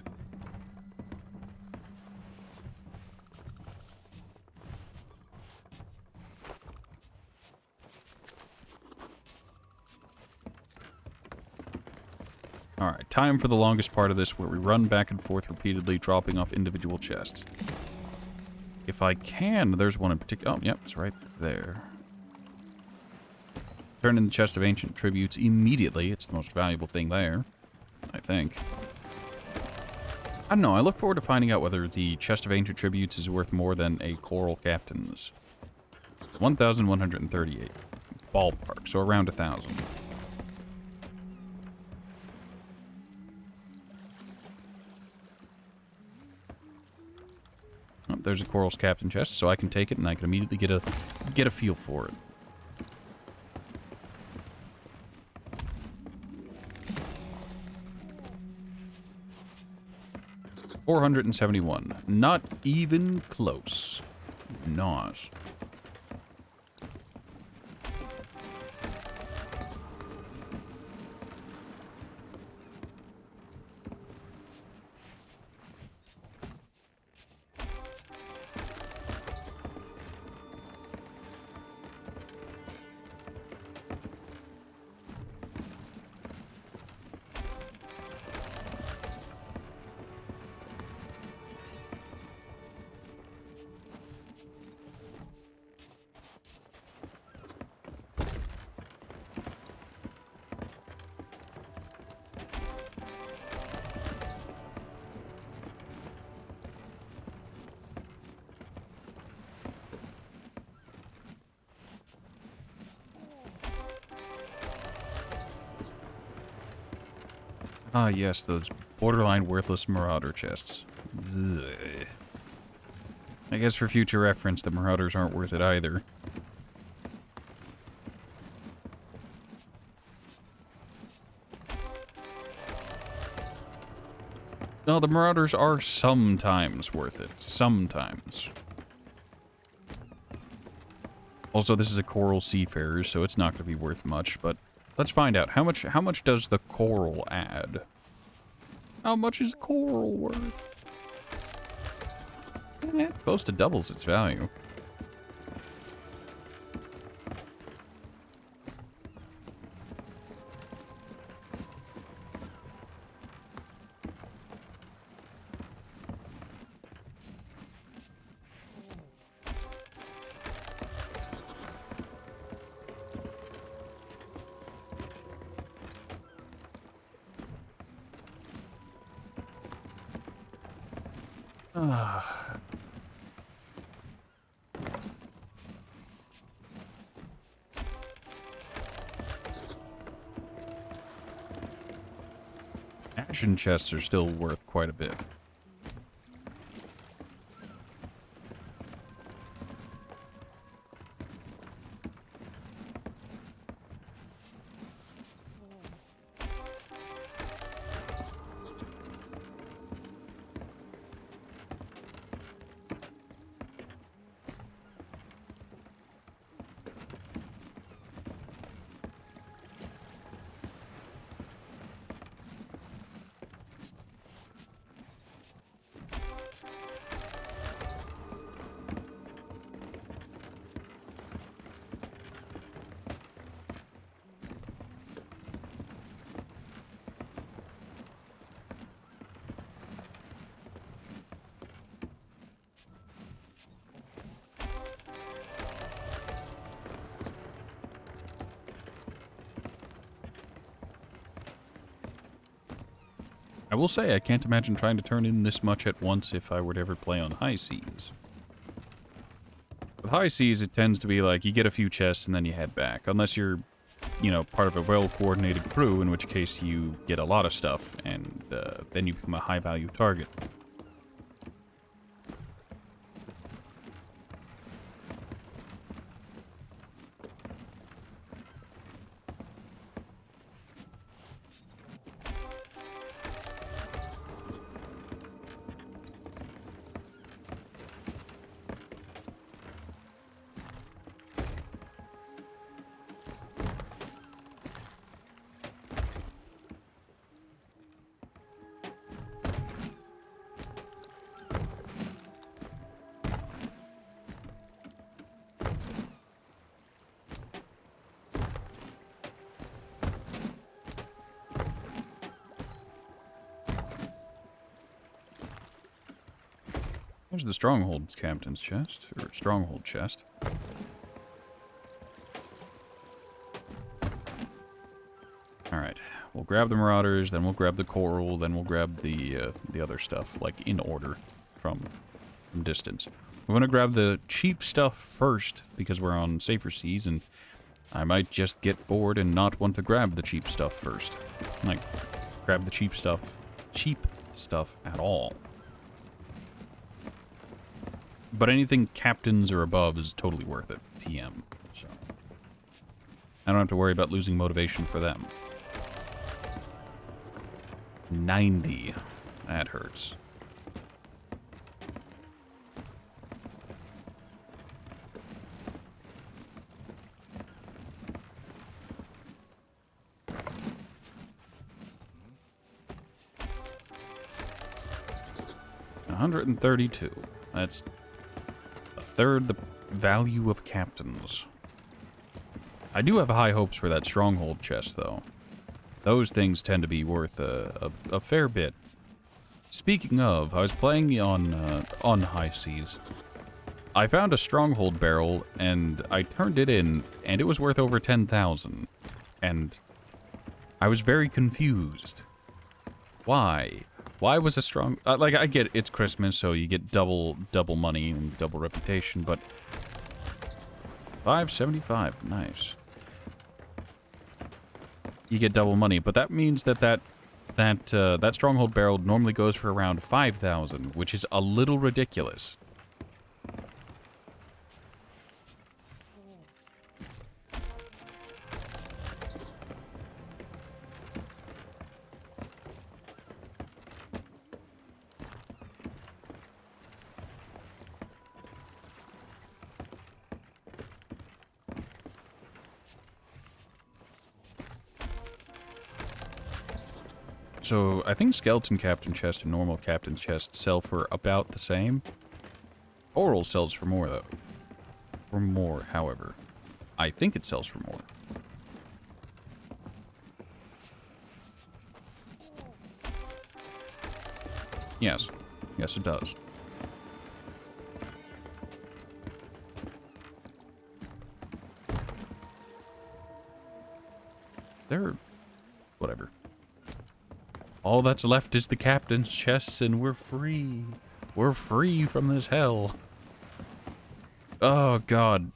Alright, time for the longest part of this where we run back and forth repeatedly, dropping off individual chests. If I can, there's one in particular. Oh, yep, it's right there. Turn in the chest of ancient tributes immediately. It's the most valuable thing there, I think. I don't know. I look forward to finding out whether the chest of ancient tributes is worth more than a coral captain's. 1,138. Ballpark, so around 1,000. Oh, there's a coral's captain chest, so I can take it and I can immediately get a feel for it. $471. Not even close. Not. Ah, yes, those borderline worthless Marauder chests. Ugh. I guess for future reference, the Marauders aren't worth it either. No, the Marauders are sometimes worth it. Sometimes. Also, this is a Coral Seafarer, so it's not going to be worth much, but let's find out. How much does the coral add? How much is coral worth? Close to doubles its value. Ashen chests are still worth quite a bit. I will say, I can't imagine trying to turn in this much at once if I were to ever play on high seas. With high seas, it tends to be like, you get a few chests and then you head back. Unless you're, you know, part of a well-coordinated crew, in which case you get a lot of stuff, and then you become a high-value target. There's the Stronghold's captain's chest, or Stronghold chest. Alright, we'll grab the Marauders, then we'll grab the Coral, then we'll grab the other stuff, like, in order, from distance. We want to grab the cheap stuff first, because we're on safer seas, and I might just get bored and not want to grab the cheap stuff first. Like, grab the cheap stuff at all. But anything captains or above is totally worth it, TM. So I don't have to worry about losing motivation for them. 90. That hurts. $132. That's a third the value of captains. I do have high hopes for that Stronghold chest, though. Those things tend to be worth a fair bit. Speaking of, I was playing on high seas. I found a Stronghold barrel, and I turned it in, and it was worth over 10,000. And I was very confused. Why? Why was a strong... like, I get it's Christmas, so you get double money and double reputation, but... $575, nice. You get double money, but that means that that stronghold barrel normally goes for around 5,000, which is a little ridiculous. So, I think Skeleton Captain Chest and normal Captain Chest sell for about the same. Oral sells for more, though. For more, however. I think it sells for more. Yes. Yes, it does. They're... whatever. All that's left is the captain's chests, and we're free. We're free from this hell. Oh, God.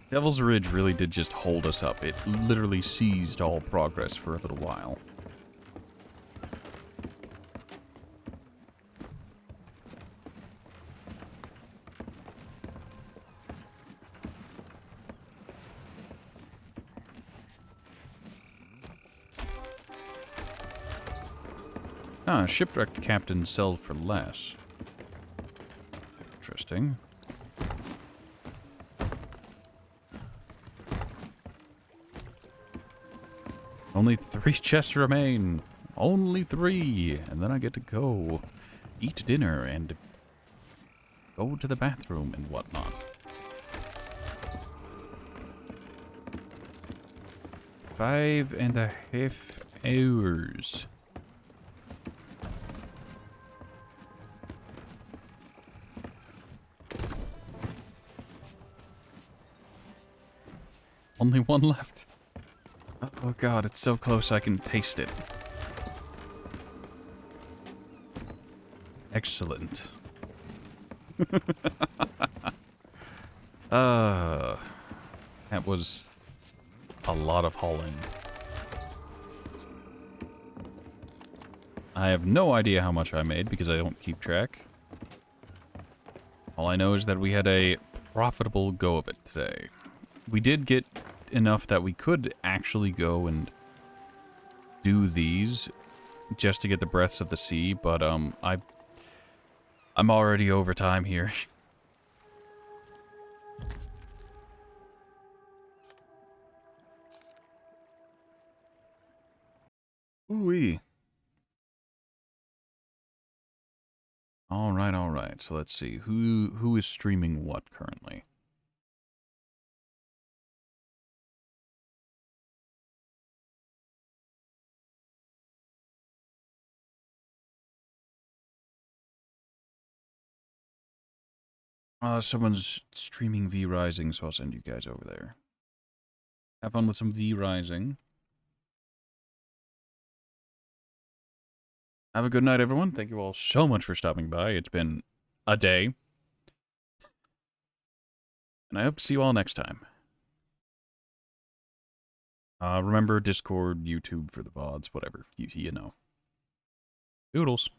Devil's Ridge really did just hold us up. It literally seized all progress for a little while. Ah, shipwrecked captains sell for less. Interesting. Only 3 chests remain. Only 3. And then I get to go eat dinner and go to the bathroom and whatnot. Five and a half hours. Only 1 left. Oh God, it's so close I can taste it. Excellent. That was a lot of hauling. I have no idea how much I made because I don't keep track. All I know is that we had a profitable go of it today. We did get enough that we could actually go and do these just to get the breaths of the sea, but I'm already over time here. Ooh-wee. All right. So let's see who is streaming what currently. Someone's streaming V Rising, so I'll send you guys over there. Have fun with some V Rising. Have a good night, everyone. Thank you all so much for stopping by. It's been a day. And I hope to see you all next time. Remember Discord, YouTube for the VODs, whatever. You know. Doodles.